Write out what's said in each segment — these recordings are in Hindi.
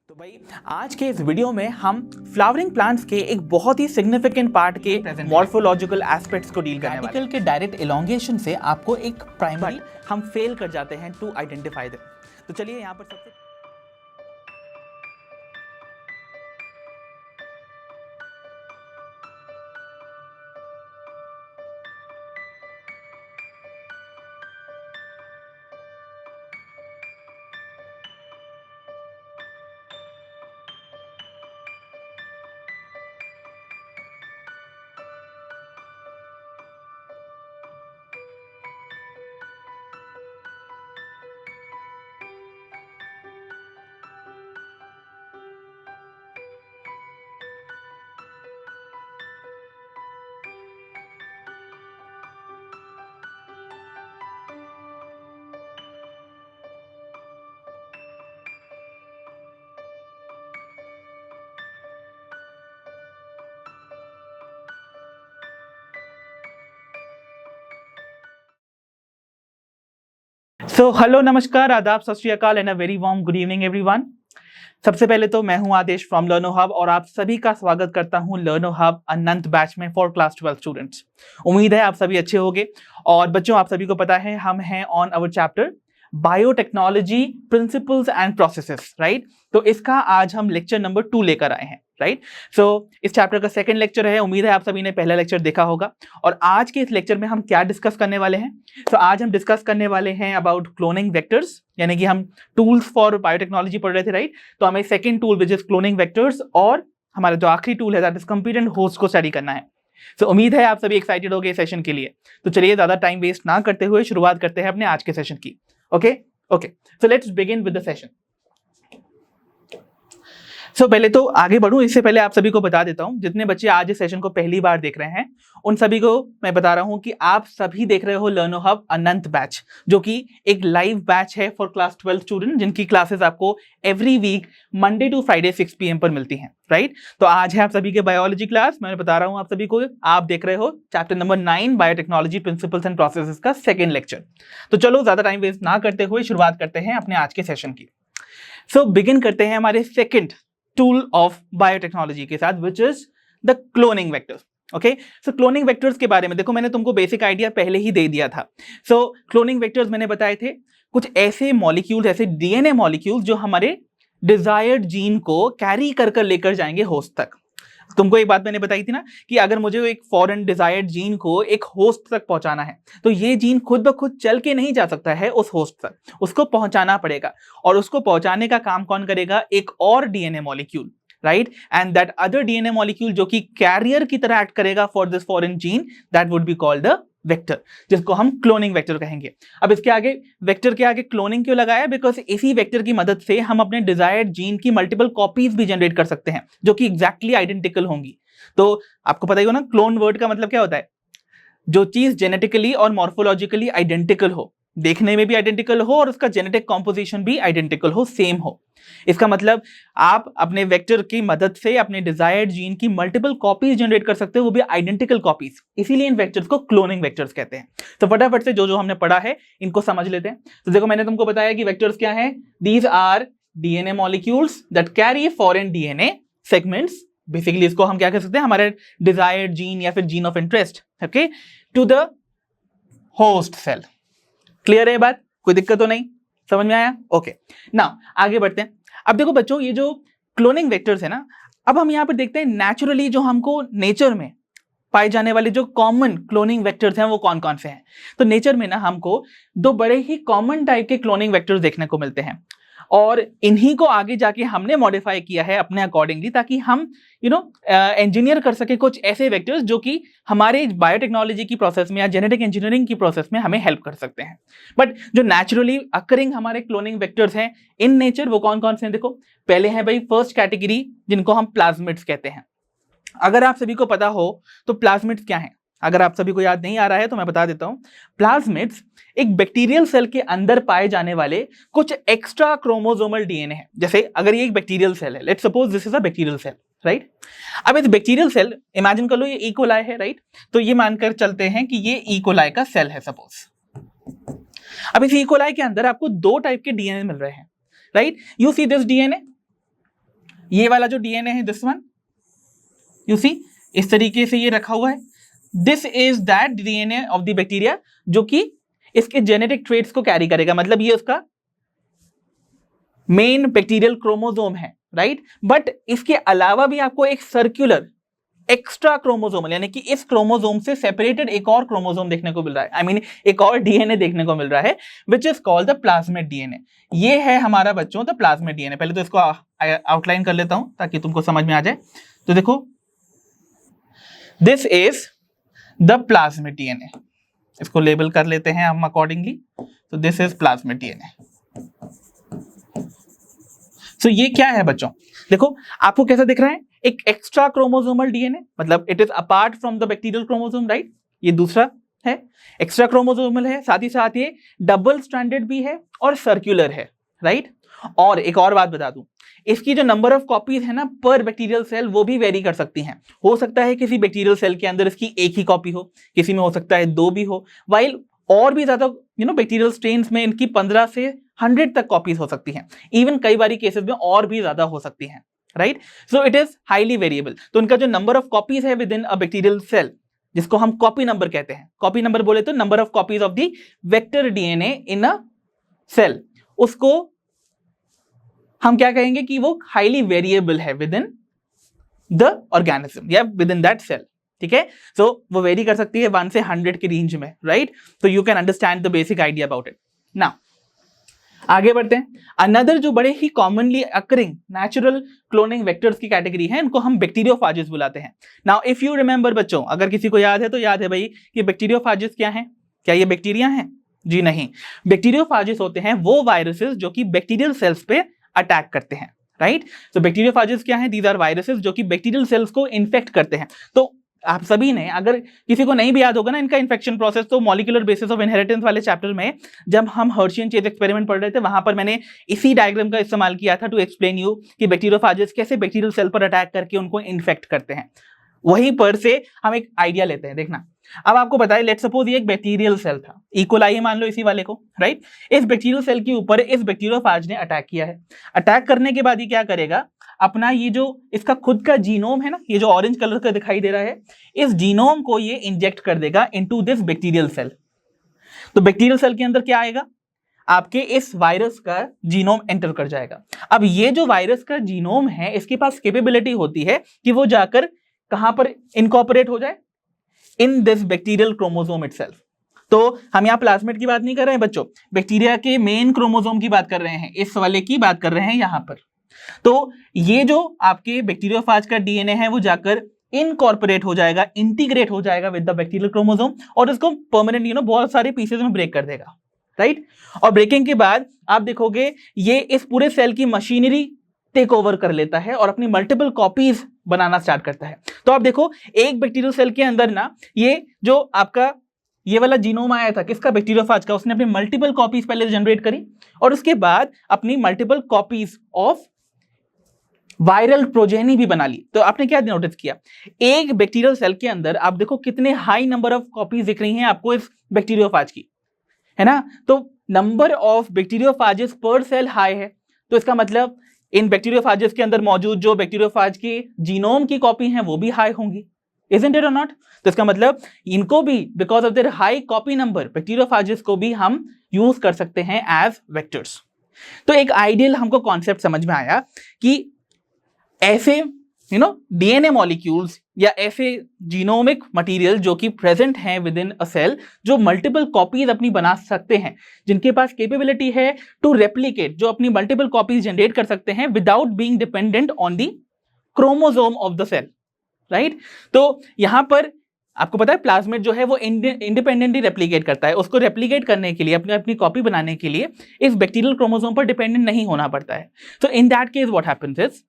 तो भाई आज के इस वीडियो में हम फ्लावरिंग प्लांट्स के एक बहुत ही सिग्निफिकेंट पार्ट के मॉर्फोलॉजिकल एस्पेक्ट्स को डील करने वाले हैं। के डायरेक्ट एलोंगेशन से आपको एक प्राइमरी हम फेल कर जाते हैं टू आइडेंटिफाई देम। तो चलिए यहाँ पर सबसे हेलो नमस्कार आदाब सत श्री अकाल and a very warm good evening everyone. सबसे पहले तो मैं हूं आदेश फ्रॉम लर्नो हब और आप सभी का स्वागत करता हूं लर्नो हब अनंत बैच में फॉर क्लास 12 स्टूडेंट्स। उम्मीद है आप सभी अच्छे होंगे। और बच्चों आप सभी को पता है हम हैं on our chapter biotechnology principles and processes, right. तो इसका आज हम लेक्चर नंबर 2 लेकर आए हैं, राइट। सो इस चैप्टर का सेकंड लेक्चर है। उम्मीद है आप सभी ने पहला लेक्चर देखा होगा। और आज के इस लेक्चर में हम क्या डिस्कस करने वाले हैं? तो आज हम डिस्कस करने वाले हैं अबाउट क्लोनिंग वेक्टर्स, यानी कि हम टूल्स फॉर बायोटेक्नोलॉजी पढ़ रहे थे, राइट। तो हमें second tool which is cloning vectors और हमारा जो आखिरी टूल है दैट इज कंपीटेंट होस्ट को स्टडी करना है। तो उम्मीद है आप सभी एक्साइटेड हो गए इस सेशन के लिए। तो चलिए ज्यादा टाइम वेस्ट ना करते हुए शुरुआत करते हैं अपने आज के सेशन की। Okay so let's begin with the session. पहले तो आगे बढ़ूं इससे पहले आप सभी को बता देता हूं, जितने बच्चे आज इस सेशन को पहली बार देख रहे हैं उन सभी को मैं बता रहा हूं कि आप सभी देख रहे हो लर्नो हब अनंत बैच, जो कि एक लाइव बैच है फॉर क्लास 12 स्टूडेंट, जिनकी क्लासेस आपको every week Monday to Friday 6 PM पर मिलती हैं, राइट। तो आज है आप सभी के बायोलॉजी क्लास। मैं बता रहा हूं आप सभी को, आप देख रहे हो chapter number 9 biotechnology principles and processes का सेकेंड लेक्चर। तो चलो ज्यादा टाइम वेस्ट ना करते हुए शुरुआत करते हैं अपने आज के सेशन की। बिगिन करते हैं हमारे सेकेंड टूल ऑफ बायोटेक्नोलॉजी के साथ, विच is the cloning vectors. Okay, so cloning vectors के बारे में देखो, मैंने तुमको बेसिक आइडिया पहले ही दे दिया था। क्लोनिंग वेक्टर्स मैंने बताए थे कुछ ऐसे मॉलिक्यूल्स, ऐसे डीएनए मॉलिक्यूल्स जो हमारे डिजायर्ड जीन को कैरी कर लेकर जाएंगे होस्ट तक। तुमको एक बात मैंने बताई थी ना कि अगर मुझे एक फॉरेन डिजायर्ड जीन को एक होस्ट तक पहुंचाना है तो ये जीन खुद ब खुद चल के नहीं जा सकता है उस होस्ट तक, उसको पहुंचाना पड़ेगा। और उसको पहुंचाने का काम कौन करेगा? एक और DNA molecule, right. And that other DNA molecule जो कि कैरियर की तरह एक्ट करेगा for this foreign gene, that would be called the vector, जिसको हम क्लोनिंग वेक्टर कहेंगे। अब इसके आगे वेक्टर के आगे क्लोनिंग क्यों लगाया? बिकॉज इसी वेक्टर की मदद से हम अपने डिजायर्ड जीन की मल्टीपल कॉपीज भी जनरेट कर सकते हैं जो कि एग्जैक्टली आइडेंटिकल होंगी। तो आपको पता ही हो ना, क्लोन वर्ड का मतलब क्या होता है? जो चीज जेनेटिकली और मॉर्फोलॉजिकली आइडेंटिकल हो, देखने में भी आइडेंटिकल हो और उसका जेनेटिक कॉम्पोजिशन भी आइडेंटिकल हो, सेम हो। इसका मतलब आप अपने वेक्टर की मदद से अपने डिजायर्ड जीन की मल्टीपल कॉपीज जनरेट कर सकते हो, वो भी आइडेंटिकल कॉपीज। इसीलिए इन वेक्टर्स को क्लोनिंग वेक्टर्स कहते हैं। तो फटाफट से जो जो हमने पढ़ा है इनको समझ लेते हैं। तो देखो, मैंने तुमको बताया कि वेक्टर्स क्या है। These are DNA molecules that carry foreign DNA segments. Basically इसको हम क्या कह सकते हैं? हमारे डिजायर्ड जीन या फिर gene of interest, okay, to the host cell. Clear है बात? कोई दिक्कत तो नहीं? समझ में आया? ओके, नाउ आगे बढ़ते हैं। अब देखो बच्चों, ये जो क्लोनिंग वेक्टर्स है ना, अब हम यहां पर देखते हैं नेचुरली जो हमको नेचर में पाए जाने वाले जो कॉमन क्लोनिंग वेक्टर्स हैं वो कौन कौन से हैं। तो नेचर में ना हमको दो बड़े ही कॉमन टाइप के क्लोनिंग वेक्टर्स देखने को मिलते हैं और इन्हीं को आगे जाके हमने मॉडिफाई किया है अपने अकॉर्डिंगली, ताकि हम इंजीनियर कर सके कुछ ऐसे वेक्टर्स जो कि हमारे बायोटेक्नोलॉजी की प्रोसेस में या जेनेटिक इंजीनियरिंग की प्रोसेस में हमें हेल्प कर सकते हैं। बट जो नेचुरली अकरिंग हमारे क्लोनिंग वेक्टर्स हैं इन नेचर, वो कौन कौन से हैं? देखो, पहले है भाई फर्स्ट कैटेगरी, जिनको हम प्लाज्मिड्स कहते हैं। अगर आप सभी को पता हो तो प्लाज्मिड्स क्या है? अगर आप सभी को याद नहीं आ रहा है तो मैं बता देता हूं। प्लाज्मिड्स एक बैक्टीरियल सेल के अंदर पाए जाने वाले कुछ एक्स्ट्रा क्रोमोसोमल डीएनए है। जैसे अगर ये एक बैक्टीरियल सेल है, let's suppose this is a bacterial cell, right. अब इस बैक्टीरियल सेल इमेजिन कर लो ये इकोलाई है, राइट। तो ये मानकर चलते हैं कि ये इकोलाई का सेल है सपोज। अब इस इकोलाई के अंदर आपको दो टाइप के डीएनए मिल रहे हैं, right. You see this DNA, ये वाला जो डीएनए है, दिस वन, यू सी, इस तरीके से ये रखा हुआ है। This is that DNA of the bacteria जो कि इसके जेनेटिक ट्रेट्स को कैरी करेगा, मतलब ये उसका मेन बैक्टीरियल क्रोमोसोम है, राइट। बट इसके अलावा भी आपको एक सर्कुलर एक्स्ट्रा क्रोमोसोम यानी कि इस क्रोमोसोम से सेपरेटेड एक और क्रोमोसोम देखने को मिल रहा है, आई मीन एक और डीएनए देखने को मिल रहा है, which is called the plasmid DNA. ये है हमारा बच्चों द प्लाज्मिड डीएनए। पहले तो इसको आउटलाइन कर लेता हूं ताकि तुमको समझ में आ जाए। तो देखो, this is the plasmid DNA, इसको लेबल कर लेते हैं हम अकॉर्डिंगली। तो दिस इज प्लाज्मिड डीएनए। तो ये क्या है बच्चों, देखो आपको कैसा दिख रहा है, एक एक्स्ट्रा क्रोमोसोमल डीएनए, मतलब it is apart from the bacterial chromosome, right. ये दूसरा है, एक्स्ट्रा क्रोमोसोमल है, साथ ही साथ ये डबल स्ट्रैंडेड भी है और सर्कुलर है, राइट। और एक और बात बता दूं, इसकी जो नंबर ऑफ कॉपीज है ना पर बैक्टीरियल सेल, वो भी वेरी कर सकती हैं। हो सकता है किसी बैक्टीरियल सेल के अंदर इसकी एक ही कॉपी हो, किसी में हो सकता है 2 भी हो, वाइल और भी ज्यादा बैक्टीरियल स्ट्रेन्स में इनकी 15 से 100 तक कॉपीज हो सकती हैं। इवन कई बारी केसेस में और भी ज्यादा हो सकती हैं, right. So it is highly variable. तो इनका जो नंबर ऑफ कॉपीज है with in a bacterial cell, जिसको हम कॉपी नंबर कहते हैं, कॉपी नंबर बोले तो number of copies of the vector DNA in a cell, उसको हम क्या कहेंगे कि वो हाईली वेरिएबल है विद इन द ऑर्गेनिज्म या विद इन दैट सेल, ठीक है। सो वो वेरी कर सकती है 1 से 100 के रेंज में, राइट। तो you can understand the basic idea about it. Now आगे बढ़ते हैं। अनदर जो बड़े ही commonly occurring natural cloning vectors की कैटेगरी है, इनको हम बैक्टीरियोफाजेस बुलाते हैं। नाउ इफ यू रिमेंबर बच्चों, अगर किसी को याद है तो याद है भाई कि बैक्टीरियोफाजेस क्या हैं, क्या ये बैक्टीरिया हैं? जी नहीं, बैक्टीरियोफाजेस होते हैं वो वायरसेस जो कि बैक्टीरियल सेल्स पे अटैक करते हैं, राइट। तो बैक्टीरियोफाजेस क्या हैं? दीज आर वायरसेस जो कि बैक्टीरियल सेल्स को इन्फेक्ट करते हैं। तो आप सभी ने, अगर किसी को नहीं भी याद होगा ना इनका इन्फेक्शन प्रोसेस, तो मॉलिक्यूलर बेसिस ऑफ इनहेरिटेंस वाले चैप्टर में जब हम हर्शियन चेज एक्सपेरिमेंट पढ़ रहे थे, वहां पर मैंने इसी डायग्राम का इस्तेमाल किया था टू एक्सप्लेन यू कि बैक्टीरियोफाजेस कैसे बैक्टीरियल सेल पर अटैक करके उनको इन्फेक्ट करते हैं। वहीं पर से हम एक आइडिया लेते हैं। देखना, अब आपको बताए, लेट सपोज ये एक बैक्टीरियल सेल था, इकोलाई मान लो इसी वाले को, राइट। इस बैक्टीरियल सेल के ऊपर इस बैक्टीरियोफाज ने अटैक किया है। अटैक करने के बाद ये क्या करेगा, अपना ये जो इसका खुद का जीनोम है ना, ये जो ऑरेंज कलर का दिखाई दे रहा है, इस जीनोम को ये इंजेक्ट कर देगा इनटू दिस बैक्टीरियल सेल। तो बैक्टीरियल सेल के अंदर क्या आएगा, आपके इस वायरस का जीनोम एंटर कर जाएगा। अब ये जो वायरस का जीनोम है, इसके पास कैपेबिलिटी होती है कि वो जाकर कहां पर इनकॉर्पोरेट हो जाए, in this bacterial chromosome itself. तो हम यहाँ प्लाज्मिड की बात नहीं कर रहे हैं बच्चों, बैक्टीरिया के मेन क्रोमोसोम की बात कर रहे हैं, इस वाले की बात कर रहे हैं यहां पर। तो ये जो आपके बैक्टीरियोफाज का डीएनए है, वो जाकर इनकॉर्पोरेट हो जाएगा, इंटीग्रेट हो जाएगा विद द बैक्टीरियल क्रोमोसोम, और इसको परमानेंट बहुत सारे पीसेज में ब्रेक कर देगा, राइट। और ब्रेकिंग के बाद आप देखोगे ये इस पूरे सेल की मशीनरी टेक ओवर कर लेता है और अपनी मल्टीपल कॉपीज बनाना स्टार्ट करता है। तो आप देखो, एक बैक्टीरियल सेल के अंदर ना, ये जो आपका ये वाला जीनोम आया था किसका, बैक्टीरियोफाज का, उसने अपनी मल्टीपल कॉपीज पहले जनरेट करी और उसके बाद अपनी multiple copies of viral progeny भी बना ली। तो आपने क्या नोटिस किया, एक बैक्टीरियल सेल के अंदर आप देखो कितने हाई नंबर ऑफ कॉपीज दिख रही हैं आपको इस बैक्टीरियोफाज की, है ना। तो नंबर ऑफ बैक्टीरियोफाजेस पर सेल हाई है, तो इसका मतलब इन बैक्टीरियोफाजेस के अंदर मौजूद जो बैक्टीरियोफाज के जीनोम की कॉपी हैं वो भी हाई होंगी, isn't it or not? तो इसका मतलब इनको भी because of their high copy number, bacteriophages को भी हम यूज कर सकते हैं एज वेक्टर्स। तो एक आइडियल हमको कॉन्सेप्ट समझ में आया कि ऐसे डीएनए मॉलिक्यूल्स या ऐसे जीनोमिक मटेरियल जो कि प्रेजेंट हैं विद इन अ सेल, जो मल्टीपल कॉपीज अपनी बना सकते हैं, जिनके पास कैपेबिलिटी है टू रेप्लिकेट, जो अपनी मल्टीपल कॉपीज जनरेट कर सकते हैं without being dependent on the chromosome of the cell, right. तो यहां पर आपको पता है प्लाज्मिड जो है वो इंडिपेंडेंटली रेप्लिकेट करता है। उसको रेप्लिकेट करने के लिए, अपनी अपनी कॉपी बनाने के लिए इस बैक्टीरियल क्रोमोसोम पर डिपेंडेंट नहीं होना पड़ता है। तो in that case what happens is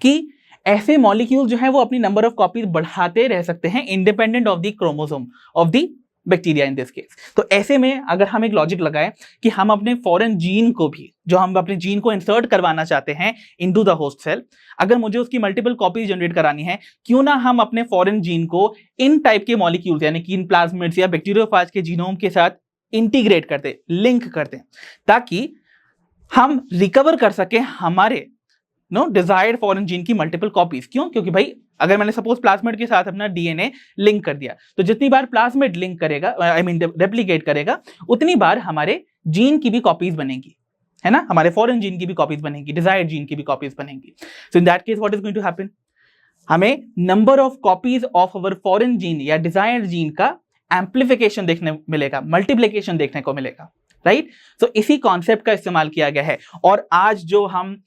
कि ऐसे मॉलिक्यूल जो है वो अपनी नंबर ऑफ कॉपीज बढ़ाते रह सकते हैं independent of the chromosome of the bacteria in this case. तो ऐसे में अगर हम एक लॉजिक लगाएं कि हम अपने फॉरेन जीन को भी, जो हम अपने जीन को इंसर्ट करवाना चाहते हैं इनटू द होस्ट सेल, अगर मुझे उसकी मल्टीपल कॉपीज जनरेट करानी है, क्यों ना हम अपने फॉरेन जीन को इन टाइप के मॉलिक्यूल्स यानी कि इन प्लाज्मिड्स या बैक्टीरियोफाज के जीनोम के साथ इंटीग्रेट करते, लिंक करते, ताकि हम रिकवर कर सके हमारे नो डिजायर्ड फॉरेन जीन की मल्टीपल कॉपीज। क्यों? क्योंकि भाई अगर मैंने सपोज प्लाज्मिड के साथ अपना डीएनए लिंक कर दिया, तो जितनी बार प्लाज्मिड लिंक करेगा, आई मीन रेप्लिकेट करेगा, उतनी बार हमारे जीन की भी कॉपीज बनेगी, है ना, हमारे फॉरेन जीन की भी कॉपीज बनेगी, डिजायर्ड जीन की भी कॉपीज बनेगी। So in that case what is going to happen, हमें number of copies of our foreign gene या डिजायर्ड जीन का एम्प्लीफिकेशन देखने मिलेगा, मल्टीप्लिकेशन देखने को मिलेगा, राइट। सो इसी कॉन्सेप्ट का इस्तेमाल किया गया है। और आज जो हम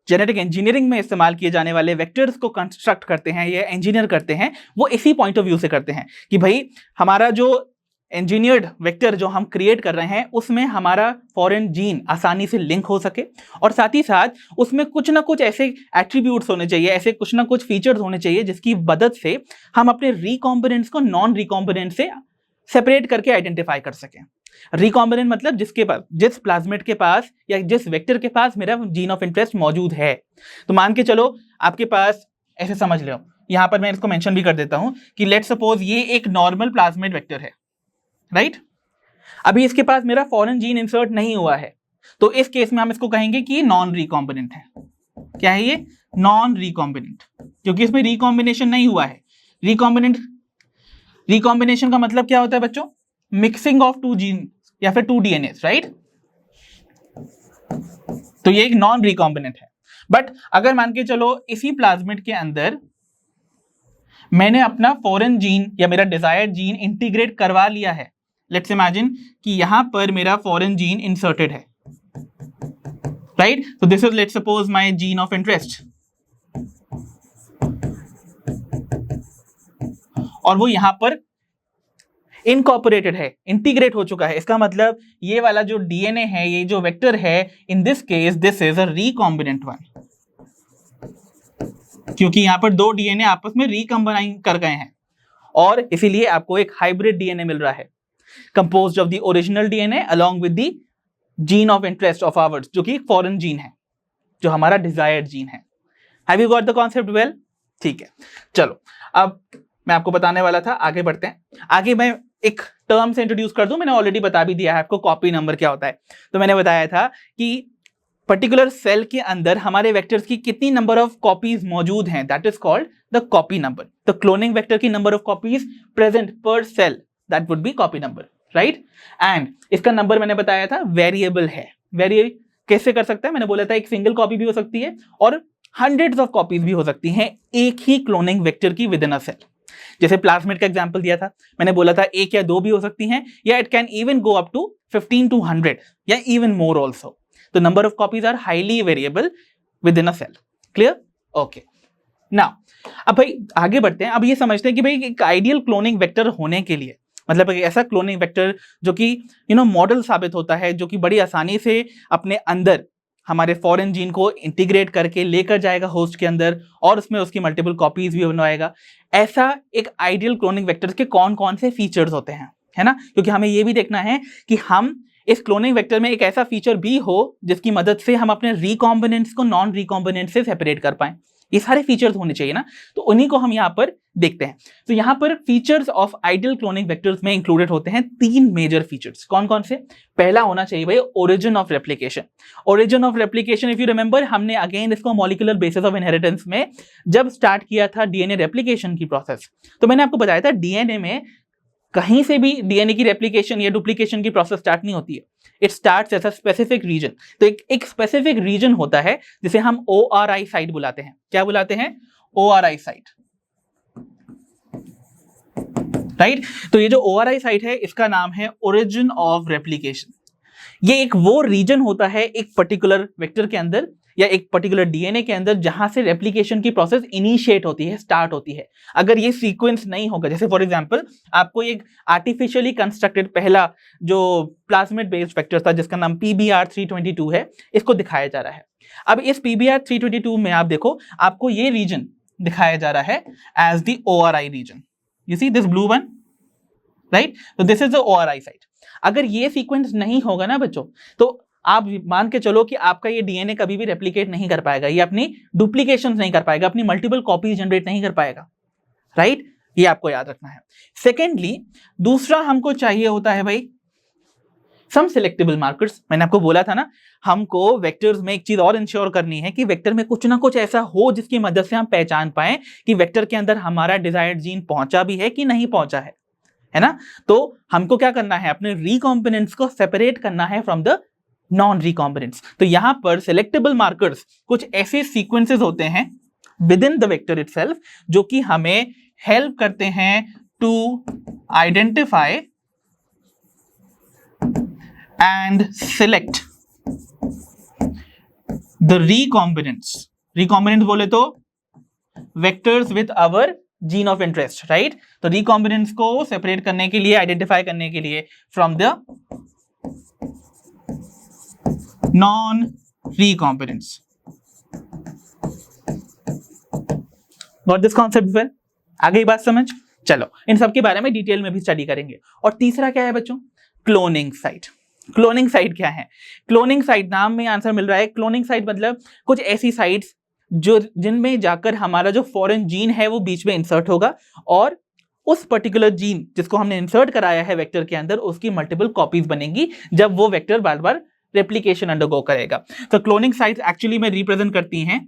जेनेटिक इंजीनियरिंग में इस्तेमाल किए जाने वाले वेक्टर्स को कंस्ट्रक्ट करते हैं या इंजीनियर करते हैं, वो इसी पॉइंट ऑफ व्यू से करते हैं कि भाई हमारा जो इंजीनियर्ड वेक्टर जो हम क्रिएट कर रहे हैं उसमें हमारा फॉरेन जीन आसानी से लिंक हो सके, और साथ ही साथ उसमें कुछ ना कुछ ऐसे एट्रीब्यूट्स होने चाहिए, ऐसे कुछ ना कुछ फीचर्स होने चाहिए जिसकी मदद से हम अपने रिकॉम्बिनेंट्स को नॉन रिकॉम्बिनेंट से सेपरेट करके आइडेंटिफाई कर सकें। रिकॉम्बिनेंट मतलब जिसके पास, जिस प्लाज्मिड के पास या जिस वेक्टर के पास मेरा जीन ऑफ इंटरेस्ट मौजूद है। तो मान के चलो आपके पास, ऐसे समझ लो, यहां पर मैं इसको मेंशन भी कर देता हूं कि लेट्स सपोज ये एक नॉर्मल प्लाज्मिड वेक्टर है, राइट। अभी इसके पास मेरा फॉरेन जीन इंसर्ट नहीं हुआ है, तो इस केस में हम इसको कहेंगे कि नॉन रिकॉम्बिनेंट है। क्या है ये? नॉन रिकॉम्बिनेंट, क्योंकि इसमें रिकॉम्बिनेशन नहीं हुआ है। रिकॉम्बिनेशन का मतलब क्या होता है बच्चों? मिक्सिंग ऑफ टू जीन या फिर टू डीएनए, राइट। तो ये एक नॉन रिकॉम्बिनेंट है। बट अगर मान के चलो इसी प्लाज्मिड के अंदर मैंने अपना फॉरेन जीन या मेरा डिजायर्ड जीन इंटीग्रेट करवा लिया है, लेट्स इमेजिन कि यहां पर मेरा फॉरेन जीन इंसर्टेड है, राइट। तो this is let's suppose my gene of interest, और वो यहां पर इनकॉर्पोरेटेड है, इंटीग्रेट हो चुका है। इसका मतलब ये वाला जो डीएनए है, ये जो वेक्टर है, इन this case this is a recombinant one, क्योंकि यहां पर दो डीएनए आपस में रिकंबाइन कर गए हैं, और इसीलिए आपको एक हाइब्रिड डीएनए मिल रहा है, composed of the original DNA along with the gene of interest of hours, जो कि फॉरेन जीन है, जो हमारा डिजायर्ड जीन है। Have you got the concept well? ठीक है, चलो अब मैं आपको बताने वाला था, आगे बढ़ते हैं। आगे मैं एक टर्म से इंट्रोड्यूस कर दूं, मैंने ऑलरेडी बता भी दिया है आपको कॉपी नंबर क्या होता है। तो मैंने बताया था कि पर्टिकुलर सेल के अंदर हमारे वेक्टर्स की कितनी नंबर ऑफ कॉपीज मौजूद हैं, that is called the copy number. The cloning vector की number of copies present per cell, that would be copy number, right. And इसका नंबर मैंने बताया था वेरिएबल है। वेरी कैसे कर सकता है? मैंने बोला था एक सिंगल कॉपी भी हो सकती है और हंड्रेड्स ऑफ कॉपीज भी हो सकती हैं एक ही क्लोनिंग वेक्टर की विद इन अ सेल। जैसे प्लाज्मिड का एग्जांपल दिया था, मैंने बोला था एक या दो भी हो सकती हैं, या it can even go up to 15 to 100 या इवन मोर ऑल्सो। तो number of copies are highly variable within इन अ सेल। क्लियर? ओके, नाउ अब भाई आगे बढ़ते हैं। अब ये समझते हैं कि भाई एक आइडियल क्लोनिंग वेक्टर होने के लिए, मतलब एक ऐसा क्लोनिंग वेक्टर जो कि मॉडल साबित होता है, जो कि बड़ी आसानी से अपने अंदर हमारे फॉरेन जीन को इंटीग्रेट करके लेकर जाएगा होस्ट के अंदर, और उसमें उसकी मल्टीपल कॉपीज भी बनवाएगा। ऐसा एक आइडियल क्लोनिंग वेक्टर के कौन कौन से फीचर्स होते हैं, है ना, क्योंकि हमें ये भी देखना है कि हम इस क्लोनिंग वेक्टर में एक ऐसा फीचर भी हो जिसकी मदद से हम अपने रिकॉम्बिनेंट्स को नॉन रिकॉम्बिनेंट से सेपरेट कर पाएं। ये सारे फीचर्स होने चाहिए ना, तो उन्हीं को हम यहाँ पर देखते हैं। तो यहाँ पर features of ideal cloning vectors में इंक्लूडेड होते हैं तीन मेजर फीचर्स। कौन कौन से? पहला होना चाहिए भाई origin of replication. Origin of replication, if you remember, हमने अगेन इसको मॉलिक्यूलर बेसिस ऑफ इनहेरिटेंस में जब स्टार्ट किया था डीएनए रेप्लिकेशन की प्रोसेस, तो मैंने आपको बताया था डीएनए में कहीं से भी डीएनए की रेप्लिकेशन या डुप्लीकेशन की प्रोसेस स्टार्ट नहीं होती है। It starts as a specific region. तो एक स्पेसिफिक रीजन होता है जिसे हम ORI साइट बुलाते हैं। क्या बुलाते हैं? ORI site, right. तो ये जो ORI साइट है, इसका नाम है ओरिजिन ऑफ रेप्लिकेशन। ये एक वो रीजन होता है एक पर्टिकुलर वेक्टर के अंदर या एक पर्टिकुलर डीएनए के अंदर जहां से रेप्लिकेशन की प्रोसेस इनिशिएट होती है, स्टार्ट होती है। अगर ये सीक्वेंस नहीं होगा, जैसे फॉर एग्जांपल आपको एक आर्टिफिशियली कंस्ट्रक्टेड पहला जो प्लाज्मिड बेस्ड वेक्टर था जिसका नाम PBR322 है, इसको दिखाया जा रहा है। अब इस PBR322 में आप देखो, आपको ये रीजन दिखाया जा रहा है as the ORI region. You see this blue one, right. तो this is the ORI site. अगर ये सीक्वेंस नहीं होगा ना बच्चों, तो आप मान के चलो कि आपका ये डीएनए कभी भी रेप्लिकेट नहीं कर पाएगा, ये अपनी डुप्लीकेशन नहीं कर पाएगा, अपनी मल्टीपल कॉपीज जनरेट नहीं कर पाएगा, राइट। ये आपको याद रखना है। सेकेंडली, दूसरा हमको चाहिए होता है भाई सम सिलेक्टेबल मार्कर्स, मैंने आपको बोला था ना, हमको वेक्टर्स में एक चीज और इंश्योर करनी है कि वेक्टर में कुछ ना कुछ ऐसा हो जिसकी मदद से हम पहचान पाए कि वेक्टर के अंदर हमारा डिजायर्ड जीन पहुंचा भी है कि नहीं पहुंचा है ना। तो हमको क्या करना है, अपने रिकॉम्बिनेंट्स को सेपरेट करना है फ्रॉम द नॉन रिकॉम्बिनेंट्स। तो यहां पर सिलेक्टेबल मार्कर्स कुछ ऐसे सीक्वेंसेस होते हैं within the vector itself जो कि हमें हेल्प करते हैं to identify and select the recombinants. Recombinants बोले तो vectors with our gene of interest, right. तो रिकॉम्बिनेंट्स को सेपरेट करने के लिए, आइडेंटिफाई करने के लिए from the non recombinants. Got this concept well? आ गई बात समझ? चलो इन सब के बारे में डिटेल में भी स्टडी करेंगे। और तीसरा क्या है बच्चों? Cloning site. क्लोनिंग साइट क्या है? क्लोनिंग साइट, नाम में आंसर मिल रहा है। क्लोनिंग साइट मतलब कुछ ऐसी साइट्स जो जिनमें जाकर हमारा जो फॉरेन जीन है वो बीच में इंसर्ट होगा और उस पर्टिकुलर जीन जिसको हमने इंसर्ट कराया है वेक्टर के अंदर, उसकी मल्टीपल कॉपीज बनेंगी जब वो वेक्टर बार बार रेप्लिकेशन अंडरगो करेगा। तो क्लोनिंग साइट्स एक्चुअली में रिप्रेजेंट करती हैं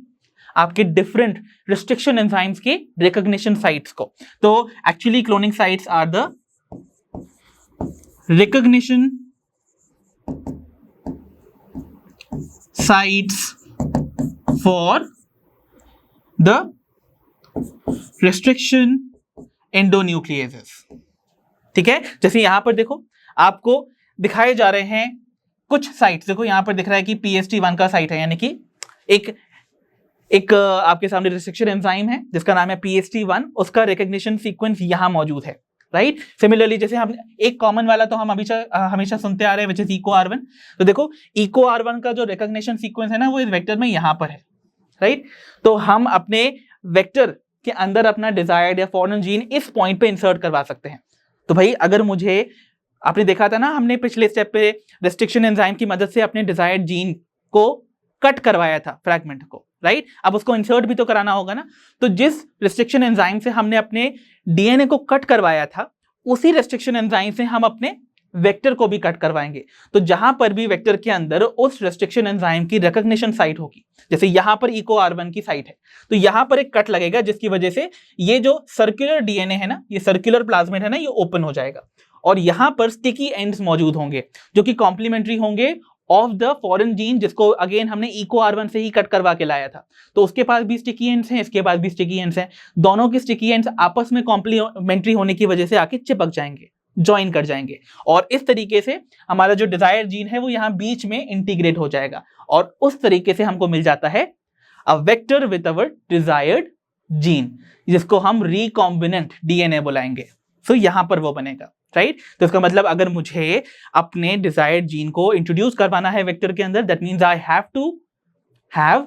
आपके डिफरेंट रिस्ट्रिक्शन एंजाइम्स के रिकॉग्निशन साइट्स को। तो actually cloning sites are the recognition sites for the restriction endonucleases. ठीक है, जैसे यहां पर देखो आपको दिखाए जा रहे हैं कुछ साइट्स। देखो यहां पर दिख रहा है कि PST1 का साइट है, यानी कि एक आपके सामने रिस्ट्रिक्शन एंजाइम है जिसका नाम है PST1, उसका रिकॉग्निशन सीक्वेंस यहां मौजूद है, राइट। सिमिलरली जैसे हम एक कॉमन वाला तो हम हमेशा सुनते आ रहे हैं विच इज EcoR1। तो देखो EcoR1 का जो रिकॉग्निशन सीक्वेंस है ना वो इस वेक्टर में यहां पर है, राइट। तो हम अपने वेक्टर के अंदर अपना डिजायर्ड या फॉरेन जीन इस पॉइंट पे इंसर्ट करवा सकते हैं। तो भाई अगर मुझे, आपने देखा था ना हमने पिछले स्टेप पे रिस्ट्रिक्शन एंजाइम की मदद से अपने डिजायर्ड जीन को कट करवाया था, फ्रैगमेंट को, राइट। अब उसको इंसर्ट भी तो कराना होगा ना। तो जिस रिस्ट्रिक्शन एंजाइम से हमने अपने DNA को कट करवाया था उसी रिस्ट्रिक्शन एंजाइम से हम अपने वेक्टर को भी कट करवाएंगे। तो जहां पर भी वेक्टर के अंदर उस रिस्ट्रिक्शन एंजाइम की रिकॉग्निशन साइट होगी, जैसे यहां पर EcoR1 की साइट है, तो यहां पर एक कट लगेगा जिसकी वजह से ये जो सर्कुलर DNA है ना, ये सर्कुलर प्लाज्मिड है ना, ये ओपन हो जाएगा और यहां पर स्टिकी एंड्स मौजूद होंगे जो कि कॉम्प्लीमेंट्री होंगे ऑफ द फॉरेन जीन, जिसको अगेन हमने EcoR1 से ही कट करवा के लाया था। तो उसके पास भी स्टिकी एंड्स हैं, इसके पास भी स्टिकी एंड्स हैं। दोनों के स्टिकी एंड्स आपस में कॉम्प्लीमेंट्री होने की वजह से आके चिपक जाएंगे, ज्वाइन कर जाएंगे और इस तरीके से हमारा जो डिजायर्ड जीन है वो यहाँ बीच में इंटीग्रेट हो जाएगा और उस तरीके से हमको मिल जाता है a vector with our desired gene, जिसको हम रिकॉम्बिनेंट DNA बुलाएंगे। सो यहां पर वो बनेगा, राइट। तो इसका मतलब अगर मुझे अपने डिजायर्ड जीन को इंट्रोड्यूस करवाना है वेक्टर के अंदर, that means I have to have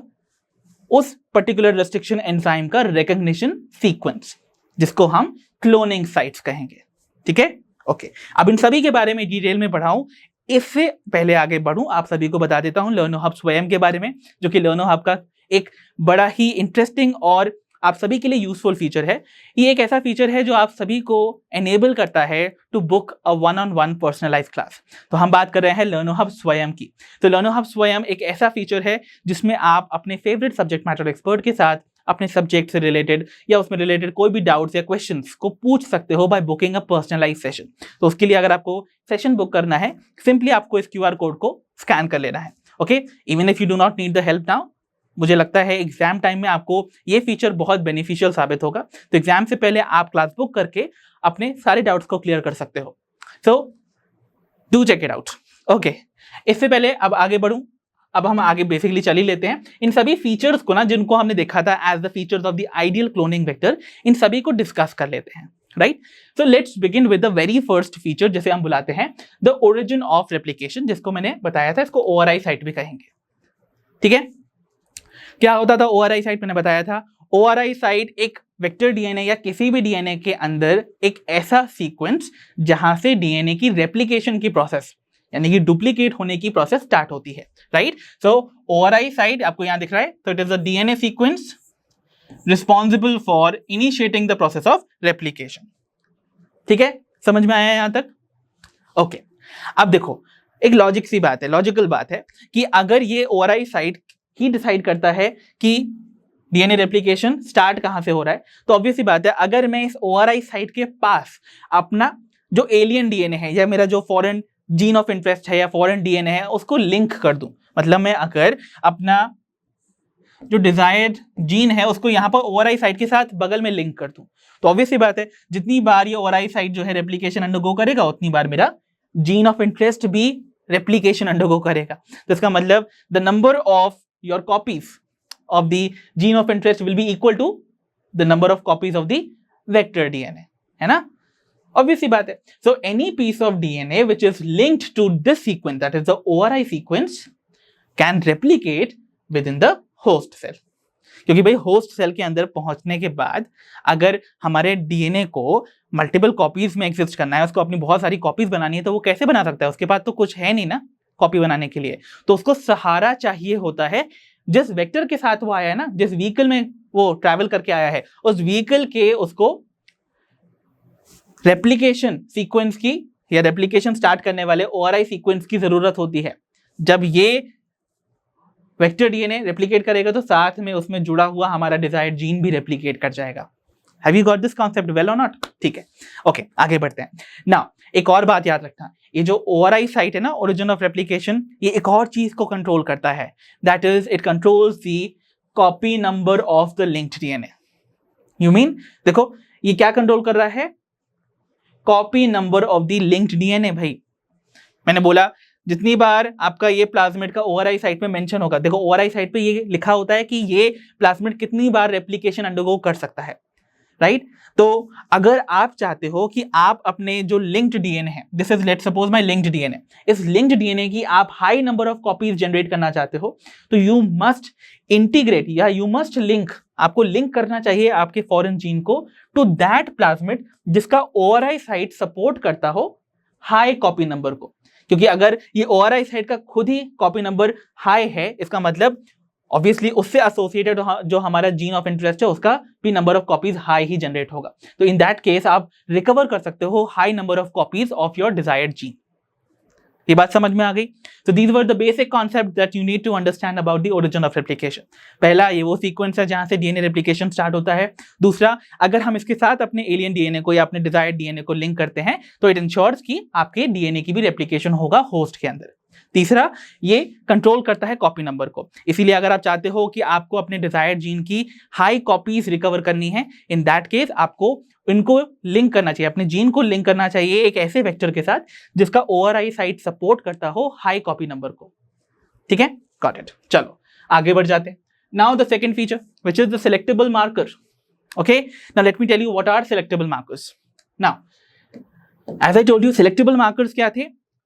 उस पर्टिकुलर रिस्ट्रिक्शन एंजाइम का रिकॉग्निशन सीक्वेंस, जिसको हम क्लोनिंग साइट्स कहेंगे। ठीक है, ओके। अब इन सभी के बारे में डिटेल में पढ़ाऊं, इससे पहले आगे बढ़ूं आप सभी को बता देता हूं लर्नो हब स्वयं के बारे में, जो कि लर्नो हब का एक बड़ा ही इंटरेस्टिंग और आप सभी के लिए यूजफुल फीचर है। ये एक ऐसा फीचर है जो आप सभी को एनेबल करता है to book a one on one personalised class. तो हम बात कर रहे हैं लर्नो हब स्वयं की। तो लर्नो हब स्वयं एक ऐसा फीचर है जिसमें आप अपने फेवरेट सब्जेक्ट मैटर एक्सपर्ट के साथ अपने सब्जेक्ट से रिलेटेड या उसमें रिलेटेड कोई भी डाउट्स या क्वेश्चंस को पूछ सकते हो by booking a personalised session. तो उसके लिए अगर आपको सेशन बुक करना है, सिंपली आपको इस QR कोड को स्कैन कर लेना है। Okay, even if you do not need the help now, मुझे लगता है एग्जाम टाइम में आपको ये फीचर बहुत बेनिफिशियल साबित होगा। तो एग्जाम से पहले आप क्लास बुक करके अपने सारे डाउट्स को क्लियर कर सकते हो। So do check it out. Okay, इससे पहले अब आगे बढ़ूं, अब हम आगे बेसिकली चल ही लेते हैं। इन सभी फीचर्स को ना, जिनको हमने देखा था as the features of the ideal cloning vector, इन सभी को डिस्कस कर लेते हैं, right. So let's begin with the very first feature, जिसे हम बुलाते हैं द ओरिजिन ऑफ रेप्लिकेशन, जिसको मैंने बताया था, इसको ORI साइट भी कहेंगे। ठीक है, क्या होता था ORI साइट? मैंने बताया था ORI साइट एक वेक्टर DNA या किसी भी DNA के अंदर एक ऐसा सीक्वेंस जहां से DNA की रेप्लिकेशन की प्रोसेस, यानी कि डुप्लीकेट होने की प्रोसेस स्टार्ट होती है, राइट। सो ORI साइट आपको यहां दिख रहा है, तो it is a DNA sequence responsible for initiating the process of replication. ठीक है, समझ में आया यहां तक? ओके, अब देखो एक लॉजिक सी बात है, लॉजिकल बात है कि अगर ये ओआरआई साइट ही डिसाइड करता है कि डीएनए रेप्लिकेशन स्टार्ट कहां से हो रहा है, तो ऑब्वियस सी बात है अगर मैं इस ओआरआई साइट के पास अपना जो एलियन डीएनए है या मेरा जो फॉरेन जीन ऑफ इंटरेस्ट है या फॉरेन डीएनए है उसको लिंक कर दूं, मतलब मैं अगर अपना जो डिजायर्ड जीन है उसको यहां पर ओआरआई साइट के साथ बगल में लिंक कर दूं, तो ऑब्वियस सी बात है जितनी बार ये ओआरआई साइट जो है रेप्लिकेशन अंडरगो करेगा उतनी बार मेरा जीन ऑफ इंटरेस्ट भी रेप्लिकेशन अंडरगो करेगा। तो इसका मतलब the number of your copies of the gene of interest will be equal to the number of copies of the vector DNA, है ना? Obviously बात है. So any piece of DNA which is linked to this sequence, that is the ORI sequence, can replicate within the host cell. क्योंकि भाई होस्ट सेल के अंदर पहुंचने के बाद अगर हमारे डीएनए को मल्टीपल कॉपीज में एग्जिस्ट करना है, उसको अपनी बहुत सारी कॉपीज बनानी है, तो वो कैसे बना सकता है? उसके पास तो कुछ है नहीं ना कॉपी बनाने के लिए, तो उसको सहारा चाहिए होता है। जिस वेक्टर के साथ वो आया है ना, जिस व्हीकल में वो ट्रैवल करके आया है, उस व्हीकल के उसको रेप्लिकेशन सीक्वेंस की या रेप्लिकेशन स्टार्ट करने वाले ओआरआई सीक्वेंस की जरूरत होती है। जब ये वेक्टर डीएनए रेप्लिकेट करेगा तो साथ में उसमें जुड़ा हुआ हमारा डिजायर्ड जीन भी रेप्लिकेट कर जाएगा। Have you got this concept well और नॉट? ठीक है, ओके, आगे बढ़ते हैं। नाउ एक और बात याद रखना, ये जो ओआरआई साइट है ना, ओरिजिन ऑफ रेप्लिकेशन, ये एक और चीज को कंट्रोल करता है, that is it controls the copy number of the linked DNA. You mean, देखो ये क्या कंट्रोल कर रहा है? Copy number of the linked DNA. भाई मैंने बोला जितनी बार आपका ये प्लाज्मिड का ओआरआई साइट में मेंशन होगा, देखो ओआरआई साइट पे ये लिखा होता है कि ये प्लाज्मिड कितनी बार रेप्लिकेशन अंडरगो कर सकता है, राइट? तो अगर आप चाहते हो कि आप अपने जो लिंक्ड डीएनए है, this is let's suppose my linked DNA, इस लिंक्ड डीएनए की आप high number of copies generate करना चाहते हो, तो यू मस्ट इंटीग्रेट या यू मस्ट लिंक, आपको लिंक करना चाहिए आपके फॉरेन जीन को टू दैट प्लाज्मिड जिसका ओआरआई साइट सपोर्ट करता हो हाई कॉपी नंबर को। क्योंकि अगर ये ओआरआई साइट का खुद ही कॉपी नंबर हाई है, इसका मतलब ऑब्वियसली उससे एसोसिएटेड जो हमारा जीन ऑफ इंटरेस्ट है उसका भी नंबर ऑफ कॉपीज हाई ही जनरेट होगा। तो इन दैट केस आप रिकवर कर सकते हो high number of copies of your desired gene. ये बात समझ में आ गई? तो these were the basic concept that you need to understand about the origin of replication. पहला, ये वो सीक्वेंस है जहां से डीएनए रेप्लिकेशन स्टार्ट होता है। दूसरा, अगर हम इसके साथ अपने एलियन डीएनए को या अपने डिजायर्ड डीएनए को लिंक करते हैं तो इट इंश्योर्स कि आपके डीएनए की भी रेप्लिकेशन होगा होस्ट के अंदर। तीसरा, ये कंट्रोल करता है कॉपी नंबर को। इसीलिए अगर आप चाहते हो कि आपको अपने डिजायर्ड जीन की हाई कॉपीज रिकवर करनी है, इन दैट केस आपको इनको लिंक करना चाहिए, अपने जीन को लिंक करना चाहिए एक ऐसे वेक्टर के साथ जिसका ओआरआई साइट सपोर्ट करता हो हाई कॉपी नंबर को। ठीक है, गॉट इट। चलो आगे बढ़ जाते हैं। Now the second feature which is the selectable marker. Okay, now let me tell you what are selectable markers. Now as I told you, selectable markers क्या थे?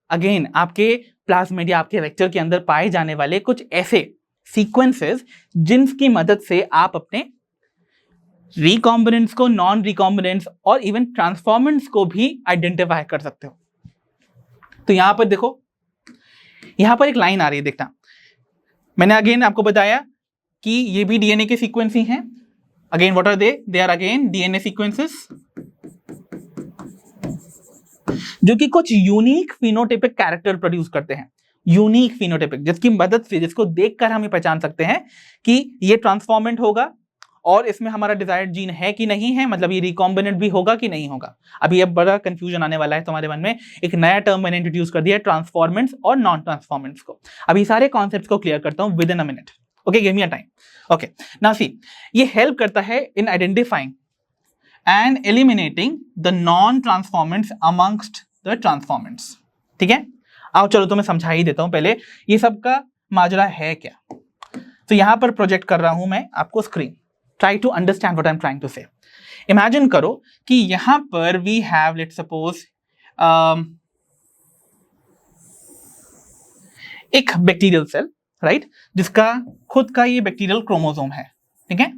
अगेन आपके प्लाज्मिड या आपके वेक्टर के अंदर पाए जाने वाले कुछ ऐसे सीक्वेंसेस जिनकी मदद से आप अपने रिकॉम्बिनेंट्स को, नॉन रिकॉम्बिनेंट्स और इवन ट्रांसफॉर्मेंट्स को भी आइडेंटिफाई कर सकते हो। तो यहां पर देखो, यहां पर एक लाइन आ रही है, देखना। मैंने अगेन आपको बताया कि ये भी डीएनए के सीक्वेंस ही हैं। Again what are they are again DNA sequences जो कि कुछ यूनिक फिनोटाइपिक कैरेक्टर प्रोड्यूस करते हैं। यूनिक फिनोटाइपिक, जिसकी मदद से, जिसको देखकर हम ये पहचान सकते हैं कि ये ट्रांसफॉर्मेंट होगा और इसमें हमारा डिजायर्ड जीन है कि नहीं है, मतलब ये रिकॉम्बिनेंट भी होगा कि नहीं होगा। अभी अब बड़ा कंफ्यूजन आने वाला है तुम्हारे मन में। एक नया टर्म मैंने इंट्रोड्यूस कर दिया है, ट्रांसफॉर्मेंट्स और नॉन ट्रांसफॉर्मेंट्स को। अभी सारे कॉन्सेप्ट्स को क्लियर करता हूं with in a minute. Okay, give me a time. Okay, now see, ये हेल्प करता है in identifying and eliminating the non transformants amongst the transformants. ठीक है, आओ चलो तो मैं समझा ही देता हूं पहले ये सब का माजरा है क्या। तो यहां पर प्रोजेक्ट कर रहा हूं मैं आपको screen. Try to understand what I am trying to say. Imagine करो कि यहां पर वी हैव, लेट्स सपोज, एक बैक्टीरियल सेल, राइट, जिसका खुद का ये बैक्टीरियल क्रोमोसोम है। ठीक है,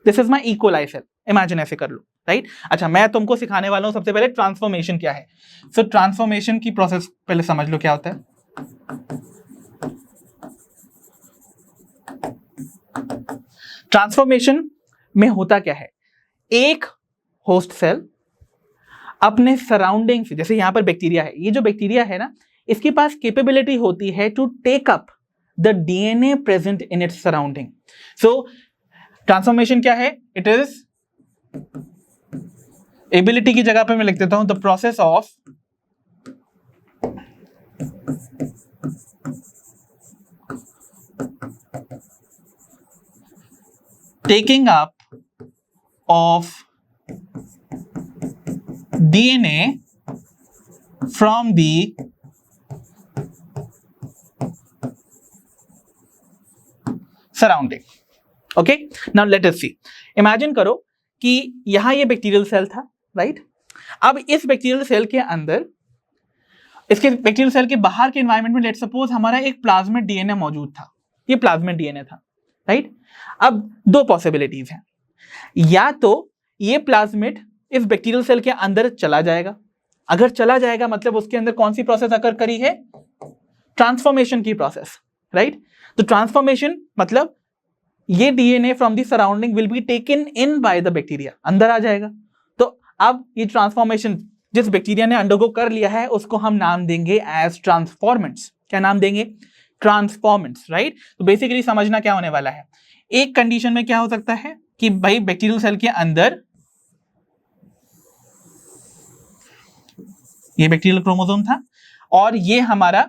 this is my E coli cell. Imagine ऐसे कर लो, राइट। अच्छा, मैं तुमको सिखाने वाला हूं सबसे पहले ट्रांसफॉर्मेशन क्या है। सो ट्रांसफॉर्मेशन की प्रोसेस पहले समझ लो क्या होता है। ट्रांसफॉर्मेशन में होता क्या है, एक होस्ट सेल अपने सराउंडिंग से, जैसे यहां पर बैक्टीरिया है, ये जो बैक्टीरिया है ना, इसके पास कैपेबिलिटी होती है to take up the DNA present in its surrounding. So transformation क्या है? इट इज एबिलिटी की जगह पे मैं लिख देता हूं the process of taking up of DNA from the surrounding. Okay, now let us see. Imagine करो कि यहां ये बैक्टीरियल सेल था, राइट? अब इस बैक्टीरियल सेल के अंदर, इसके बैक्टीरियल सेल के बाहर के एनवायरनमेंट में लेट सपोज हमारा एक प्लाज्मिड डीएनए मौजूद था, ये प्लाज्मिड डीएनए था, राइट? अब दो पॉसिबिलिटीज हैं, या तो ये प्लाज्मिड इस बैक्टीरियल सेल के अंदर चला जाएगा, अगर चला जाएगा मतलब उसके अंदर कौन सी प्रोसेस अकर करी है? ट्रांसफॉर्मेशन की प्रोसेस, राइट? तो ट्रांसफॉर्मेशन मतलब ये DNA from the surrounding will be taken in by the bacteria, अंदर आ जाएगा। तो अब ये ट्रांसफॉर्मेशन जिस बैक्टीरिया ने अंडरगो कर लिया है उसको हम नाम देंगे एज ट्रांसफॉर्मेंट्स। क्या नाम देंगे? Transformants, right? तो बेसिकली समझना क्या होने वाला है, एक कंडीशन में क्या हो सकता है कि भाई बैक्टीरियल सेल के अंदर ये बैक्टीरियल क्रोमोसोम था और ये हमारा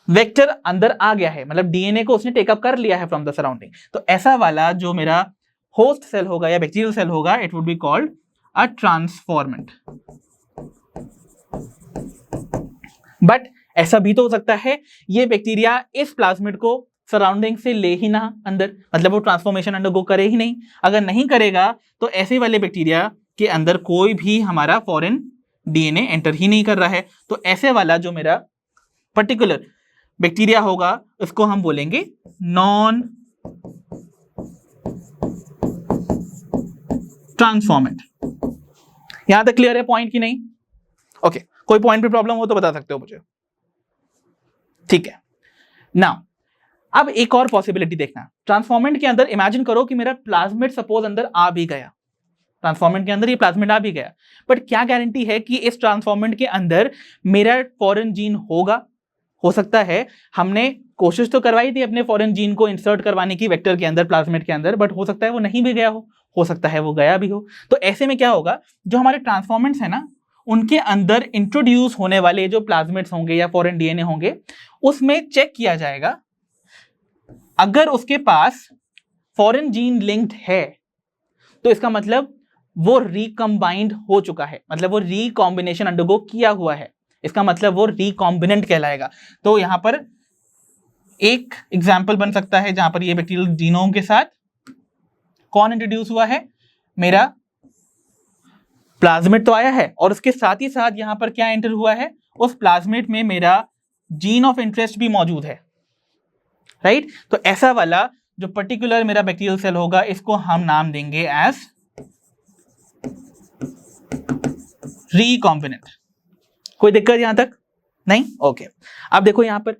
वेक्टर अंदर आ गया है, मतलब डीएनए को उसने टेकअप कर लिया है फ्रॉम द सराउंडिंग। तो ऐसा वाला जो मेरा होस्ट सेल होगा या बैक्टीरियल सेल होगा, it would be called a transformant. But ऐसा भी तो हो सकता है ये बैक्टीरिया इस प्लाज्मिड को सराउंडिंग से ले ही ना अंदर, मतलब वो ट्रांसफॉर्मेशन अंडरगो करे ही नहीं। अगर नहीं करेगा तो ऐसे वाले बैक्टीरिया के अंदर कोई भी हमारा फॉरेन डीएनए एंटर ही नहीं कर रहा है। तो ऐसे वाला जो मेरा पर्टिकुलर बैक्टीरिया होगा उसको हम बोलेंगे नॉन ट्रांसफॉर्मेंट। यहां तक क्लियर है पॉइंट की नहीं? ओके, कोई पॉइंट पे प्रॉब्लम हो तो बता सकते हो मुझे, ठीक है? नाउ अब एक और पॉसिबिलिटी देखना, ट्रांसफॉर्मेंट के अंदर इमेजिन करो कि मेरा प्लाज्मिड सपोज अंदर आ भी गया, ट्रांसफॉर्मेंट के अंदर ये प्लाज्मिड आ भी गया, बट क्या गारंटी है कि इस ट्रांसफॉर्मेंट के अंदर मेरा फॉरेन जीन होगा? हो सकता है हमने कोशिश तो करवाई थी अपने फॉरेन जीन को इंसर्ट करवाने की वेक्टर के अंदर, प्लाज्मिड के अंदर, बट हो सकता है वो नहीं भी गया हो सकता है वो गया भी हो। तो ऐसे में क्या होगा, जो हमारे ट्रांसफॉर्मेंट्स है ना, उनके अंदर इंट्रोड्यूस होने वाले जो प्लाज्मिड्स होंगे या फॉरेन डीएनए होंगे, उसमें चेक किया जाएगा, अगर उसके पास फॉरेन जीन लिंक्ड है तो इसका मतलब वो रिकम्बाइंड हो चुका है, मतलब वो रिकॉम्बिनेशन अंडरगो किया हुआ है, इसका मतलब वो रिकॉम्बिनेंट कहलाएगा। तो यहां पर एक एग्जाम्पल बन सकता है जहां पर ये बैक्टीरियल जीनोम के साथ कौन इंट्रोड्यूस हुआ है, मेरा प्लाज्मिड तो आया है और उसके साथ ही साथ यहां पर क्या एंटर हुआ है, उस प्लाज्मिड में मेरा जीन ऑफ इंटरेस्ट भी मौजूद है, राइट? तो ऐसा वाला जो पर्टिकुलर मेरा बैक्टीरियल सेल होगा इसको हम नाम देंगे एज रिकॉम्बिनेंट। कोई दिक्कत यहां तक नहीं? ओके, अब देखो यहां पर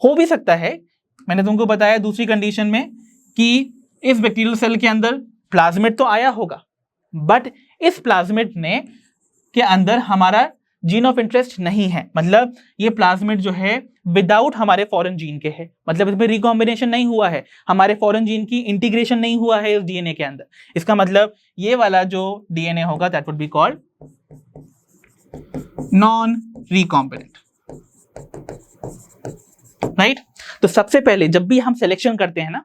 हो भी सकता है, मैंने तुमको बताया दूसरी कंडीशन में कि इस बैक्टीरियल सेल के अंदर प्लाज्मिड तो आया होगा, बट इस प्लाज्मिड ने के अंदर हमारा जीन ऑफ इंटरेस्ट नहीं है, मतलब ये प्लाज्मिड जो है विदाउट हमारे फॉरेन जीन के है, मतलब इसमें रिकॉम्बिनेशन नहीं हुआ है, हमारे फॉरेन जीन की इंटीग्रेशन नहीं हुआ है इस डीएनए के अंदर। इसका मतलब ये वाला जो डीएनए होगा that would be called non recombinant, right? तो सबसे पहले जब भी हम सिलेक्शन करते हैं ना,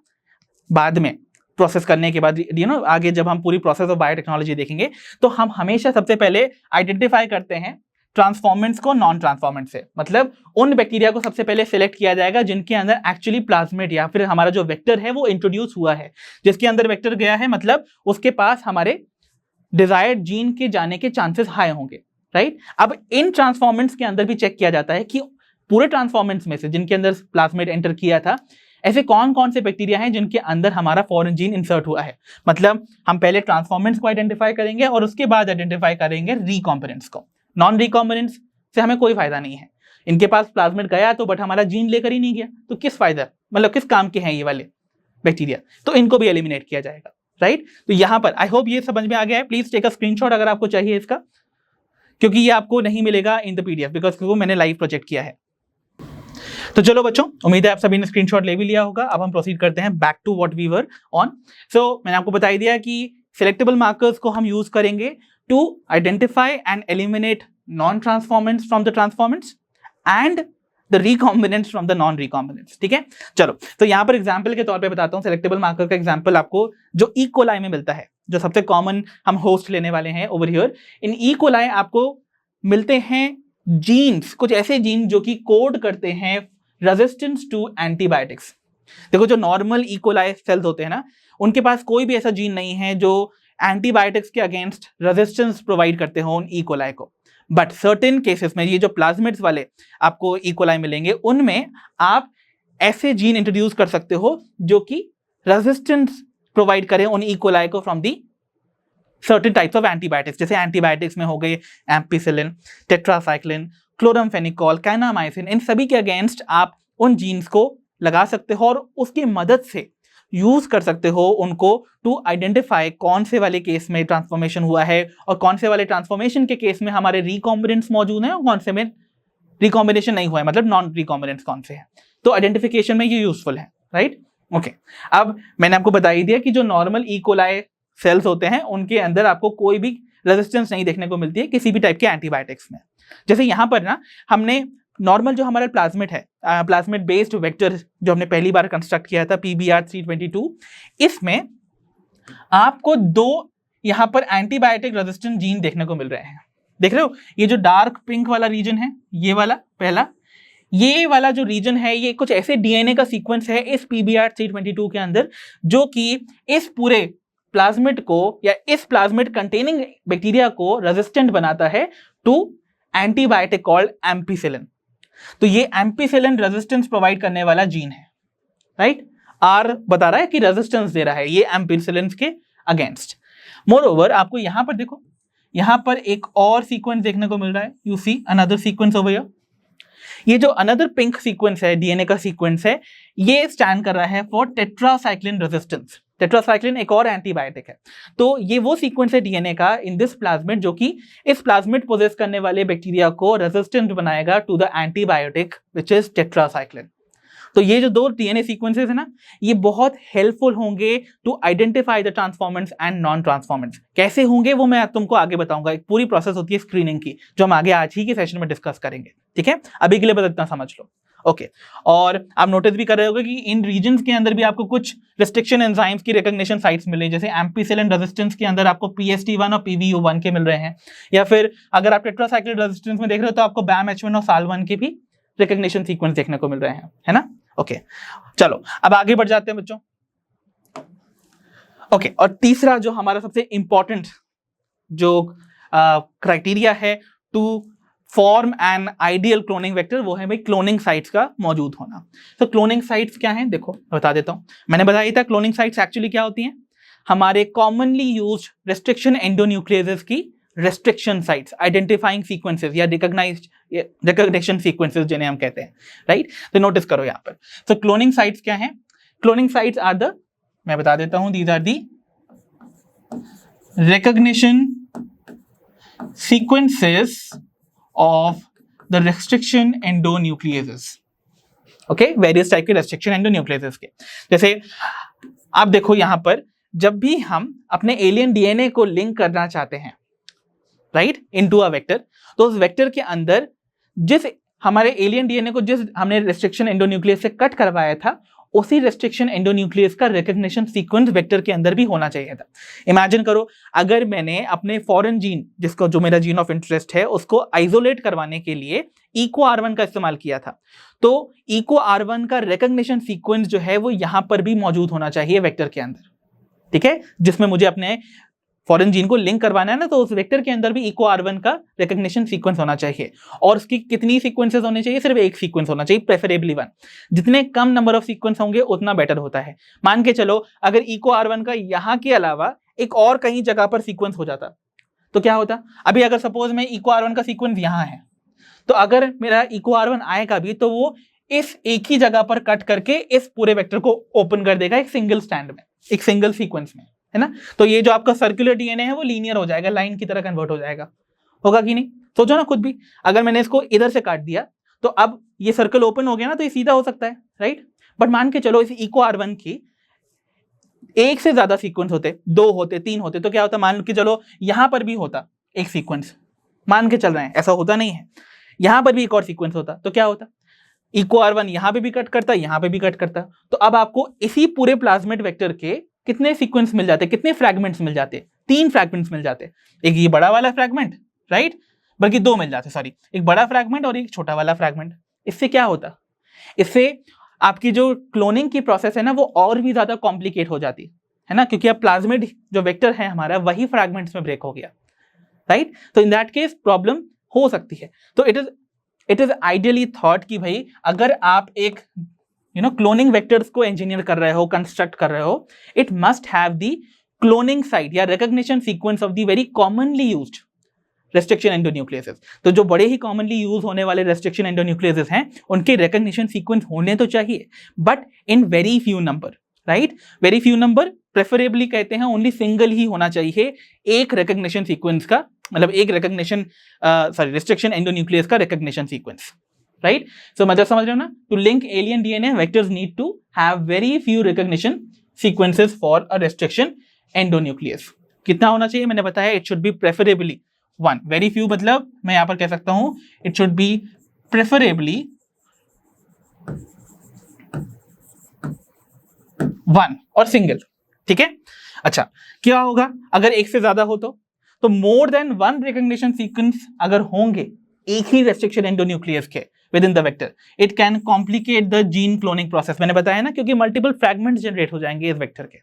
बाद में प्रोसेस करने के बाद आगे जब हम पूरी प्रोसेस ऑफ बायोटेक्नोलॉजी देखेंगे, तो हम हमेशा सबसे पहले आइडेंटिफाई करते हैं ट्रांसफॉर्मेंट्स को नॉन ट्रांसफॉर्मेंट से, मतलब उन बैक्टीरिया को सबसे पहले सिलेक्ट किया जाएगा जिनके अंदर एक्चुअली प्लाज्मिड या फिर हमारा जो वेक्टर है वो इंट्रोड्यूस हुआ है। जिसके अंदर वेक्टर गया है मतलब उसके पास हमारे डिजायर्ड जीन के जाने के चांसेस हाई होंगे, राइट? अब इन ट्रांसफॉर्मेंट्स के अंदर भी चेक किया जाता है कि पूरे ट्रांसफॉर्मेंट्स में से जिनके अंदर प्लाज्मिड एंटर किया था, ऐसे कौन कौन से बैक्टीरिया हैं जिनके अंदर हमारा फॉरेन जीन इंसर्ट हुआ है। मतलब हम पहले ट्रांसफॉर्मेंट्स को आइडेंटिफाई करेंगे और उसके बाद आइडेंटिफाई करेंगे रिकॉम्बिनेंट्स को। नॉन रिकॉम्बिनेंट्स से हमें कोई फायदा नहीं है, इनके पास प्लाज्मिड गया तो बट हमारा जीन लेकर ही नहीं गया, तो किस फायदा, मतलब किस काम के हैं ये वाले बैक्टीरिया, तो इनको भी एलिमिनेट किया जाएगा, राइट? तो यहां पर आई होप ये समझ में आ गया है। प्लीज टेक अ स्क्रीनशॉट अगर आपको चाहिए इसका, क्योंकि ये आपको नहीं मिलेगा इन द पीडीएफ बिकॉज क्योंकि मैंने लाइव प्रोजेक्ट किया है। तो चलो बच्चों, उम्मीद है आप सभी ने स्क्रीनशॉट ले भी लिया होगा। अब हम प्रोसीड करते हैं back to what we were on. So मैंने आपको बता ही दिया कि सिलेक्टेबल मार्कर्स को हम यूज करेंगे to identify and eliminate non transformants from the transformants and the recombinants from the non recombinants. ठीक है, चलो तो यहां पर एग्जांपल के तौर पे बताता हूं। सिलेक्टेबल मार्कर का एग्जांपल आपको जो ई कोलाई में मिलता है, जो सबसे कॉमन हम होस्ट लेने वाले हैं over here, in E coli आपको मिलते हैं जीन्स, कुछ ऐसे जीन जो कि कोड करते हैं रेजिस्टेंस टू एंटीबायोटिक्स। देखो जो नॉर्मल ई कोलाई सेल्स होते हैं ना, उनके पास कोई भी ऐसा जीन नहीं है जो एंटीबायोटिक्स के अगेंस्ट रेजिस्टेंस प्रोवाइड करते हो उन ई कोलाई को। बट सर्टेन केसेस में, ये जो प्लाज्मिड्स वाले आपको ई कोलाई मिलेंगे, उनमें आप ऐसे जीन इंट्रोड्यूस कर सकते हो जो कि रेजिस्टेंस प्रोवाइड करें उन ई कोलाई को from the certain types of antibiotics. जैसे एंटीबायोटिक्स में हो गए एम्पिसिलिन, टेट्रासाइक्लिन, क्लोरामफेनिकोल, कैनामाइसिन, इन सभी के अगेंस्ट आप उन जीन्स को लगा सकते हो और उसकी मदद से यूज कर सकते हो उनको टू आइडेंटिफाई कौन से वाले केस में ट्रांसफॉर्मेशन हुआ है और कौन से वाले ट्रांसफॉर्मेशन के केस में हमारे रिकॉम्बिनेंट्स मौजूद हैं और कौन से में रिकॉम्बिनेशन नहीं हुआ है, मतलब नॉन रिकॉम्बिनेंट्स कौन से हैं। तो आइडेंटिफिकेशन में ये यूजफुल है, राइट? ओके, अब मैंने आपको बता ही दिया कि जो नॉर्मल ई कोलाई सेल्स होते हैं उनके अंदर आपको कोई भी रेजिस्टेंस नहीं देखने को मिलती है किसी भी टाइप के एंटीबायोटिक्स में। जैसे यहाँ पर ना हमने नॉर्मल जो हमारा प्लाज्मिड है, प्लाज्मिड बेस्ड वेक्टर जो हमने पहली बार कंस्ट्रक्ट किया था PBR322, इसमें आपको दो यहाँ पर एंटीबायोटिक रेजिस्टेंट जीन देखने को मिल रहे हैं। देख रहे हो, ये जो डार्क पिंक वाला रीजन है, ये वाला पहला, ये वाला जो रीजन है, ये कुछ ऐसे डीएनए का सीक्वेंस है इस PBR322 के अंदर जो कि इस पूरे प्लाज्मिड को या इस प्लाज्मिड कंटेनिंग बैक्टीरिया को रेजिस्टेंट बनाता है टू एंटीबायोटिक कॉल्ड एम्पिसिलिन। तो ये एम्पिसिलिन रेजिस्टेंस प्रोवाइड करने वाला जीन है, राइट? आर बता रहा है कि रेजिस्टेंस दे रहा है ये एम्पिसिलिन के अगेंस्ट। मोर ओवर आपको यहां पर देखो, यहां पर एक और सीक्वेंस देखने को मिल रहा है। You see another sequence over here. ये जो अनदर पिंक सीक्वेंस है, डीएनए का सीक्वेंस है, ये स्टैंड कर रहा है फॉर टेट्रासाइक्लिन रेजिस्टेंस। टेट्रासाइक्लिन एक और एंटीबायोटिक है। तो ये वो सीक्वेंस है डीएनए का इन दिस प्लाज्मिड जो कि इस प्लाज्मिड पोजेस करने वाले बैक्टीरिया को रेजिस्टेंट बनाएगा to the antibiotic which is tetracycline. तो ये जो दो डीएनए सीक्वेंसेस है ना, ये बहुत हेल्पफुल होंगे to identify the transformants and non transformants. कैसे होंगे वो मैं तुमको आगे बताऊंगा। एक पूरी प्रोसेस होती है स्क्रीनिंग की जो हम आगे आज ही के सेशन में डिस्कस करेंगे, ठीक है? अभी के लिए बस इतना समझ लो, ओके। और आप नोटिस भी कर रहे होगे कि इन रीजन्स के अंदर भी आपको कुछ रिस्ट्रिक्शन एंजाइम्स की रिकॉग्निशन साइट्स मिले, जैसे एम्पिसिलिन रेजिस्टेंस के अंदर आपको PST1 और PVU1 के मिल रहे हैं, या फिर अगर आप टेट्रासाइक्लिन रेजिस्टेंस में देख रहे हो तो आपको BAM-H1 और SAL1 के भी रिकॉग्निशन सीक्वेंस देखने को मिल रहे हैं, है ना? ओके, चलो अब आगे बढ़ जाते हैं बच्चों। ओके, और तीसरा जो हमारा सबसे इंपॉर्टेंट जो क्राइटेरिया है to form an ideal cloning vector, वो है भाई क्लोनिंग साइट्स का मौजूद होना। तो क्लोनिंग साइट्स क्या हैं, देखो बता देता हूं। मैंने बताया था क्लोनिंग साइट्स एक्चुअली क्या होती हैं, हमारे कॉमनली यूज्ड रेस्ट्रिक्शन एंडोन्यूक्लियेसेस की रेस्ट्रिक्शन साइट्स, आइडेंटिफाइंग सीक्वेंसेस या रिकॉग्निशन सीक्वेंसेस जिन्हें हम कहते हैं, राइट? तो नोटिस करो यहाँ पर। तो क्लोनिंग साइट्स क्या हैं? क्लोनिंग साइट्स आर द, मैं बता देता हूं, these are the recognition sequences of the restriction endonucleases. Okay, various type के रेस्ट्रिक्शन एंडोन्यूक्लियेसेस के। जैसे आप देखो यहां पर, जब भी हम अपने एलियन डीएनए को लिंक करना चाहते हैं, राइट, इनटू अ वेक्टर, तो उस वेक्टर के अंदर जिस हमारे एलियन डीएनए को जिस हमने रेस्ट्रिक्शन एंडोन्यूक्लियस से कट करवाया था, उसी रेस्ट्रिक्शन एंडोन्यूक्लियस का रिकॉग्निशन सीक्वेंस वेक्टर के अंदर भी होना चाहिए था। इमेजिन करो, अगर मैंने अपने फॉरेन जीन, जिसको जो मेरा जीन ऑफ इंटरेस्ट है, उसको आइसोलेट करवाने के लिए EcoR1 का इस्तेमाल किया था, तो EcoR1 का रिकॉग्निशन सीक्वेंस जो है वो यहां पर भी मौजूद होना चाहिए वेक्टर के अंदर, ठीक है? जिसमें मुझे अपने फॉरेन जीन को लिंक करवाना है ना, तो उस वेक्टर के अंदर भी EcoR1 का रिकॉग्निशन सीक्वेंस होना चाहिए। और उसकी कितनी सीक्वेंसेस होने चाहिए? सिर्फ एक सीक्वेंस होना चाहिए, प्रेफरेबली 1। जितने कम नंबर ऑफ सीक्वेंस होंगे उतना बेटर होता है। मान के चलो अगर EcoR1 का यहाँ के अलावा एक और कहीं जगह पर सीक्वेंस हो जाता तो क्या होता? अभी अगर सपोज में EcoR1 का सीक्वेंस यहाँ है, तो अगर मेरा EcoR1 आएगा भी तो वो इस एक ही जगह पर कट करके इस पूरे वेक्टर को ओपन कर देगा एक सिंगल स्टैंड में, एक सिंगल सीक्वेंस में, है ना? तो ये जो आपका सर्कुलर डीएनए है वो लीनियर हो जाएगा, लाइन की तरह कन्वर्ट हो जाएगा, होगा कि नहीं? सोचो ना खुद भी, अगर मैंने इसको इधर से काट दिया तो अब ये सर्कल ओपन हो गया ना, तो ये सीधा हो सकता है, राइट। बट मान के चलो इस इको R1 की एक से ज्यादा सीक्वेंस होते, 2 होते, 3 होते, तो क्या होता, मान के चलो यहां पर भी होता एक सीक्वेंस, मान के चल रहे हैं, ऐसा होता नहीं है, यहां पर भी एक और सीक्वेंस होता, तो क्या होता, इको R1 यहां पे भी कट करता, यहां पे भी कट करता, तो अब आपको इसी पूरे प्लाज्मिड वेक्टर के कितने सीक्वेंस मिल जाते, कितने फ्रैगमेंट्स मिल जाते, 3 फ्रैगमेंट्स मिल जाते, एक ये बड़ा वाला फ्रैगमेंट, राइट, बल्कि 2 मिल जाते, सॉरी, एक बड़ा फ्रैगमेंट और एक छोटा वाला फ्रैगमेंट। इससे क्या होता, इससे आपकी जो क्लोनिंग की प्रोसेस है ना वो और भी ज्यादा कॉम्प्लिकेट हो जाती है ना, क्योंकि अब प्लाज्मिड जो वेक्टर है हमारा वही फ्रैगमेंट्स में ब्रेक हो गया, राइट। तो इन दैट केस प्रॉब्लम हो सकती है। तो इट इज आइडियली थॉट कि भाई अगर आप एक क्लोनिंग वेक्टर्स को इंजीनियर कर रहे हो, कंस्ट्रक्ट कर रहे हो, it must have the cloning site या recognition sequence of the very commonly used restriction endonucleases. तो जो बड़े ही कॉमनली यूज होने वाले रेस्ट्रिक्शन एंडोन्यूक्लियसेस हैं उनके रिकॉग्निशन सीक्वेंस होने तो चाहिए, but in very few number, right, very few number, preferably कहते हैं ओनली सिंगल ही होना चाहिए एक रिकॉग्निशन सीक्वेंस का, मतलब एक रिकॉग्निशन रेस्ट्रिक्शन एंडोन्यूक्लियस का रिकॉग्निशन सीक्वेंस, राइट। सो मतलब समझ रहे हो ना, to link alien DNA vectors need to have very few recognition sequences for a restriction endonuclease. कितना होना चाहिए, मैंने बताया, it should be preferably 1, very few मतलब मैं यहां पर कह सकता हूं इट शुड बी प्रेफरेबली 1 और सिंगल, ठीक है। अच्छा, क्या होगा अगर एक से ज्यादा हो तो मोर देन 1 रिकॉग्निशन सीक्वेंस अगर होंगे एक ही रेस्ट्रिक्शन एंडोन्यूक्लियस के with in the vector, it can complicate the gene cloning process. मैंने बताया ना, क्योंकि मल्टीपल फ्रैगमेंट्स जनरेट हो जाएंगे इस वेक्टर के,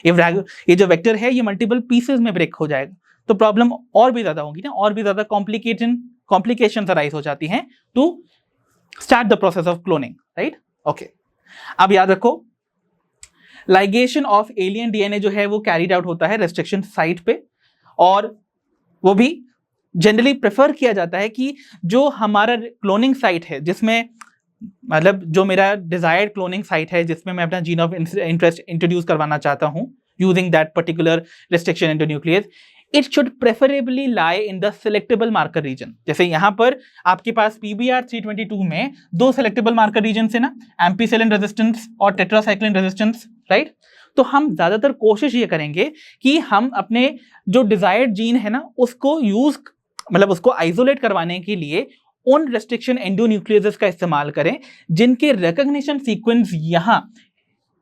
ये जो वेक्टर है ये मल्टीपल पीसेस में ब्रेक हो जाएगा, तो प्रॉब्लम और भी ज्यादा होगी ना, और भी ज्यादा कॉम्प्लिकेशंस अराइज हो जाती हैं to start the process of cloning, right. Okay, अब याद रखो लाइगेशन ऑफ एलियन डीएनए जो है वो कैरीड आउट होता है रेस्ट्रिक्शन साइट पे, और वो भी जनरली प्रेफर किया जाता है कि जो हमारा क्लोनिंग साइट है, जिसमें मतलब जो मेरा डिजायर्ड क्लोनिंग साइट है जिसमें मैं अपना जीन ऑफ इंटरेस्ट इंट्रोड्यूस करवाना चाहता हूं using that particular restriction endonuclease, it should preferably lie in the selectable marker region. जैसे यहां पर आपके पास PBR 322 में 2 सेलेक्टेबल मार्कर रीजन है ना, एम्पीसिलिन रेजिस्टेंस और टेट्रासाइक्लिन रेजिस्टेंस, राइट। तो हम ज्यादातर कोशिश ये करेंगे कि हम अपने जो डिजायर्ड जीन है ना उसको उसको आइसोलेट करवाने के लिए उन रेस्ट्रिक्शन एंडोन्यूक्लियसेस का इस्तेमाल करें जिनके रिकॉग्निशन सीक्वेंस यहां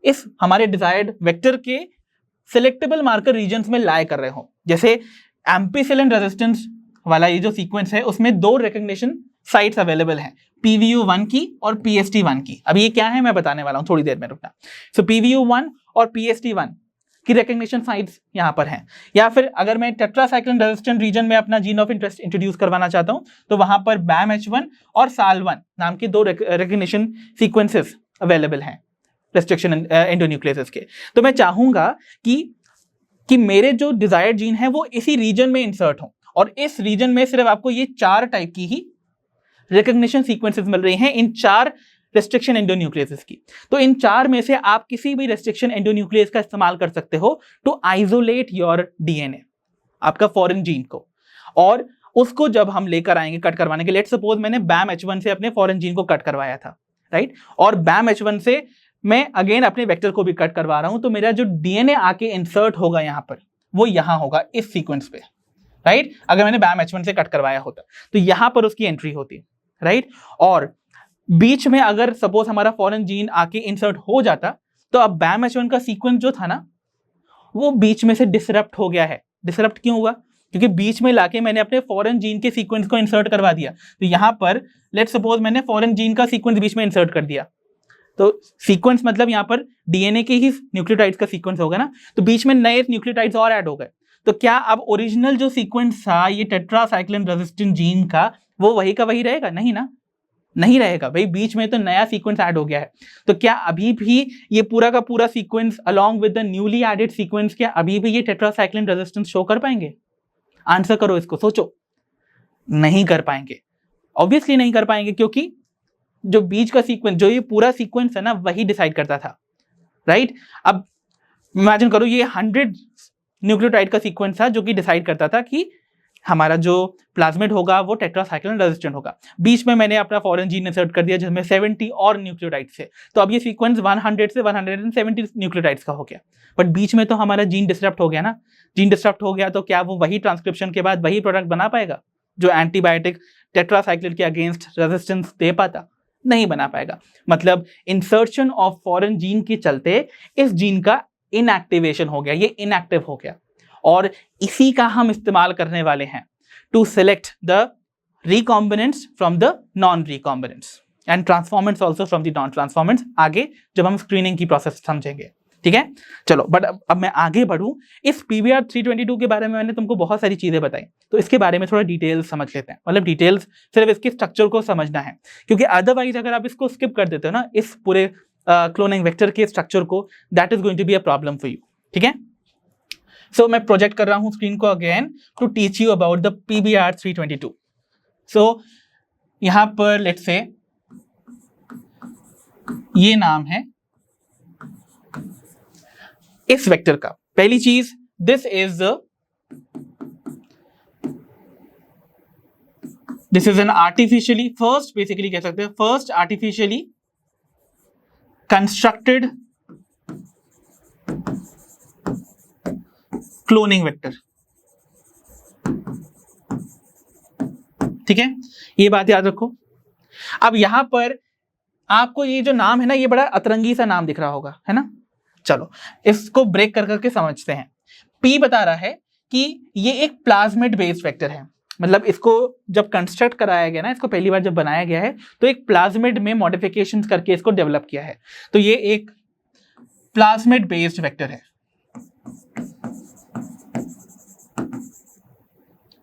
इस हमारे डिजायर्ड वेक्टर के सिलेक्टेबल मार्कर रीजन्स में लाई कर रहे हो। जैसे एम्पीसिलिन रेजिस्टेंस वाला ये जो सीक्वेंस है उसमें 2 रिकॉग्निशन साइट्स अवेलेबल हैं, PVU1 की और PST1 की। अब ये क्या है मैं बताने वाला हूं, थोड़ी देर में रुकना। सो PVU1 और PST1 की रिकॉग्निशन साइट्स यहां पर हैं। या फिर अगर मैं टेट्रासाइक्लिन रेजिस्टेंट रीजन में अपना जीन ऑफ इंटरेस्ट इंट्रोड्यूस करवाना चाहता हूं तो वहां पर BAMH1 और SAL1 नाम के 2 रिकॉग्निशन सीक्वेंसेस अवेलेबल हैं रेस्ट्रिक्शन एंडोन्यूक्लियसेस के। तो मैं चाहूंगा कि मेरे जो डिजायर्ड जीन है वो इसी रीजन में इंसर्ट हो, और इस रीजन में सिर्फ आपको ये 4 टाइप की ही रिकॉग्निशन सीक्वेंसेस मिल रही हैं, इन 4 रेस्ट्रिक्शन एंडोन्यूक्लियसेस की। तो इन 4 में से आप किसी भी रेस्ट्रिक्शन एंडोन्यूक्लियस का इस्तेमाल कर सकते हो टू आइसोलेट योर डीएनए, आपका फॉरेन जीन को, और उसको जब हम लेकर आएंगे कट करवाने के, लेट्स सपोज मैंने BAMH1 से अपने फॉरेन जीन को कट करवाया था, राइट, और BAMH1 से मैं अगेन अपने वेक्टर को भी कट करवा रहा हूं, तो मेरा जो डीएनए आके इंसर्ट होगा यहां पर वो यहां होगा इस सीक्वेंस पे, राइट। अगर मैंने BAMH1 से कट करवाया होता तो यहां पर उसकी एंट्री होती, राइट। और बीच में अगर सपोज हमारा फॉरेन जीन आके इंसर्ट हो जाता तो अब BAMH1 का सीक्वेंस जो था ना वो बीच में से डिसरप्ट हो गया है। डिसरप्ट क्यों हुआ? क्योंकि बीच में लाके मैंने अपने फॉरेन जीन के सीक्वेंस को इंसर्ट करवा दिया। तो यहां पर लेट्स सपोज मैंने फॉरेन जीन का सीक्वेंस बीच में इंसर्ट कर दिया, तो सीक्वेंस मतलब यहां पर डीएनए के ही न्यूक्लियोटाइड्स का सीक्वेंस होगा ना, तो बीच में नए न्यूक्लियोटाइड्स और ऐड हो गए। तो क्या अब ओरिजिनल जो सीक्वेंस था ये टेट्रासाइक्लिन रेजिस्टेंट जीन का वो वही का वही रहेगा? नहीं ना, नहीं रहेगा भाई, बीच में तो नया सीक्वेंस ऐड हो गया है। तो क्या अभी भी ये पूरा का पूरा sequence along with the newly added sequence क्या अभी भी ये टेट्रासाइक्लिन रेजिस्टेंस शो कर पाएंगे? आंसर करो इसको, सोचो। नहीं कर पाएंगे, ऑब्वियसली नहीं कर पाएंगे, क्योंकि जो बीच का सीक्वेंस, जो ये पूरा सीक्वेंस है ना, वही डिसाइड करता था, राइट। अब इमेजिन करो ये 100 न्यूक्लियोटाइड का सीक्वेंस था जो कि डिसाइड करता था कि हमारा जो प्लाज्मिड होगा वो टेट्रासाइक्लिन रेजिस्टेंट होगा। बीच में मैंने अपना फॉरेन जीन इंसर्ट कर दिया जिसमें 70 और न्यूक्लियोटाइड्स है, तो अब ये सीक्वेंस 100 से 170 न्यूक्लियोटाइड्स का हो गया। बट बीच में तो हमारा जीन डिस्टर्ब हो गया ना। जीन डिस्टर्ब हो गया तो क्या वो वही ट्रांसक्रिप्शन के बाद वही प्रोडक्ट बना पाएगा जो एंटीबायोटिक टेट्रासाइक्लिन के अगेंस्ट रेजिस्टेंस दे पाता? नहीं बना पाएगा। मतलब इंसर्शन ऑफ फॉरेन जीन के चलते इस जीन का इनएक्टिवेशन हो गया, ये इनएक्टिव हो गया, और इसी का हम इस्तेमाल करने वाले हैं to select the recombinants from the non recombinants and transformants also from the non transformants, आगे जब हम स्क्रीनिंग की प्रोसेस समझेंगे। ठीक है, चलो बट अब मैं आगे बढ़ूं। इस PBR 322 के बारे में मैंने तुमको बहुत सारी चीजें बताई, तो इसके बारे में थोड़ा डिटेल्स समझ लेते हैं। मतलब डिटेल्स सिर्फ इसके स्ट्रक्चर को समझना है, क्योंकि अदरवाइज अगर आप इसको स्किप कर देते हो ना, इस पूरे क्लोनिंग वेक्टर के स्ट्रक्चर को, that is going to be a problem for you. ठीक है, सो मैं प्रोजेक्ट कर रहा हूं स्क्रीन को again to teach you about the PBR 322। So यहां पर लेट्स से ये नाम है इस वेक्टर का। पहली चीज, this is an artificially, first basically कह सकते हैं first artificially constructed cloning vector. ठीक है, ये बात याद रखो। अब यहां पर आपको ये जो नाम है ना, ये बड़ा अतरंगी सा नाम दिख रहा होगा, है ना। चलो इसको ब्रेक कर करके समझते हैं। P बता रहा है कि ये एक प्लाज्मिड बेस्ड वेक्टर है। मतलब इसको जब कंस्ट्रक्ट कराया गया ना, इसको पहली बार जब बनाया गया है, तो एक प्लाज्मिड में मॉडिफिकेशंस करके इसको डेवलप किया है। तो ये एक प्लाज्मिड बेस्ड वेक्टर है।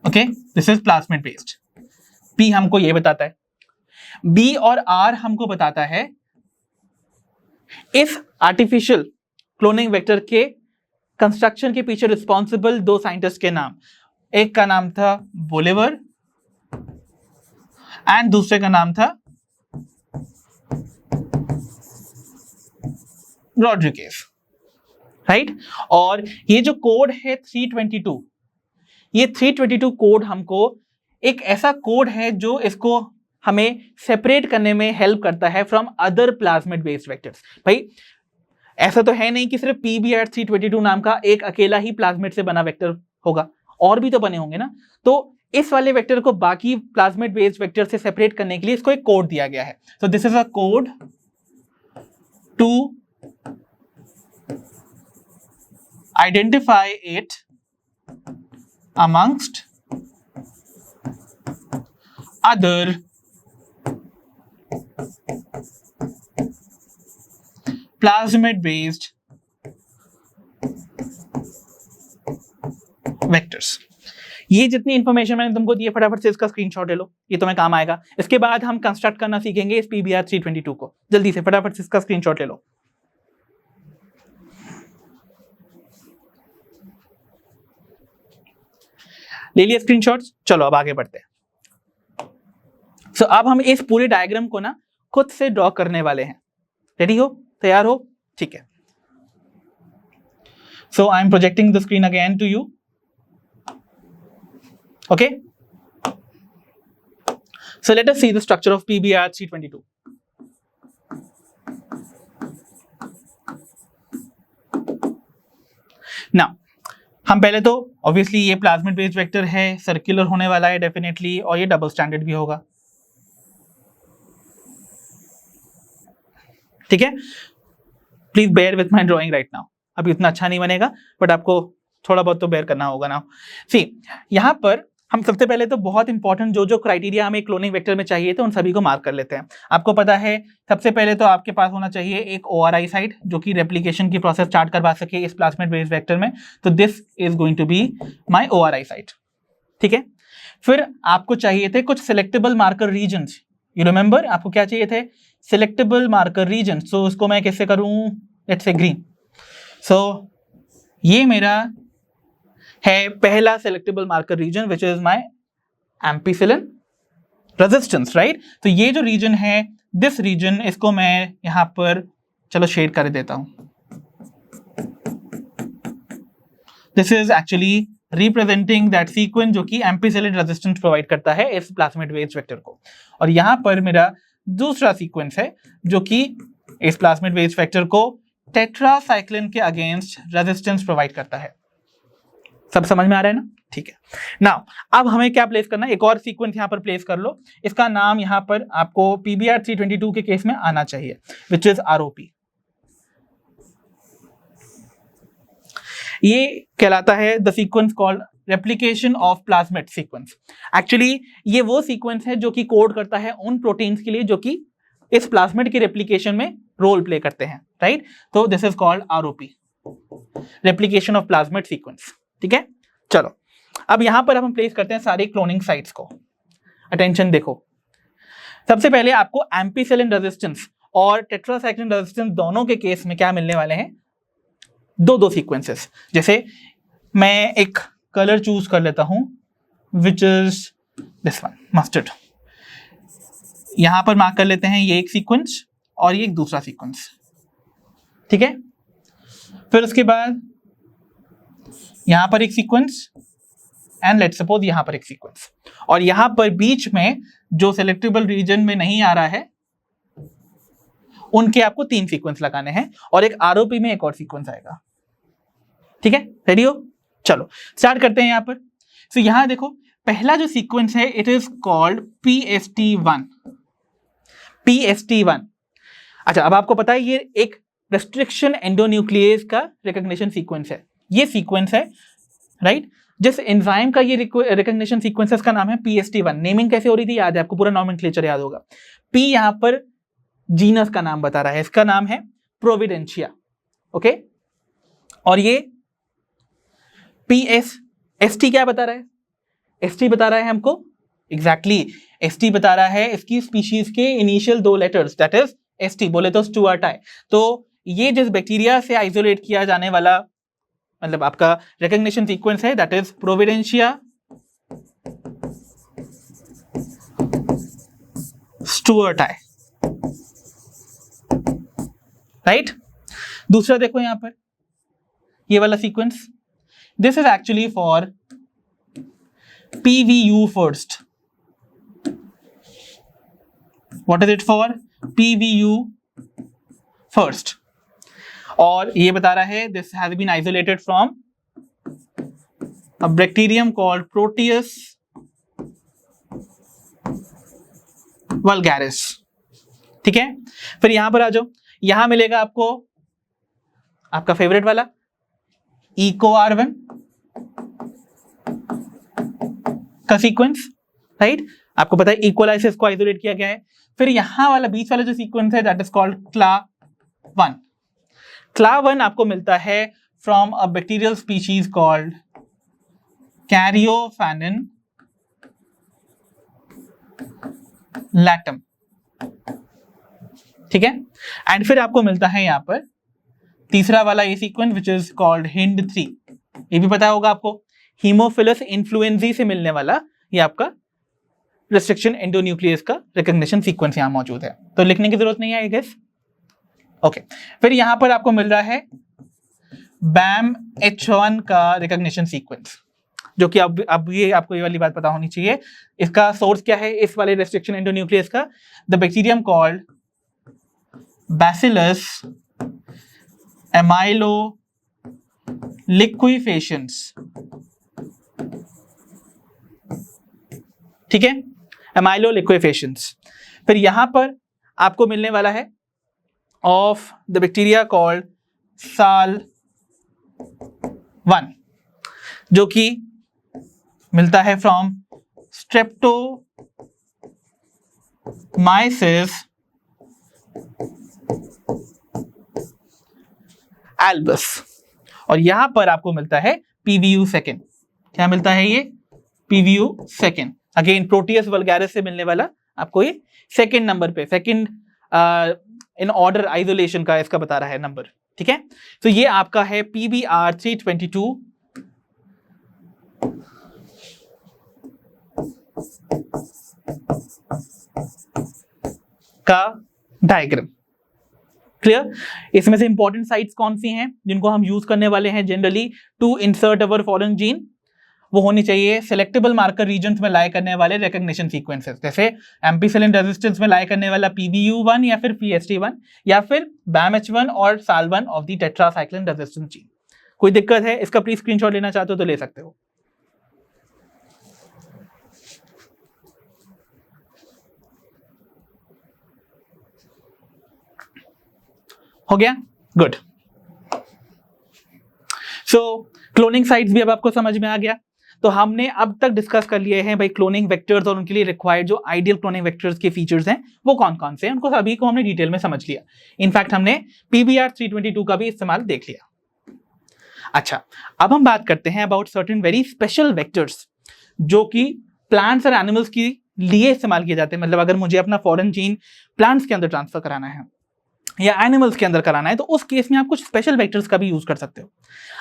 Okay, this is plasmid based. P हमको ये बताता है। B और R हमको बताता है इस आर्टिफिशियल क्लोनिंग वेक्टर के कंस्ट्रक्शन के पीछे रिस्पॉन्सिबल दो साइंटिस्ट के नाम। एक का नाम था बोलिवर एंड दूसरे का नाम था रॉड्रिगेज, राइट। और ये जो कोड है 322, ये 322 कोड हमको एक ऐसा कोड है जो इसको हमें सेपरेट करने में हेल्प करता है from other plasmid based vectors. भाई ऐसा तो है नहीं कि सिर्फ PBR 322 नाम का एक अकेला ही प्लाज्मिड से बना वेक्टर होगा, और भी तो बने होंगे ना। तो इस वाले वेक्टर को बाकी प्लाज्मिड बेस्ड वेक्टर से सेपरेट करने के लिए इसको एक कोड दिया गया है। So this is a code to identify it amongst other plasmid based vectors। ये जितनी इंफॉर्मेशन मैंने तुमको दी है, फटाफट से इसका स्क्रीनशॉट ले लो, ये तुम्हें काम आएगा। इसके बाद हम कंस्ट्रक्ट करना सीखेंगे इस PBR 322 को। जल्दी से फटाफट से इसका स्क्रीनशॉट ले लो। ले लिया स्क्रीनशॉट्स? चलो अब आगे बढ़ते हैं। सो अब हम इस पूरे डायग्राम को ना खुद से ड्रॉ करने वाले हैं। रेडी हो? तैयार हो? ठीक है। So I am projecting the screen again to you. Okay, so let us see the structure of PBR 322। Now हम पहले तो ऑब्वियसली ये प्लाज्मिड बेस्ड वेक्टर है, सर्कुलर होने वाला है डेफिनेटली, और ये डबल स्टैंडर्ड भी होगा। ठीक है, please bear with my drawing right now. अभी इतना अच्छा नहीं बनेगा, बट आपको थोड़ा बहुत तो बेयर करना होगा ना। सी, यहां पर हम सबसे पहले तो बहुत इंपॉर्टेंट जो क्राइटेरिया हमें क्लोनिंग वेक्टर में चाहिए थे, उन सभी को मार्क कर लेते हैं। आपको पता है सबसे पहले तो आपके पास होना चाहिए एक ORI साइट जो कि रेप्लिकेशन की प्रोसेस स्टार्ट करवा सके इस प्लाज्मिड बेस्ड वेक्टर में। तो this is going to be my ORI site. ठीक है, फिर आपको चाहिए थे कुछ selectable marker regions. You remember, आपको क्या चाहिए थे? Selectable marker reason. सो उसको मैं कैसे करूं? Let's say green. सो ये मेरा है पहला selectable marker region which is my ampicillin resistance, right. तो ये जो रीजन है, दिस रीजन, इसको मैं यहां पर चलो शेड कर देता हूं। This is actually representing that sequence जो कि एम्पीसिलिन रेजिस्टेंस प्रोवाइड करता है इस प्लाज्मिड वेव्स वेक्टर को। और यहां पर मेरा दूसरा सीक्वेंस है जो कि इस प्लाज्मिड वेव्स वेक्टर को टेट्रासाइक्लिन के अगेंस्ट रेजिस्टेंस प्रोवाइड करता है। सब समझ में आ रहा है ना? ठीक है। नाउ अब हमें क्या प्लेस करना है, एक और सीक्वेंस यहां पर प्लेस कर लो, इसका नाम यहां पर आपको PBr 322 के केस में आना चाहिए, विच इज ROP। ये कहलाता है the sequence called replication of plasmid sequence. Actually ये वो सीक्वेंस है जो कि कोड करता है उन प्रोटीन्स के लिए जो कि इस प्लाज्मिड के रेप्लिकेशन में रोल प्ले करते हैं, राइट? तो this is called ROP, replication of plasmid sequence. ठीक है, चलो अब यहां पर हम प्लेस करते हैं सारे क्लोनिंग साइट्स को। अटेंशन देखो, सबसे पहले आपको एम्पीसिलिन रेजिस्टेंस और टेट्रासाइक्लिन रेजिस्टेंस दोनों के केस में क्या मिलने वाले हैं, दो सीक्वेंसेस। जैसे मैं एक कलर चूज कर लेता हूं which is this one, mustard. यहां पर मार्क कर लेते हैं ये एक सीक्वेंस और ये एक दूसरा सीक्वेंस। ठीक है, फिर उसके बाद यहां पर एक सीक्वेंस एंड लेट्स सपोज यहां पर एक सीक्वेंस, और यहां पर बीच में जो सेलेक्टेबल रीजन में नहीं आ रहा है उनके आपको 3 सीक्वेंस लगाने हैं और एक ROP में एक और सीक्वेंस आएगा। ठीक है, रेडी हो? चलो स्टार्ट करते हैं यहां पर। तो यहां देखो पहला जो सीक्वेंस है it is called PST1। PST1। अच्छा, अब आपको पता है ये एक रेस्ट्रिक्शन एंडोन्यूक्लियस का रिकॉग्निशन सीक्वेंस है। ये सीक्वेंस है, राइट? जिस एंजाइम का ये रिकॉग्निशन सीक्वेंस का नाम है PST1। नेमिंग कैसे हो रही थी याद है आपको, पूरा नॉमेनक्लेचर याद होगा। P यहां पर जीनस का नाम बता रहा है, इसका नाम है प्रोविडेंशिया। ओके, और ये ST क्या बता रहा है? ST बता रहा है हमको एग्जैक्टली ST बता रहा है इसकी स्पीशीज के initial 2 letters, that is ST, बोले तो स्टुअर्ट टाई। तो ये जिस बैक्टीरिया से आइसोलेट किया जाने वाला मतलब आपका रिकॉग्निशन सीक्वेंस है that is Providencia stuartii, right? दूसरा देखो यहां पर ये वाला sequence, this is actually for PVU first. What is it for? PVU first. और ये बता रहा है this has been isolated from a bacterium called Proteus vulgaris. ठीक है, फिर यहां पर आ जाओ, यहां मिलेगा आपको आपका फेवरेट वाला EcoR1 का सीक्वेंस, राइट? आपको पता है इक्वलाइसिस को आइसोलेट किया गया है। फिर यहां वाला बीच वाला जो सीक्वेंस है that is called CLA1। CLA1 आपको मिलता है from a bacterial species called Caryophanon latum. ठीक है, एंड फिर आपको मिलता है यहां पर तीसरा वाला ये sequence which is called HIND3। ये भी पता होगा आपको, हीमोफिलस इन्फ्लुएंजी से मिलने वाला ये आपका रेस्ट्रिक्शन एंडोन्यूक्लियस का रिकॉग्निशन सीक्वेंस यहां मौजूद है, तो लिखने की जरूरत नहीं है आई गेस। ओके, फिर यहां पर आपको मिल रहा है BAMH1 का रिकॉग्निशन सीक्वेंस, जो कि अब ये आपको ये वाली बात पता होनी चाहिए। इसका सोर्स क्या है इस वाले रेस्ट्रिक्शन एंडोन्यूक्लियस का? The bacterium called bacillus amyloliquefaciens। ठीक है, amyloliquefaciens। फिर यहां पर आपको मिलने वाला है of the bacteria called SAL1, जो कि मिलता है फ्रॉम स्ट्रेप्टोमाइसिस एल्बस। और यहां पर आपको मिलता है PVU सेकेंड। क्या मिलता है ये? PVU second. Again Proteus vulgaris से मिलने वाला आपको ये सेकेंड नंबर पे, सेकेंड इन ऑर्डर आइसोलेशन का इसका बता रहा है नंबर। ठीक है, तो ये आपका है PBr 322 का डायग्राम। क्लियर? इसमें से इंपॉर्टेंट साइट्स कौन सी हैं जिनको हम यूज करने वाले हैं generally to insert our foreign gene? वो होनी चाहिए सेलेक्टेबल मार्कर रीजन्स में लाई करने वाले रिकग्निशन सीक्वेंसेस, जैसे एम्पीसिलिन रेजिस्टेंस में लाई करने वाला PBU1 या फिर PST1 या फिर BAMH1 और SAL1 of the tetracycline resistance gene. कोई दिक्कत है? इसका प्लीज स्क्रीनशॉट लेना चाहते हो तो ले सकते हो। हो गया? गुड। सो क्लोनिंग साइट्स भी अब आपको समझ में आ गया। तो हमने अब तक डिस्कस कर लिए हैं भाई क्लोनिंग वेक्टर्स और उनके लिए रिक्वायर्ड जो आइडियल क्लोनिंग वेक्टर्स के फीचर्स हैं वो कौन कौन से हैं, उनको सभी को हमने डिटेल में समझ लिया। इनफैक्ट हमने PBR322 का भी इस्तेमाल देख लिया। अच्छा, अब हम बात करते हैं about certain very special vectors जो कि प्लांट्स और एनिमल्स के लिए इस्तेमाल किए जाते हैं। मतलब अगर मुझे अपना फॉरेन जीन प्लांट्स के अंदर ट्रांसफर कराना है या एनिमल्स के अंदर कराना है तो उस केस में आप कुछ स्पेशल वेक्टर्स का भी यूज कर सकते हो।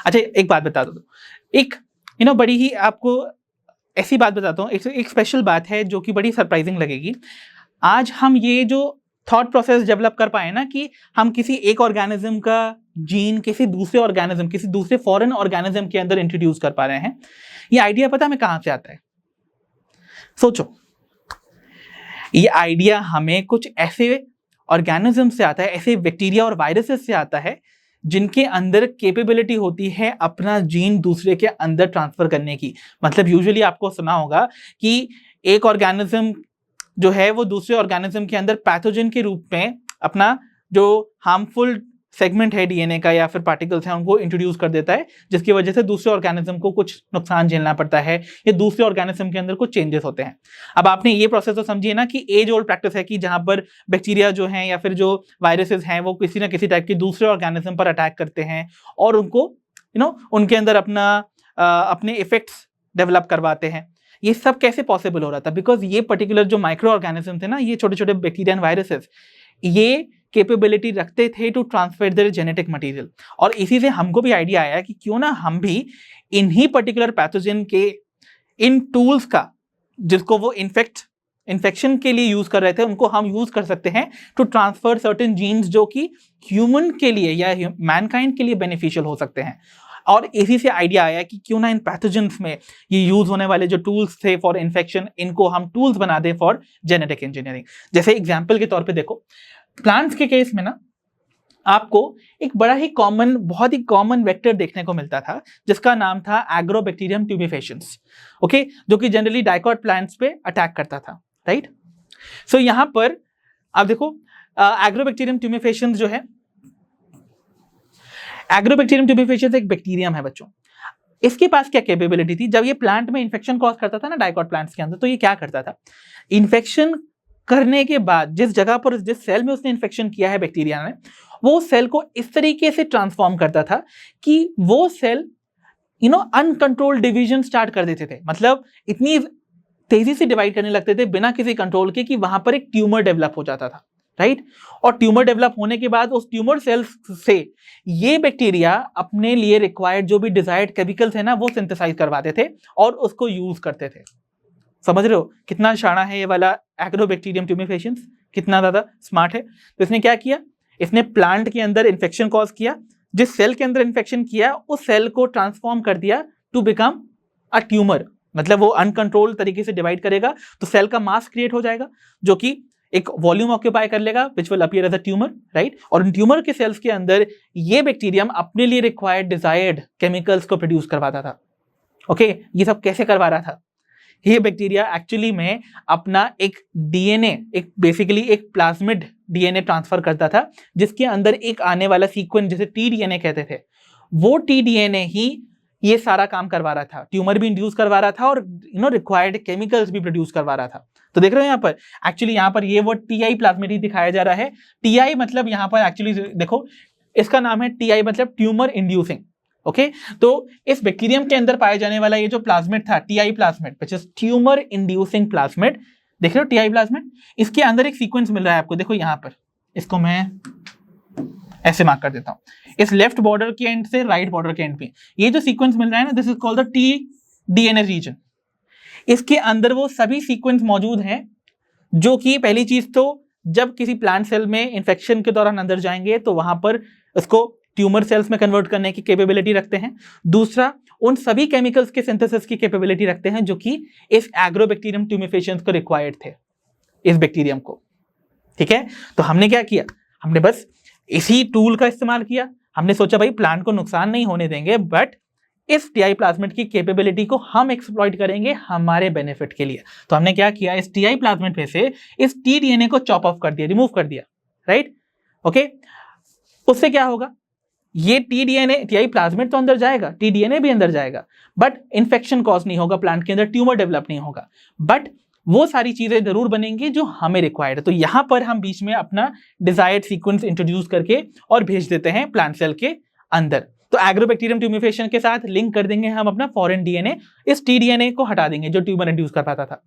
अच्छा, एक बात बता दो, एक बड़ी ही आपको ऐसी बात बताता हूँ, एक स्पेशल बात है जो कि बड़ी सरप्राइजिंग लगेगी। आज हम ये जो थॉट प्रोसेस डेवलप कर पाए ना कि हम किसी एक ऑर्गेनिज्म का जीन किसी दूसरे ऑर्गेनिज्म, किसी दूसरे फॉरेन ऑर्गेनिज्म के अंदर इंट्रोड्यूस कर पा रहे हैं, ये आइडिया पता हमें कहां से आता है? सोचो, ये आइडिया हमें कुछ ऐसे ऑर्गेनिज्म से आता है, ऐसे बैक्टीरिया और वायरसेस से आता है जिनके अंदर कैपेबिलिटी होती है अपना जीन दूसरे के अंदर ट्रांसफर करने की। मतलब यूजुअली आपको सुना होगा कि एक ऑर्गेनिज्म जो है वो दूसरे ऑर्गेनिज्म के अंदर पैथोजन के रूप में अपना जो हार्मफुल सेगमेंट है डीएनए का या फिर पार्टिकल्स हैं उनको इंट्रोड्यूस कर देता है, जिसकी वजह से दूसरे ऑर्गेनिज्म को कुछ नुकसान झेलना पड़ता है या दूसरे ऑर्गेनिज्म के अंदर कुछ चेंजेस होते हैं। अब आपने ये प्रोसेस तो समझिए ना कि एज ओल्ड प्रैक्टिस है कि जहां पर बैक्टीरिया जो हैं या फिर जो वायरसेस हैं वो किसी ना किसी टाइप के दूसरे ऑर्गेनिज्म पर अटैक करते हैं और उनको उनके अंदर अपने इफेक्ट्स डेवलप करवाते हैं। ये सब कैसे पॉसिबल हो रहा था? बिकॉज ये पर्टिकुलर जो माइक्रो ऑर्गेनिज्म थे ना, ये छोटे छोटे बैक्टीरिया एंड वायरसेस, ये कैपेबिलिटी रखते थे to transfer their genetic material. और इसी से हमको भी आइडिया आया कि क्यों ना हम भी इन्हीं पर्टिकुलर पैथोजन के इन टूल्स का, जिसको वो इन्फेक्शन के लिए यूज कर रहे थे, उनको हम यूज कर सकते हैं टू ट्रांसफर सर्टेन जीन्स जो कि ह्यूमन के लिए या मैनकाइंड के लिए बेनिफिशियल हो सकते हैं। और इसी से आइडिया आया कि क्यों ना इन पैथोजेंस में ये यूज होने वाले जो टूल्स थे फॉर इन्फेक्शन, इनको हम टूल्स बना दें फॉर जेनेटिक इंजीनियरिंग। जैसे एग्जाम्पल के तौर पे देखो, प्लांट्स के केस में ना आपको एक बड़ा ही कॉमन, बहुत ही कॉमन वेक्टर देखने को मिलता था जिसका नाम था एग्रोबैक्टीरियम ट्यूबिफेशियंस, ओके, जो कि जनरली डाइकॉट प्लांट्स पे अटैक करता था, राइट। सो यहां पर आप देखो एग्रोबैक्टीरियम ट्यूबिफेशियंस जो है, एग्रोबैक्टीरियम ट्यूबिफेशियंस एक बैक्टीरियम है बच्चों। इसके पास क्या कैपेबिलिटी थी? जब ये प्लांट में इन्फेक्शन कॉज करता था ना डाइकॉट प्लांट्स के अंदर, तो ये क्या करता था, इन्फेक्शन करने के बाद जिस जगह पर, जिस सेल में उसने इन्फेक्शन किया है बैक्टीरिया ने, वो सेल को इस तरीके से ट्रांसफॉर्म करता था कि वो सेल अनकंट्रोल्ड डिवीजन स्टार्ट कर देते थे। मतलब इतनी तेजी से डिवाइड करने लगते थे बिना किसी कंट्रोल के कि वहां पर एक ट्यूमर डेवलप हो जाता था, राइट। और ट्यूमर डेवलप होने के बाद उस ट्यूमर सेल्स से ये बैक्टीरिया अपने लिए रिक्वायर्ड जो भी डिजायर्ड केमिकल्स है ना, वो सिंथेसाइज करवाते थे और उसको यूज करते थे। समझ रहे हो कितना शाना है ये वाला एग्रोबैक्टीरियम ट्यूबिफेशियंस, कितना ज्यादा स्मार्ट है। तो इसने क्या किया, इसने प्लांट के अंदर इन्फेक्शन कॉज किया, जिस सेल के अंदर इन्फेक्शन किया उस सेल को ट्रांसफॉर्म कर दिया टू बिकम अ ट्यूमर। मतलब वो अनकंट्रोल तरीके से डिवाइड करेगा तो सेल का मास क्रिएट हो जाएगा जो कि एक वॉल्यूम ऑक्यूपाई कर लेगा which will appear as a tumour, right. और इन ट्यूमर के सेल्स के अंदर ये बैक्टीरियम अपने लिए रिक्वायर्ड डिजायर्ड केमिकल्स को प्रोड्यूस करवाता था, ओके। ये सब कैसे करवा रहा था? ये बैक्टीरिया एक्चुअली में अपना एक डीएनए, एक बेसिकली एक प्लाज्मिड डीएनए ट्रांसफर करता था जिसके अंदर एक आने वाला सीक्वेंस जिसे टीडीएनए कहते थे, वो टीडीएनए ही ये सारा काम करवा रहा था, ट्यूमर भी इंड्यूस करवा रहा था और रिक्वायर्ड केमिकल्स भी प्रोड्यूस करवा रहा था। तो देख रहे हो यहाँ पर एक्चुअली यहाँ पर ये वो टीआई प्लाज्मिड ही दिखाया जा रहा है। टीआई मतलब यहाँ पर एक्चुअली देखो इसका नाम है टीआई मतलब ट्यूमर इंड्यूसिंग, ओके। तो इस बैक्टीरियम के अंदर पाया जाने वाला ये जो प्लाज्मिड था, TI plasmid which is tumour inducing plasmid, देख रहे हो टीआई प्लाज्मिड, इसके अंदर एक सीक्वेंस मिल रहा है आपको। देखो यहाँ पर, इसको मैं ऐसे मार्क कर देता हूं, इस लेफ्ट बॉर्डर के एंड से राइट बॉर्डर के एंड पे ये जो सीक्वेंस मिल रहा है ना, this is called the T DNA region. इसके अंदर वो सभी सीक्वेंस मौजूद हैं जो कि पहली चीज तो जब किसी प्लांट सेल में इंफेक्शन के दौरान अंदर जाएंगे तो वहां पर उसको ट्यूमर सेल्स में कन्वर्ट करने की कैपेबिलिटी रखते हैं। दूसरा, उन सभी केमिकल्स के सिंथेसिस की कैपेबिलिटी रखते हैं जो कि इस एग्रोबैक्टीरियम ट्यूमेफिकेशंस को रिक्वायर्ड थे, इस बैक्टीरियम को। ठीक है, तो हमने क्या किया, हमने बस इसी टूल का इस्तेमाल किया। हमने सोचा भाई प्लांट को नुकसान नहीं होने देंगे, बट इस टीआई प्लाज्मिड की कैपेबिलिटी को हम एक्सप्लॉइट करेंगे हमारे बेनिफिट के लिए। तो हमने क्या किया, इस टीआई प्लाज्मिड में से इस टीडीएनए को चॉप ऑफ कर दिया, रिमूव कर दिया, राइट। ओके, उससे क्या होगा, ये टीडीएनए, टीआई प्लाज्मिड तो अंदर जाएगा, टीडीएनए भी अंदर जाएगा, बट इंफेक्शन कॉज नहीं होगा, प्लांट के अंदर ट्यूमर डेवलप नहीं होगा, बट वो सारी चीजें जरूर बनेंगी जो हमें रिक्वायर्ड है। तो यहां पर हम बीच में अपना डिजायर्ड सीक्वेंस इंट्रोड्यूस करके और भेज देते हैं प्लांट सेल के अंदर। तो एग्रोबैक्टीरियम ट्यूमेफिकेशन के साथ लिंक कर देंगे हम अपना फॉरेन डीएनए, इस टीडीएनए को हटा देंगे जो ट्यूमर इंड्यूस कर पाता था।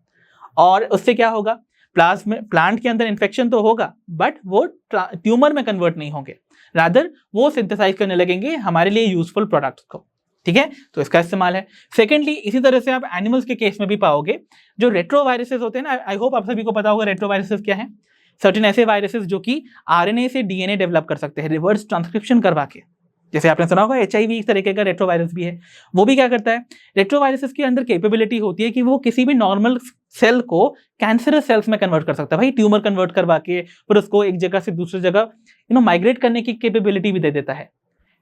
और उससे क्या होगा, प्लांट के अंदर इन्फेक्शन तो होगा, बट वो ट्यूमर में कन्वर्ट नहीं होंगे, रादर वो सिंथेसाइज करने लगेंगे हमारे लिए यूजफुल प्रोडक्ट्स को। ठीक है, तो इसका इस्तेमाल है। सेकेंडली, इसी तरह से आप एनिमल्स के केस में भी पाओगे, जो रेट्रोवायरसेस होते हैं ना, आई होप आप सभी को पता होगा रेट्रोवायरसेस क्या है। सर्टेन ऐसे वायरसेस जो कि आरएनए से डीएनए डेवलप कर सकते हैं रिवर्स ट्रांसक्रिप्शन करवा के, जैसे आपने सुना होगा एचआईवी एक तरीके का रेट्रोवायरस भी है। वो भी क्या करता है, रेट्रोवायरसेस के अंदर कैपेबिलिटी होती है कि वो किसी भी नॉर्मल सेल को कैंसरस सेल्स में कन्वर्ट कर सकता है, भाई ट्यूमर कन्वर्ट करवा के फिर उसको एक जगह से दूसरी जगह माइग्रेट करने की कैपेबिलिटी भी दे देता है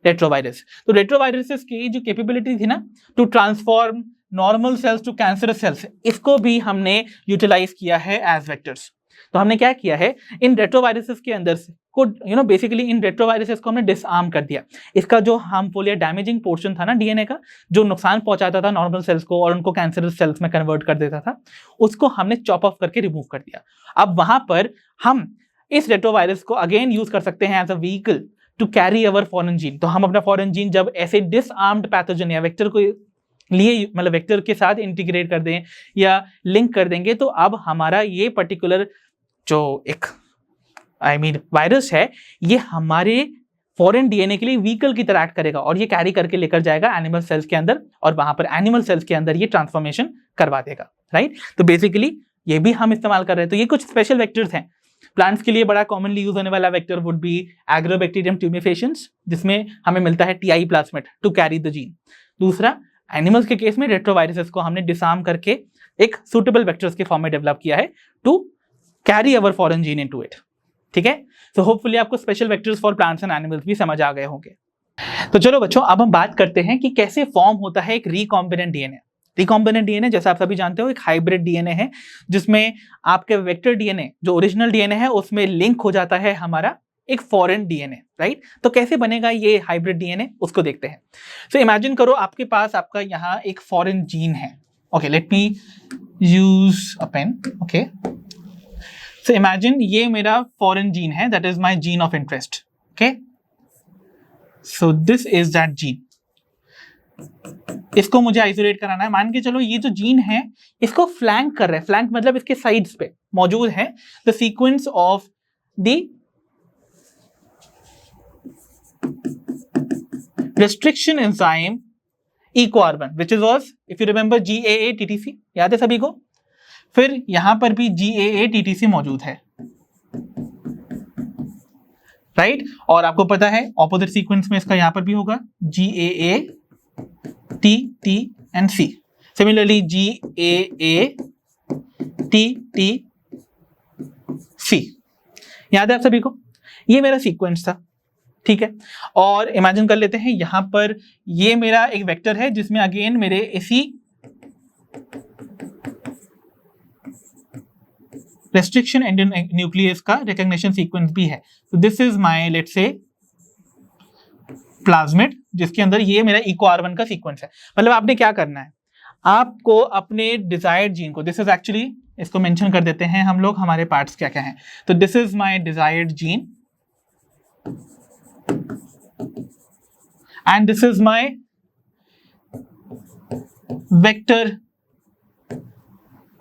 रेट्रोवायरस। तो रेट्रोवायरसेस की जो कैपेबिलिटी थी ना, to transform normal cells to cancerous cells, इसको भी हमने यूटिलाइज किया है एज वेक्टर्स। तो हमने क्या किया है, इन रेट्रोवायरसेस के अंदर को बेसिकली इन रेट्रोवायरसेस को हमने डिसआर्म कर दिया। इसका जो हार्मफुल या डैमेजिंग पोर्शन था ना डीएनए का, जो नुकसान पहुंचाता था नॉर्मल सेल्स को और उनको कैंसरस सेल्स में कन्वर्ट कर देता था, उसको हमने चॉप ऑफ करके रिमूव कर दिया। अब वहां पर हम इस रेट्रोवायरस को अगेन यूज कर सकते हैं as a vehicle to carry our foreign gene. तो हम अपना फॉरेन जीन जब ऐसे डिसआर्म्ड पैथोजन या वेक्टर को लिए, मतलब वेक्टर के साथ इंटीग्रेट कर दें या लिंक कर देंगे, तो अब हमारा ये पर्टिकुलर जो एक वायरस है, ये हमारे फॉरेन डीएनए के लिए व्हीकल की तरह एक्ट करेगा और ये कैरी करके लेकर जाएगा एनिमल सेल्स के अंदर और वहां पर एनिमल सेल्स के अंदर ये ट्रांसफॉर्मेशन करवा देगा, राइट। तो बेसिकली ये भी हम इस्तेमाल कर रहे हैं। तो ये कुछ स्पेशल वेक्टर्स हैं। प्लांट्स के लिए बड़ा कॉमनली यूज होने वाला vector would be Agrobacterium tumefaciens, जिसमें हमें मिलता है Ti plasmid to carry the gene. दूसरा, एनिमल्स के केस में रेट्रोवायरसेस को हमने डिसआर्म करके एक सुटेबल वेक्टर्स के फॉर्म में डेवलप किया है to carry our foreign gene into it. ठीक है, तो होपफुली आपको special vectors for plants and animals भी समझ आ गए होंगे। तो चलो बच्चों, अब हम बात करते हैं कि कैसे फॉर्म होता है एक रिकॉम्बिनेंट डीएनए। रिकॉम्बिनेंट डीएनए, जैसा आप सभी जानते हो, एक हाइब्रिड डीएनए है जिसमें आपके वेक्टर डीएनए जो ओरिजिनल डीएनए है उसमें लिंक हो जाता है हमारा एक फॉरेन डीएनए, राइट। तो कैसे बनेगा ये हाइब्रिड डीएनए, उसको देखते हैं। सो इमेजिन करो आपके पास आपका यहाँ एक फॉरेन जीन है। Okay, let me use a pen. Okay, so imagine ये मेरा फॉरेन जीन है, that is my gene of interest. Okay, so this is that gene. इसको मुझे आइसोलेट कराना है। मान के चलो ये जो जीन है इसको फ्लैंक कर रहा है, फ्लैंक मतलब इसके साइड्स पे मौजूद है the sequence of the restriction enzyme EcoR1, which is was, if you remember, GAA-TTC, याद है सभी को। फिर यहां पर भी GAA-TTC मौजूद है, राइट। और आपको पता है ऑपोजिट सीक्वेंस में इसका यहां पर भी होगा GAA-TTC। सिमिलरली GAA-TTC, याद है आप सभी को। ये मेरा सीक्वेंस था, ठीक है। और इमेजिन कर लेते हैं यहां पर ये मेरा एक वेक्टर है जिसमें अगेन मेरे इसी रेस्ट्रिक्शन एंड न्यूक्लियस का रिकॉग्निशन सीक्वेंस भी है। तो this is my, let's say, plasmid, जिसके अंदर ये मेरा EcoR1 का सीक्वेंस है। मतलब आपने क्या करना है, आपको अपने डिजायर्ड जीन को, दिस इज एक्चुअली, इसको मेंशन कर देते हैं हम लोग, हमारे पार्ट्स क्या क्या हैं। तो this is my desired gene and this is my vector,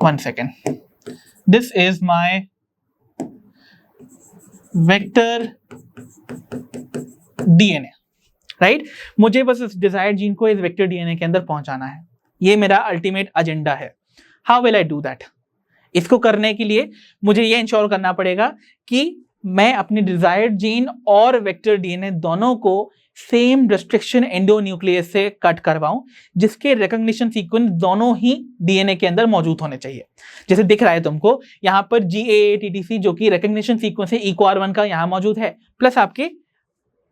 one second, this is my vector DNA, right. मुझे बस इस डिजायर्ड जीन को इस वेक्टर डीएनए के अंदर पहुंचाना है, ये मेरा अल्टीमेट एजेंडा है। How will I do that? इसको करने के लिए मुझे ये इंश्योर करना पड़ेगा कि मैं अपनी डिजायर्ड जीन और वेक्टर डीएनए दोनों को सेम रेस्ट्रिक्शन एंडोन्यूक्लियस से कट करवाऊं, जिसके रिकॉग्निशन सीक्वेंस दोनों ही डीएनए के अंदर मौजूद होने चाहिए। जैसे दिख रहा है तुमको यहाँ पर GAATTC जो कि रिकॉग्निशन सीक्वेंस है EcoR1 का यहाँ मौजूद है, प्लस आपके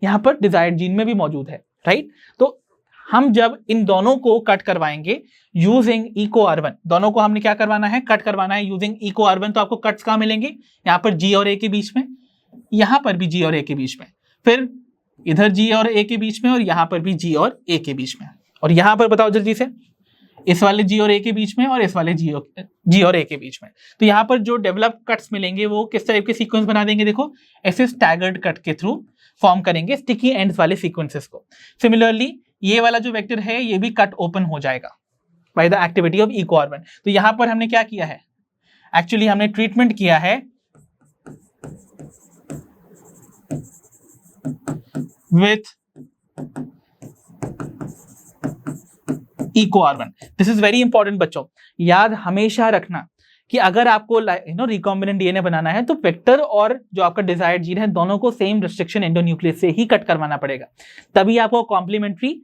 यहाँ पर डिजायर्ड जीन में भी मौजूद है, राइट। तो हम जब इन दोनों को कट करवाएंगे यूजिंग EcoR1, दोनों को हमने क्या करवाना है, कट करवाना है यूजिंग EcoR1, तो आपको कट्स कहाँ मिलेंगे, यहाँ पर G और A के बीच में, यहाँ पर भी G और A के बीच में, फिर इधर G और A के बीच में, और यहाँ पर भी G और A के बीच में। और यहाँ पर बताओ जल्दी से, इस वाले G और A के बीच में और इस वाले G और A के बीच में। तो यहाँ पर जो डेवलप कट्स मिलेंगे वो किस टाइप के सीक्वेंस बना देंगे, देखो ऐसे स्टैगर्ड कट के थ्रू फॉर्म करेंगे स्टिकी एंड्स वाले सीक्वेंसेस को। सिमिलरली ये वाला जो वेक्टर है ये भी कट ओपन हो जाएगा by the activity of EcoR1। तो यहाँ पर हमने क्या किया है, एक्चुअली हमने ट्रीटमेंट किया है with EcoR1। This is very important बच्चों, याद हमेशा रखना कि अगर आपको रिकॉम्बिनेंट डीएनए बनाना है तो वेक्टर और जो आपका डिजायर्ड जीन है दोनों को सेम रेस्ट्रिक्शन एंडोन्यूक्लियस से ही कट करवाना पड़ेगा, तभी आपको कॉम्प्लीमेंट्री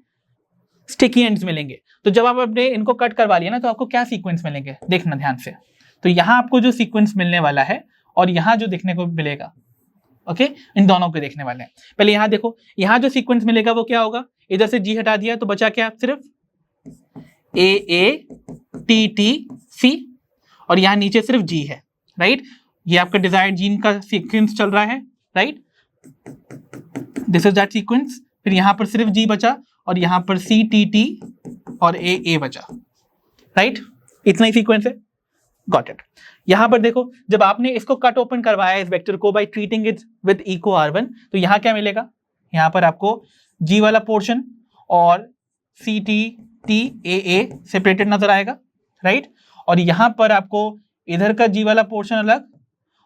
स्टिकी एंड्स मिलेंगे। तो जब आप अपने इनको कट करवा लिया ना तो आपको क्या सीक्वेंस मिलेंगे, देखना ध्यान से। तो यहाँ आपको जो सीक्वेंस मिलने वाला है और यहाँ जो देखने को मिलेगा, ओके, इन दोनों को देखने वाले हैं। पहले यहाँ देखो, यहाँ जो सीक्वेंस मिलेगा वो क्या होगा, इधर से G हटा दिया तो बचा क्या, सिर्फ AATTC और यहाँ नीचे सिर्फ G है, राइट। ये आपका डिजायर्ड जीन का सीक्वेंस चल रहा है, right, this is that sequence. फिर यहाँ पर सिर्फ G बचा और यहाँ पर CTT और AA बचा, राइट, इतना ही सीक्वेंस है, गॉट इट। यहाँ पर देखो जब आपने इसको कट ओपन करवाया इस वेक्टर को by treating it with EcoR1, तो यहाँ क्या मिलेगा, यहाँ पर आपको G वाला पोर्शन और CTTAA सेपरेटेड नजर आएगा, राइट। और यहाँ पर आपको इधर का G वाला पोर्शन अलग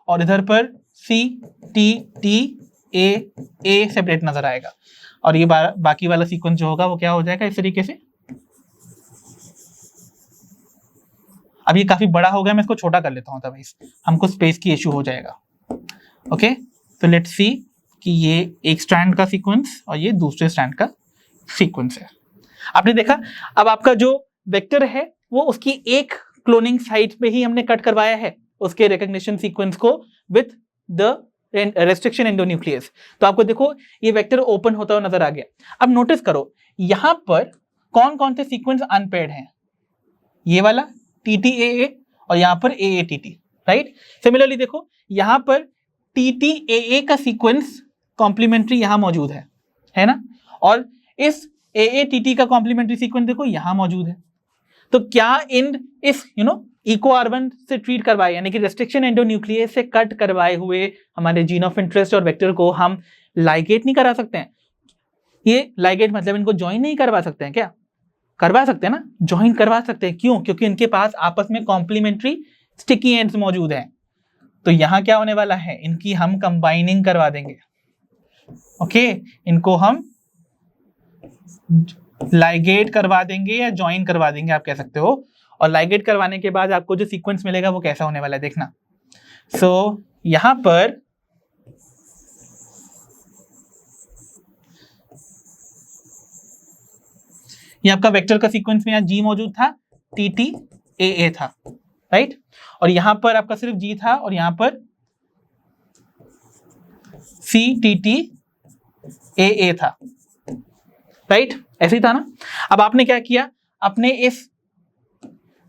और इधर पर CTTAA सेपरेट नजर आएगा। और ये बाकी वाला सीक्वेंस जो होगा वो क्या हो जाएगा इस तरीके से। अब ये काफी बड़ा हो गया, मैं इसको छोटा कर लेता हूँ तभी हमको स्पेस की इशू हो जाएगा। ओके, तो लेट्स सी कि ये एक स्ट्रैंड का सीक्वेंस और ये दूसरे स्ट्रैंड का सीक्वेंस है। आपने देखा, अब आपका जो वेक्टर है वो उसकी एक क्लोनिंग साइट पे ही हमने कट करवाया है उसके रिकॉग्निशन सीक्वेंस को विथ द रेस्ट्रिक्शन एंडोन्यूक्लियस। तो आपको देखो ये वेक्टर ओपन होता हुआ नजर आ गया। अब नोटिस करो यहां पर कौन कौन से सीक्वेंस अनपेयर्ड हैं, ये वाला TTAA और यहां पर AATT, राइट। सिमिलरली देखो यहां पर TTAA का सीक्वेंस कॉम्प्लीमेंट्री यहां मौजूद है ना, और इस AATT का कॉम्प्लीमेंट्री सीक्वेंस देखो यहां मौजूद है। तो क्या इन इस EcoR1 से ट्रीट करवाए यानी कि रेस्ट्रिक्शन एंडोन्यूक्लियस से कट करवाए हुए हमारे जीन ऑफ इंटरेस्ट और वेक्टर को हम लाइगेट नहीं करा सकते हैं? ये लाइगेट मतलब इनको ज्वाइन नहीं करवा सकते हैं क्या? करवा सकते हैं ना, ज्वाइन करवा सकते हैं। क्यों? क्योंकि इनके पास आपस में कॉम्प्लीमेंट्री स्टिकी एंड्स मौजूद हैं। तो यहां क्या होने वाला है, इनकी हम कंबाइनिंग करवा देंगे। ओके, इनको हम लाइगेट करवा देंगे या ज्वाइन करवा देंगे आप कह सकते हो। और लाइगेट करवाने के बाद आपको जो सीक्वेंस मिलेगा वो कैसा होने वाला है देखना। सो यहां पर ये आपका वेक्टर का सीक्वेंस में यहाँ G मौजूद था, TTAA था, राइट। और यहां पर आपका सिर्फ G था और यहां पर CTTAA था, राइट। ऐसे ही था ना। अब आपने क्या किया, अपने इस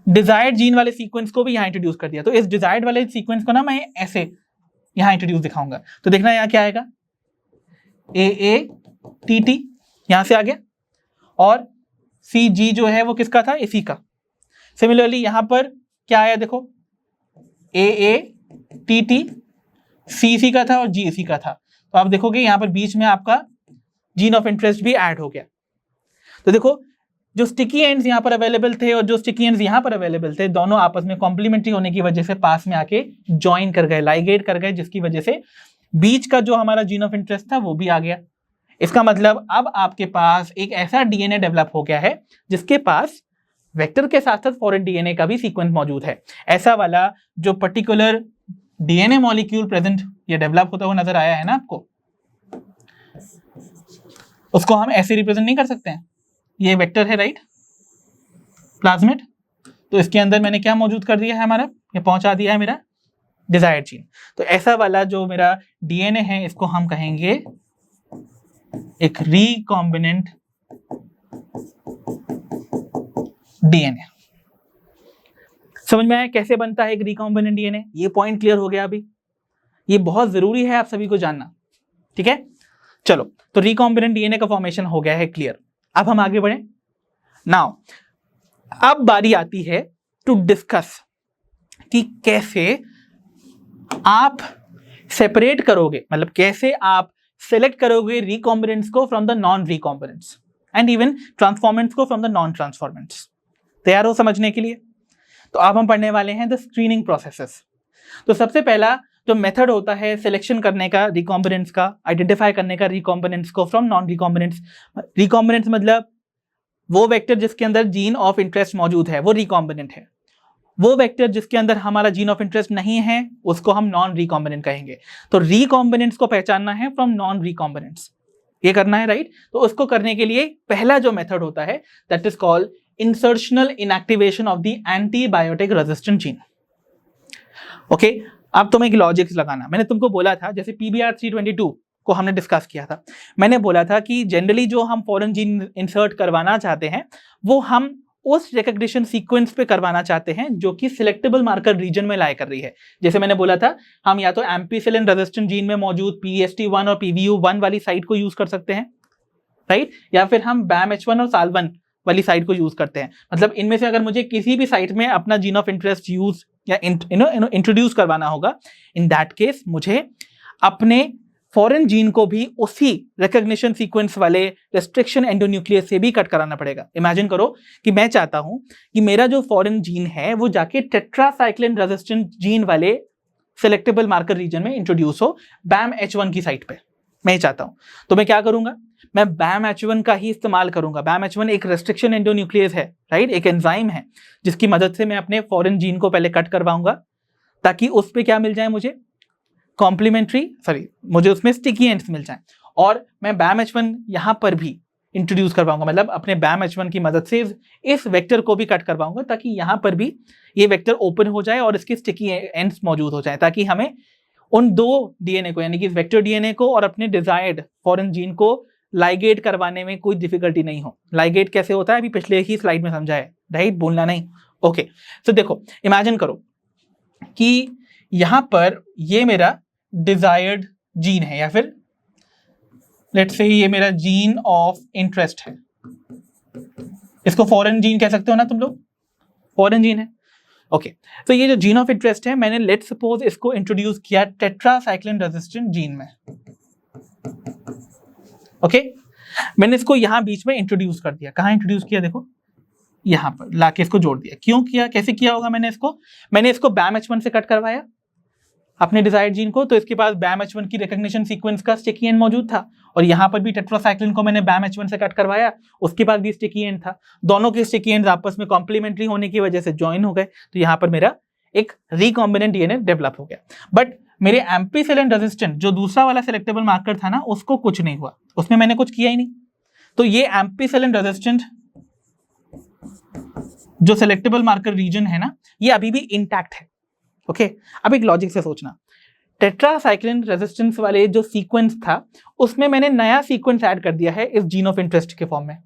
डिजायर्ड जीन वाले सीक्वेंस को भी यहां इंट्रोड्यूस कर दिया। तो इस डिजायर्ड वाले सीक्वेंस को ना मैं ऐसे यहां इंट्रोड्यूस दिखाऊंगा। तो देखना यहां क्या आएगा, AATT यहां से आ गया और CG जो है वो किसका था, इसी का। सिमिलरली यहां पर क्या आया देखो, AATT CC का था और G इसी का था। तो आप देखोगे यहां पर बीच में आपका जीन ऑफ इंटरेस्ट भी ऐड हो गया। तो देखो जो स्टिकी एंड्स यहाँ पर अवेलेबल थे और जो स्टिकी एंड्स यहाँ पर अवेलेबल थे, दोनों आपस में कॉम्प्लीमेंट्री होने की वजह से पास में आके ज्वाइन कर गए, लाइगेट कर गए, जिसकी वजह से बीच का जो हमारा जीन ऑफ इंटरेस्ट था वो भी आ गया। इसका मतलब अब आपके पास एक ऐसा डीएनए डेवलप हो गया है जिसके पास वेक्टर के साथ साथ फॉरेन डीएनए का भी सीक्वेंस मौजूद है। ऐसा वाला जो पर्टिकुलर डीएनए मॉलिक्यूल प्रेजेंट ये डेवलप होता हुआ नजर आया है ना आपको, उसको हम ऐसे रिप्रेजेंट नहीं कर सकते हैं, ये वेक्टर है राइट, प्लाज्मिड, तो इसके अंदर मैंने क्या मौजूद कर दिया है हमारा, ये पहुंचा दिया है मेरा डिजायर्ड जीन। तो ऐसा वाला जो मेरा डीएनए है इसको हम कहेंगे एक रिकॉम्बिनेंट डीएनए। समझ में आया कैसे बनता है एक रिकॉम्बिनेंट डीएनए? ये पॉइंट क्लियर हो गया अभी, ये बहुत जरूरी है आप सभी को जानना, ठीक है। चलो, तो रिकॉम्बिनेंट डीएनए का फॉर्मेशन हो गया है क्लियर। अब हम आगे बढ़े। नाउ अब बारी आती है टू डिस्कस कि कैसे आप सेपरेट करोगे, मतलब कैसे आप सेलेक्ट करोगे रिकॉम्बिनेंट्स को from the non recombinants and even transformants को फ्रॉम द नॉन ट्रांसफॉर्मेंट्स। तैयार हो समझने के लिए? तो अब हम पढ़ने वाले हैं द स्क्रीनिंग प्रोसेसेस। तो सबसे पहला जो मेथड होता है सिलेक्शन करने का रिकॉम्बिनेंट्स का, आइडेंटिफाई करने का रिकॉम्बिनेंट्स को फ्रॉम नॉन रिकॉम्बिनेंट्स। रिकॉम्बिनेंट्स मतलब वो वेक्टर जिसके अंदर जीन ऑफ इंटरेस्ट मौजूद है वो रिकॉम्बिनेंट है, वो वेक्टर जिसके अंदर हमारा जीन ऑफ इंटरेस्ट नहीं है उसको हम नॉन रिकॉम्बिनेंट कहेंगे। तो रिकॉम्बिनेंट्स को पहचानना है फ्रॉम नॉन रिकॉम्बिनेंट्स, ये करना है राइट। तो उसको करने के लिए पहला जो मेथड होता है that is called insertional inactivation of the antibiotic resistant gene. Okay, अब तुम्हें एक लॉजिक लगाना, मैंने तुमको बोला था जैसे PBR322 को हमने डिस्कस किया था, मैंने बोला था कि जनरली जो हम फॉरेन जीन इंसर्ट करवाना चाहते हैं वो हम उस रिकग्निशन सीक्वेंस पे करवाना चाहते हैं जो कि सिलेक्टेबल मार्कर रीजन में लाया कर रही है। जैसे मैंने बोला था हम या तो एम्पीसिलिन रेजिस्टेंट जीन में मौजूद PST1 और PVU1 वाली साइट को यूज कर सकते हैं राइट, या फिर हम BAMH1 और SAL1 वाली साइट को यूज करते हैं। मतलब इनमें से अगर मुझे किसी भी साइट में अपना जीन ऑफ इंटरेस्ट यूज या इंट्रोड्यूस करवाना होगा, इन दैट केस मुझे अपने फॉरेन जीन को भी उसी रिकग्निशन सीक्वेंस वाले रेस्ट्रिक्शन एंडोन्यूक्लियस से भी कट कराना पड़ेगा। इमेजिन करो कि मैं चाहता हूं कि मेरा जो फॉरेन जीन है वो जाके टेट्रासाइक्लिन रेजिस्टेंट जीन वाले सिलेक्टेबल मार्कर रीजन में इंट्रोड्यूस हो BAMH1 की साइट पे, मैं ही चाहता हूं। तो मैं क्या करूंगा, मैं BAMH1 का ही इस्तेमाल करूंगा। BAMH1 एक रेस्ट्रिक्शन एंडोन्यूक्लियस है राइट, एक एंजाइम है जिसकी मदद से मैं अपने फॉरेन जीन को पहले कट करवाऊंगा ताकि उस पर क्या मिल जाए मुझे, मुझे उसमें स्टिकी एंड्स मिल जाएं, और मैं BAMH1 यहां पर भी इंट्रोड्यूस करवाऊंगा, मतलब अपने BAMH1 की मदद से इस वेक्टर को भी कट करवाऊंगा ताकि यहां पर भी ये वेक्टर ओपन हो जाए और इसके स्टिकी एंड्स मौजूद हो जाए, ताकि हमें उन दो डीएनए को यानी कि वेक्टर डीएनए को और अपने डिजायर्ड फॉरेन जीन को लाइगेट करवाने में कोई डिफिकल्टी नहीं हो। लाइगेट कैसे होता है अभी पिछले ही स्लाइड में समझा है राइट, बोलना नहीं। ओके, तो देखो इमेजिन करो कि यहां पर ये मेरा डिजायर्ड जीन है या फिर लेट्स से ये मेरा जीन ऑफ इंटरेस्ट है, इसको फॉरेन जीन कह सकते हो ना तुम लोग, फॉरेन जीन है। ओके, तो ये जो जीन ऑफ इंटरेस्ट है मैंने लेट्स सपोज इसको इंट्रोड्यूस किया टेट्रासाइक्लिन रेजिस्टेंट जीन में। ओके, मैंने इसको यहां बीच में इंट्रोड्यूस कर दिया। कहां इंट्रोड्यूस किया, देखो यहां पर लाके इसको जोड़ दिया। क्यों किया, कैसे किया होगा, मैंने इसको BAMH1 से कट करवाया अपने डिजायर्ड जीन को, तो इसके पास BAMH1 की रिकग्निशन सीक्वेंस का स्टिकी एंड मौजूद था, और यहाँ पर भी टेट्रासाइक्लिन को मैंने BAMH1 से कट करवाया, उसके पास भी स्टिकी एंड था। दोनों के स्टिकी एंड आपस में कॉम्प्लीमेंट्री होने की वजह से ज्वाइन हो गए, तो यहाँ पर मेरा एक रिकॉम्बिनेंट डीएनए डेवलप हो गया। बट मेरे एम्पीसिलिन रेजिस्टेंट जो दूसरा वाला सिलेक्टेबल मार्कर था ना, उसको कुछ नहीं हुआ, उसमें मैंने कुछ किया ही नहीं। तो ये एम्पीसिलिन रेजिस्टेंट जो सिलेक्टेबल मार्कर रीजन है ना, ये अभी भी इंटैक्ट है। ओके, अब एक लॉजिक से सोचना, टेट्रासाइक्लिन रेजिस्टेंस वाले जो सीक्वेंस था उसमें मैंने नया सीक्वेंस ऐड कर दिया है इस जीन ऑफ इंटरेस्ट के फॉर्म में,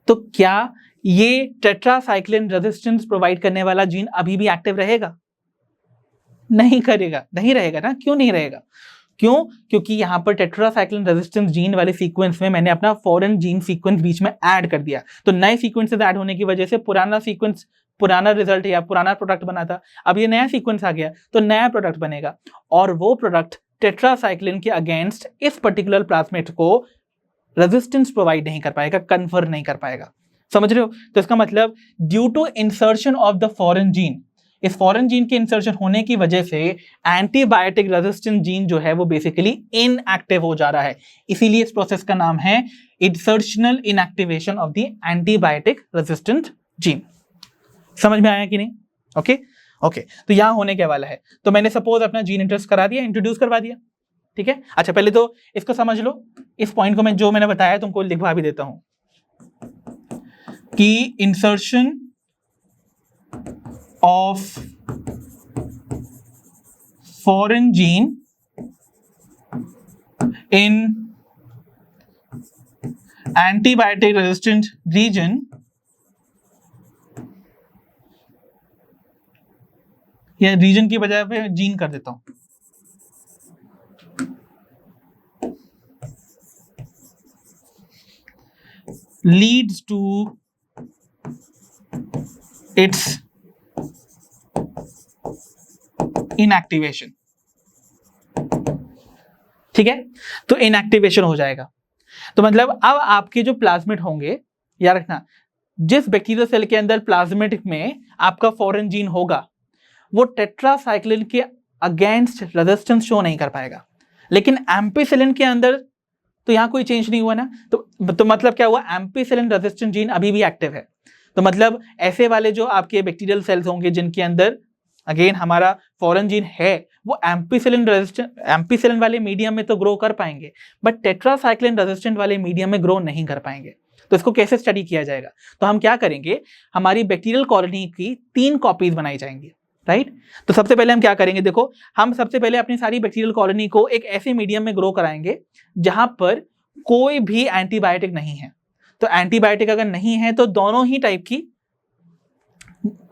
तो क्या ये टेट्रासाइक्लिन रेजिस्टेंस प्रोवाइड करने वाला जीन अभी भी एक्टिव रहेगा? नहीं करेगा, नहीं रहेगा ना। क्यों नहीं रहेगा? क्यों? क्योंकि यहां पर टेट्रासाइक्लिन रेजिस्टेंस जीन वाले सीक्वेंस में मैंने अपना फॉरेन जीन सीक्वेंस बीच में ऐड कर दिया, तो नए सीक्वेंसेस ऐड होने की वजह से पुराना सीक्वेंस, पुराना रिजल्ट या पुराना प्रोडक्ट बना था, अब ये नया सीक्वेंस आ गया तो नया प्रोडक्ट बनेगा, और वो प्रोडक्ट टेट्रासाइक्लिन के अगेंस्ट इस पर्टिकुलर प्लाज्मिड को रेजिस्टेंस प्रोवाइड नहीं कर पाएगा, कन्फर नहीं कर पाएगा। समझ रहे हो? तो इसका मतलब due to insertion of the foreign gene, इस फॉरेन जीन के इंसर्शन होने की वजह से एंटीबायोटिक रेजिस्टेंट जीन जो है वो बेसिकली इनएक्टिव हो जा रहा है। इसीलिए इस प्रोसेस का नाम है insertional inactivation of the antibiotic resistant gene. समझ में आया कि नहीं? ओके, तो यहां होने के वाला है, तो मैंने सपोज अपना जीन इंटरेस्ट करा दिया, इंट्रोड्यूस करवा दिया, ठीक है। अच्छा पहले तो इसको समझ लो, इस पॉइंट को मैं जो मैंने बताया तुमको लिखवा भी देता हूं कि insertion of foreign gene in antibiotic resistant region या रीजन की बजाय पे जीन कर देता हूं, लीड्स टू इट्स इनएक्टिवेशन। ठीक है, तो इनएक्टिवेशन हो जाएगा। तो मतलब अब आपके जो प्लाज्मिड होंगे, याद रखना, जिस बैक्टीरियल सेल के अंदर प्लाज्मिड में आपका फॉरेन जीन होगा वो टेट्रासाइक्लिन के अगेंस्ट रेजिस्टेंस शो नहीं कर पाएगा, लेकिन एम्पिसिलिन के अंदर तो यहां कोई चेंज नहीं हुआ ना, तो मतलब क्या हुआ, एम्पिसिलिन रेजिस्टेंट जीन अभी भी एक्टिव है। तो मतलब ऐसे वाले जो आपके बैक्टीरियल सेल्स होंगे जिनके अंदर अगेन हमारा फॉरेन जीन है, वो एम्पिसिलिन वाले मीडियम में तो ग्रो कर पाएंगे, बट टेट्रासाइक्लिन रेजिस्टेंट वाले मीडियम में ग्रो नहीं कर पाएंगे। तो इसको कैसे स्टडी किया जाएगा, तो हम क्या करेंगे, हमारी बैक्टीरियल कॉलोनी की 3 कॉपीज बनाई जाएंगी, राइट। तो सबसे पहले हम क्या करेंगे, देखो हम सबसे पहले अपनी सारी बैक्टीरियल कॉलोनी को एक ऐसे मीडियम में ग्रो कराएंगे जहां पर कोई भी एंटीबायोटिक नहीं है। तो एंटीबायोटिक अगर नहीं है तो दोनों ही टाइप की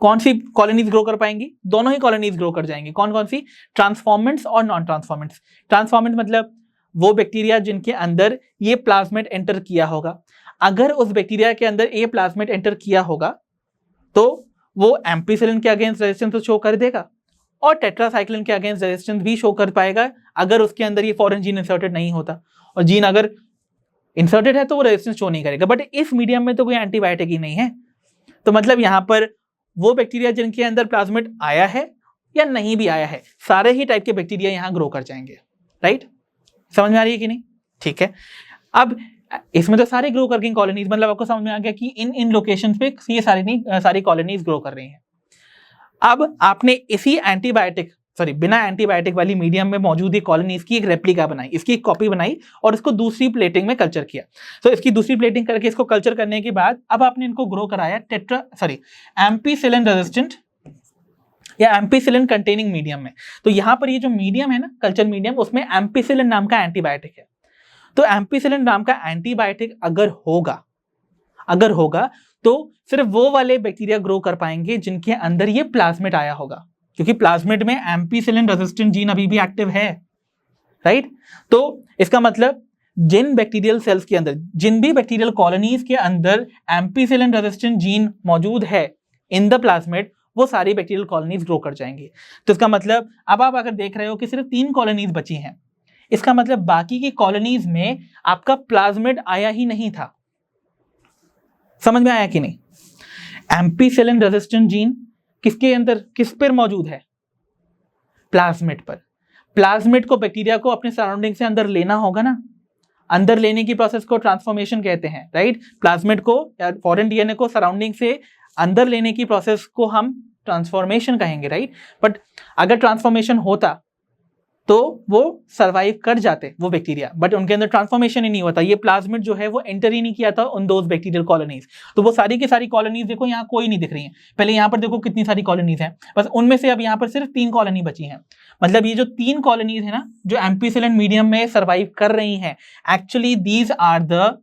कौन सी कॉलोनीज ग्रो कर पाएंगी, दोनों ही कॉलोनीज ग्रो कर जाएंगी। कौन कौन सी, ट्रांसफॉर्मेंट्स और नॉन ट्रांसफॉर्मेंट्स। ट्रांसफॉर्मेंट मतलब वो बैक्टीरिया जिनके अंदर ये प्लाज्मिड एंटर किया होगा। अगर उस बैक्टीरिया के अंदर ये प्लाज्मिड एंटर किया होगा तो वो एम्पिसिलिन के अगेंस्ट रेजिस्टेंस तो शो कर देगा और टेट्रासाइक्लिन के अगेंस्ट रेजिस्टेंस भी शो कर पाएगा अगर उसके अंदर ये फॉरेन जीन इंसर्टेड नहीं होता। और जीन अगर इंसर्टेड है तो वो रेजिस्टेंस शो नहीं करेगा, बट इस मीडियम में तो कोई एंटीबायोटिक ही नहीं है। तो मतलब यहां पर वो बैक्टीरिया जिनके अंदर प्लाज्मिड आया है या नहीं भी आया है, सारे ही टाइप के बैक्टीरिया यहां ग्रो कर जाएंगे, राइट। समझ में आ रही है कि नहीं, ठीक है। अब इसमें तो सारे ग्रो करके कॉलोनीज, मतलब आपको समझ में आ गया कि इन लोकेशंस पे ये सारी कॉलोनीज ग्रो कर रही हैं। अब आपने इसी बिना एंटीबायोटिक वाली मीडियम में मौजूद ही कॉलोनीज की एक रेप्लिका बनाई, इसकी एक कॉपी बनाई और इसको दूसरी प्लेटिंग में कल्चर किया। तो इसकी दूसरी प्लेटिंग करके इसको कल्चर करने के बाद अब आपने इनको ग्रो कराया एम्पिसिलिन रेजिस्टेंट या एम्पिसिलिन कंटेनिंग मीडियम में। तो यहां पर ये जो मीडियम है ना, कल्चर मीडियम, उसमें एम्पिसिलिन नाम का एंटीबायोटिक है। तो एम्पिसिलिन नाम का एंटीबायोटिक अगर होगा तो सिर्फ वो वाले बैक्टीरिया ग्रो कर पाएंगे जिनके अंदर ये प्लाज्मिड आया होगा, क्योंकि प्लाज्मिड में एम्पिसिलिन रेजिस्टेंट जीन अभी भी एक्टिव है, राइट। तो इसका मतलब जिन बैक्टीरियल सेल्स के अंदर, जिन भी बैक्टीरियल कॉलोनीज के अंदर एम्पिसिलिन रेजिस्टेंट जीन मौजूद है इन द प्लाज्मिड, वो सारी बैक्टीरियल कॉलोनीज ग्रो कर जाएंगी। तो इसका मतलब अब आप अगर देख रहे हो कि सिर्फ 3 कॉलोनीज बची हैं, इसका मतलब बाकी की कॉलोनीज में आपका प्लाज्मिड आया ही नहीं था। समझ में आया कि नहीं। एम्पिसिलिन रेजिस्टेंट जीन किसके अंदर, किस पर मौजूद है, प्लाज्मिड पर। प्लाज्मिड को बैक्टीरिया को अपने सराउंडिंग से अंदर लेना होगा ना, अंदर लेने की प्रोसेस को ट्रांसफॉर्मेशन कहते हैं, राइट। प्लाज्मिड को या फॉरेन डीएनए को सराउंडिंग से अंदर लेने की प्रोसेस को हम ट्रांसफॉर्मेशन कहेंगे, राइट। बट अगर ट्रांसफॉर्मेशन होता तो वो सरवाइव कर जाते वो बैक्टीरिया, बट उनके अंदर ट्रांसफॉर्मेशन ही नहीं होता। ये प्लाज्मिड जो है वो एंटर ही नहीं किया था उन दोज बैक्टीरियल कॉलोनीज। तो वो सारी की सारी कॉलोनीज देखो यहाँ कोई नहीं दिख रही हैं। पहले यहाँ पर देखो कितनी सारी कॉलोनीज हैं, बस उनमें से अब यहाँ पर सिर्फ 3 कॉलोनी बची हैं। मतलब ये जो 3 कॉलोनीज है ना, जो एम्पिसिलिन मीडियम में सर्वाइव कर रही हैं, actually these are the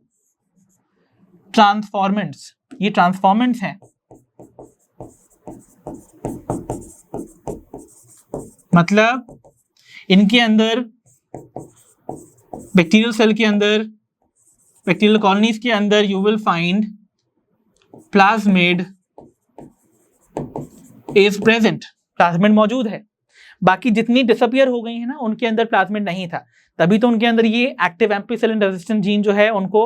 transformants. ये ट्रांसफॉर्मेंट्स हैं, मतलब इनके अंदर बैक्टीरियल सेल के अंदर, बैक्टीरियल कॉलोनीज के अंदर you will find plasmid is present, plasmid मौजूद है। बाकी जितनी डिसअपियर हो गई है ना, उनके अंदर प्लाज्मिड नहीं था, तभी तो उनके अंदर ये एक्टिव एम्पिसिलिन रेजिस्टेंट जीन जो है उनको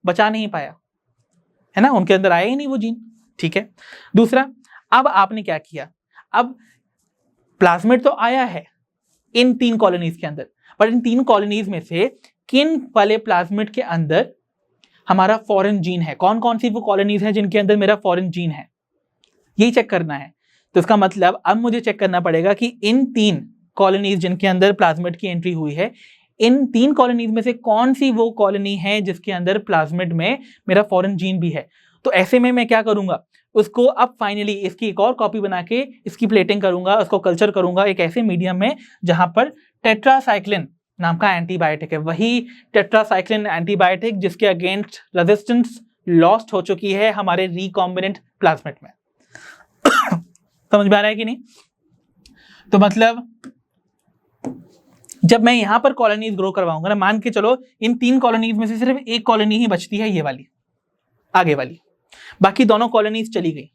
बचा नहीं पाया, है ना, उनके अंदर आया ही नहीं वो जीन, ठीक है। दूसरा, अब आपने क्या किया, अब प्लाज्मिड तो आया है इन 3 कॉलोनीज के अंदर, पर इन 3 कॉलोनीज में से किन वाले प्लाज्मिड के अंदर हमारा फॉरेन जीन है, कौन कौन सी वो कॉलोनीज हैं जिनके अंदर मेरा फॉरेन जीन है, यही चेक करना है। तो इसका मतलब अब मुझे चेक करना पड़ेगा कि इन 3 कॉलोनीज जिनके अंदर प्लाज्मिड की एंट्री हुई है, इन 3 कॉलोनीज में से कौन सी वो कॉलोनी है जिसके अंदर प्लाज्मिड में मेरा फॉरेन जीन भी है। तो ऐसे में मैं क्या करूंगा, उसको अब फाइनली इसकी एक और कॉपी बना के इसकी प्लेटिंग करूंगा, उसको कल्चर करूंगा एक ऐसे मीडियम में जहां पर टेट्रासाइक्लिन नाम का एंटीबायोटिक है, वही टेट्रासाइक्लिन एंटीबायोटिक जिसके अगेंस्ट रेजिस्टेंस लॉस्ट हो चुकी है हमारे रिकॉम्बिनेंट प्लाज्मिड में। समझ में आ रहा है कि नहीं? तो मतलब जब मैं यहां पर कॉलोनीज ग्रो करवाऊंगा ना, मान के चलो इन 3 कॉलोनीज में से सिर्फ एक कॉलोनी ही बचती है, ये वाली आगे वाली, बाकी दोनों कॉलोनीज चली गई।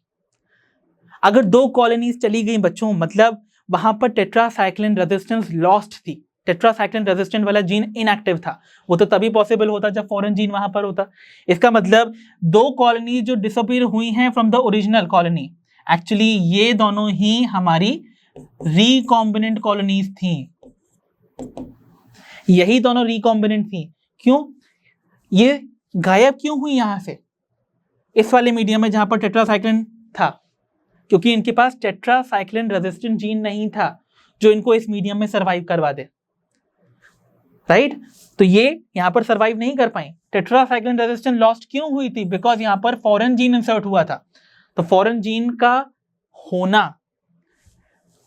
अगर 2 कॉलोनीज चली गई बच्चों, मतलब वहां पर टेट्रासाइक्लिन रेजिस्टेंस लॉस्ट थी, टेट्रासाइक्लिन रेजिस्टेंट वाला जीन इनएक्टिव था। वो तो तभी पॉसिबल होता जब फॉरेन जीन वहां पर होता। इसका मतलब 2 कॉलोनीज जो डिसअपीयर हुई हैं from the original colony, actually ये दोनों ही हमारी रिकॉम्बिनेंट कॉलोनीज थी। यही दोनों रिकॉम्बिनेंट थी। क्यों? ये गायब क्यों हुई यहां से इस वाले मीडियम में जहां पर टेट्रासाइक्लिन था? क्योंकि इनके पास टेट्रासाइक्लिन रेजिस्टेंट जीन नहीं था जो इनको इस मीडियम में सरवाइव करवा दे, राइट? तो ये यहां पर सरवाइव नहीं कर पाई। टेट्रासाइक्लिन रेजिस्टेंस लॉस्ट क्यों हुई थी? बिकॉज यहां पर फॉरेन जीन इंसर्ट हुआ था। तो फॉरेन जीन का होना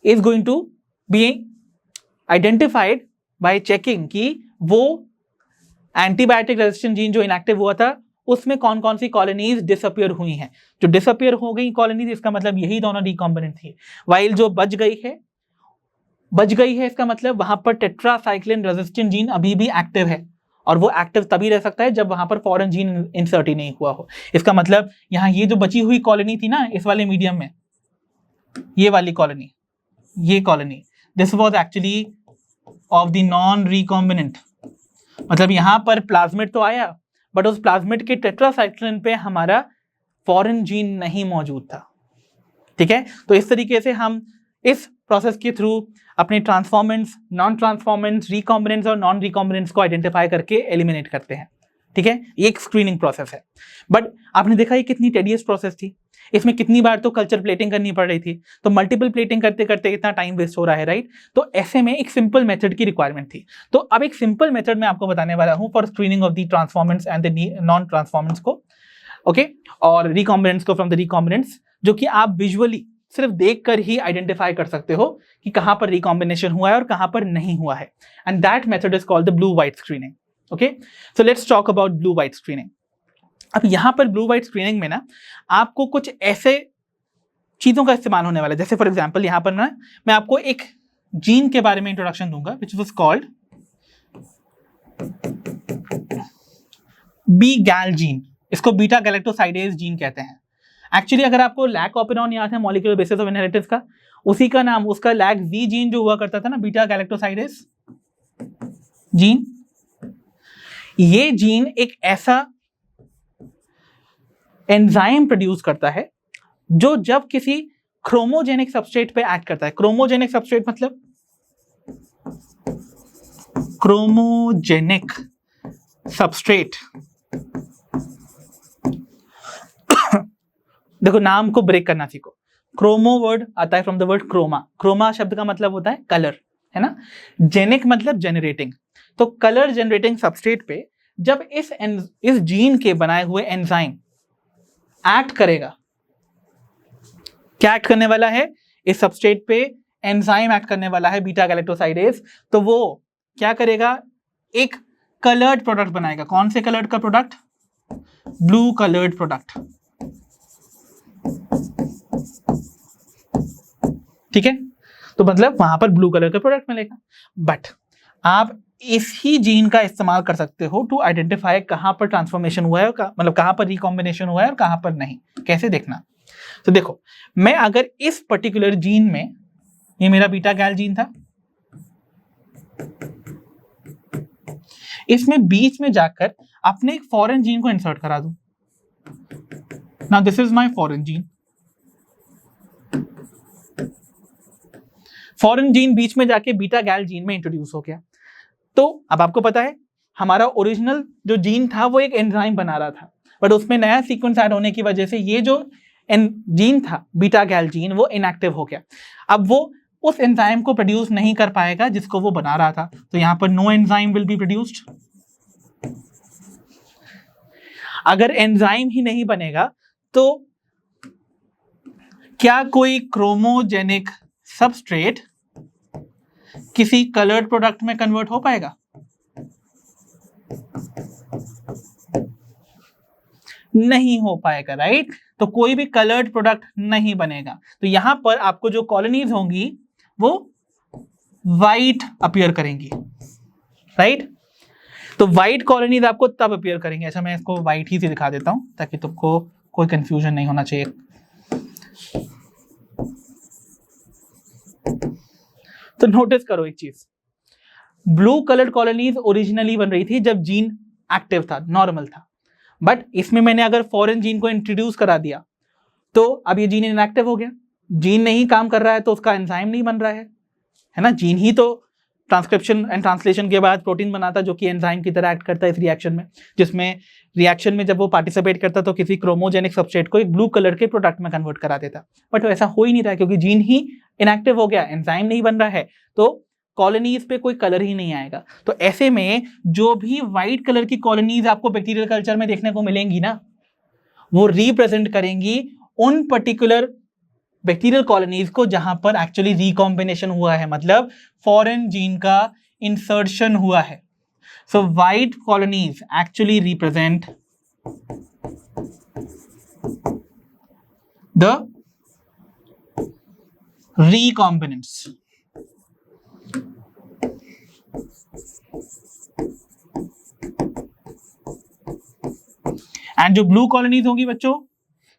is going to be identified by checking कि वो एंटीबायोटिक रेजिस्टेंट जीन जो इनएक्टिव हुआ था उसमें कौन कौन सी कॉलोनीज डिसअपियर हुई हैं। जो डिसअपियर हो गई कॉलोनीज, इसका मतलब यही दोनों रिकॉम्बिनेंट थी। वाइल जो बच गई है इसका मतलब वहां पर टेट्रासाइक्लिन रेजिस्टेंट जीन अभी भी एक्टिव है, और वो एक्टिव तभी रह सकता है जब वहां पर फॉरेन जीन इंसर्ट ही नहीं हुआ हो। इसका मतलब यहाँ ये जो बची हुई कॉलोनी थी ना इस वाले मीडियम में, ये वाली कॉलोनी, ये colony, this was actually of the non recombinant. मतलब यहां पर प्लाज्मिड तो आया, बट उस प्लाज्मिड के टेट्रासाइक्लिन पे हमारा फॉरेन जीन नहीं मौजूद था। ठीक है, तो इस तरीके से हम इस प्रोसेस के थ्रू अपने ट्रांसफॉर्मेंट्स, नॉन ट्रांसफॉर्मेंट्स, रिकॉम्बिनेंट्स और नॉन रिकॉम्बिनेंट्स को आइडेंटिफाई करके एलिमिनेट करते हैं। ठीक है, ये एक स्क्रीनिंग प्रोसेस है। बट आपने देखा ये कितनी टेडियस प्रोसेस थी, इसमें कितनी बार तो कल्चर प्लेटिंग करनी पड़ रही थी, तो मल्टीपल प्लेटिंग करते करते इतना टाइम वेस्ट हो रहा है, राइट? तो ऐसे में एक सिंपल मेथड की रिक्वायरमेंट थी। तो अब एक सिंपल मेथड मैं आपको बताने वाला हूं for screening of the transformants and the non transformants को, ओके, और रिकॉम्बिनेंट्स को फ्रॉम द रिकॉम्बिनेंट्स, जो कि आप विजुअली सिर्फ देखकर ही आइडेंटिफाई कर सकते हो कि कहां पर रिकॉम्बिनेशन हुआ है और कहां पर नहीं हुआ है। And that method is called the blue white screening. Okay, so let's talk about blue white screening. अब यहां पर ब्लू व्हाइट स्क्रीनिंग में ना आपको कुछ ऐसे चीजों का इस्तेमाल होने वाला है, जैसे फॉर एग्जांपल यहां पर ना मैं आपको एक जीन के बारे में इंट्रोडक्शन दूंगा विच वाज कॉल्ड बी गैल जीन। इसको बीटा गैलेक्टोसाइडेज जीन कहते हैं। एक्चुअली अगर आपको लैक ऑपेरॉन याद है मॉलिक्यूलर बेसिस ऑफ इनहेरिटेंस का, उसी का नाम उसका लैक जी जीन जो हुआ करता था ना, बीटा गैलेक्टोसाइडेज जीन। ये जीन एक ऐसा एंजाइम प्रोड्यूस करता है जो जब किसी क्रोमोजेनिक सबस्ट्रेट पे एक्ट करता है, क्रोमोजेनिक सबस्ट्रेट मतलब क्रोमोजेनिक सबस्ट्रेट, देखो नाम को ब्रेक करना सीखो। क्रोमो वर्ड आता है from the word chroma, chroma शब्द का मतलब होता है कलर, है ना? जेनिक मतलब जनरेटिंग। तो कलर जनरेटिंग सबस्ट्रेट पे जब इस जीन के बनाए हुए एंजाइम एक्ट करेगा, क्या एक्ट करने वाला है? इस सबस्ट्रेट पे एंजाइम एक्ट करने वाला है बीटा गैलेक्टोसाइडेज। तो वो क्या करेगा? एक कलर्ड प्रोडक्ट बनाएगा। कौन से कलर्ड का प्रोडक्ट? Blue coloured product. ठीक है, तो मतलब वहां पर ब्लू कलर का प्रोडक्ट मिलेगा। बट आप इसी जीन का इस्तेमाल कर सकते हो टू आइडेंटिफाई कहां पर ट्रांसफॉर्मेशन हुआ है, मतलब कहां पर रिकॉम्बिनेशन हुआ है और कहां पर नहीं। कैसे देखना? तो देखो, मैं अगर इस पर्टिकुलर जीन में, ये मेरा बीटा गैल जीन था, इसमें बीच में जाकर अपने एक फॉरेन जीन को इंसर्ट करा दूं। Now this is my foreign gene. Foreign gene बीच में जाके बीटा गैल जीन में इंट्रोड्यूस हो गया। तो अब आपको पता है हमारा ओरिजिनल जो जीन था वो एक एंजाइम बना रहा था, बट उसमें नया सीक्वेंस ऐड होने की वजह से ये जो जीन था बीटा गैल जीन वो इनएक्टिव हो गया। अब वो उस एंजाइम को प्रोड्यूस नहीं कर पाएगा जिसको वो बना रहा था। तो यहां पर no enzyme will be produced. अगर एंजाइम ही नहीं बनेगा तो क्या कोई क्रोमोजेनिक सबस्ट्रेट किसी कलर्ड प्रोडक्ट में कन्वर्ट हो पाएगा? नहीं हो पाएगा, राइट? तो कोई भी कलर्ड प्रोडक्ट नहीं बनेगा। तो यहां पर आपको जो कॉलोनीज होंगी वो वाइट अपीयर करेंगी, राइट? तो वाइट कॉलोनीज आपको तब अपीयर करेंगे। अच्छा, मैं इसको वाइट ही से दिखा देता हूं ताकि तुमको कोई कंफ्यूजन नहीं होना चाहिए। तो नोटिस करो एक चीज, ब्लू कलर्ड कॉलोनीज ओरिजिनली बन रही थी जब जीन एक्टिव था, नॉर्मल था, बट इसमें मैंने अगर फॉरेन जीन को इंट्रोड्यूस करा दिया तो अब ये जीन इनएक्टिव हो गया। जीन नहीं काम कर रहा है तो उसका एंजाइम नहीं बन रहा है ना? जीन ही तो ट्रांसक्रिप्शन एंड ट्रांसलेशन के बाद प्रोटीन बनाता जो कि एंजाइम की तरह एक्ट करता है इस रिएक्शन में, जिसमें रिएक्शन में जब वो पार्टिसिपेट करता तो किसी क्रोमोजेनिक सबस्ट्रेट को एक ब्लू कलर के प्रोडक्ट में कन्वर्ट करा देता। बट ऐसा हो ही नहीं रहा है क्योंकि जीन ही इनएक्टिव हो गया, एंजाइम नहीं बन रहा है, तो कॉलोनीज पे कोई कलर ही नहीं आएगा। तो ऐसे में जो भी व्हाइट कलर की कॉलोनीज आपको बैक्टीरियल कल्चर में देखने को मिलेंगी ना, वो रिप्रेजेंट करेंगी उन पर्टिकुलर बैक्टीरियल कॉलोनीज को जहां पर एक्चुअली रिकॉम्बिनेशन हुआ है, मतलब फॉरेन जीन का इंसर्शन हुआ है। So white colonies actually represent the recombinants. And जो ब्लू कॉलोनीज होंगी बच्चों,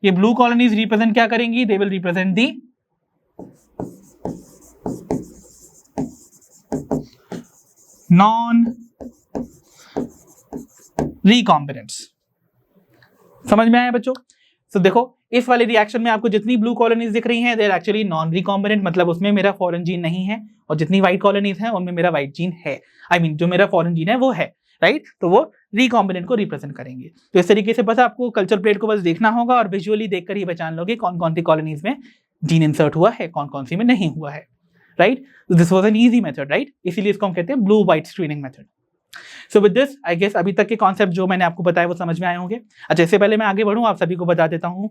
ये ब्लू कॉलोनीज रिप्रेजेंट क्या करेंगी? They will represent the non recombinants. समझ में आया बच्चों? तो देखो इस वाले रिएक्शन में आपको जितनी ब्लू कॉलोनीज दिख रही हैं, they are actually non recombinant, मतलब उसमें मेरा फॉरेन जीन नहीं है, और जितनी व्हाइट कॉलोनीज हैं उनमें मेरा व्हाइट जीन है, जो मेरा फॉरेन जीन है वो है, राइट? तो वो रिकॉम्बिनेंट को रिप्रेजेंट करेंगे। तो इस तरीके से बस आपको कल्चर प्लेट को बस देखना होगा और विजुअली देखकर ही पहचान लोगे कौन कौन सी कॉलोनीज में जीन इंसर्ट हुआ है, कौन कौन सी में नहीं हुआ है, right? This was an easy method, right? इसीलिए इसको हम कहते हैं blue white screening method. So with this I guess अभी तक के कॉन्सेप्ट जो मैंने आपको बताया वो समझ में आए होंगे। अच्छा, इससे पहले मैं आगे बढ़ूं, आप सभी को बता देता हूं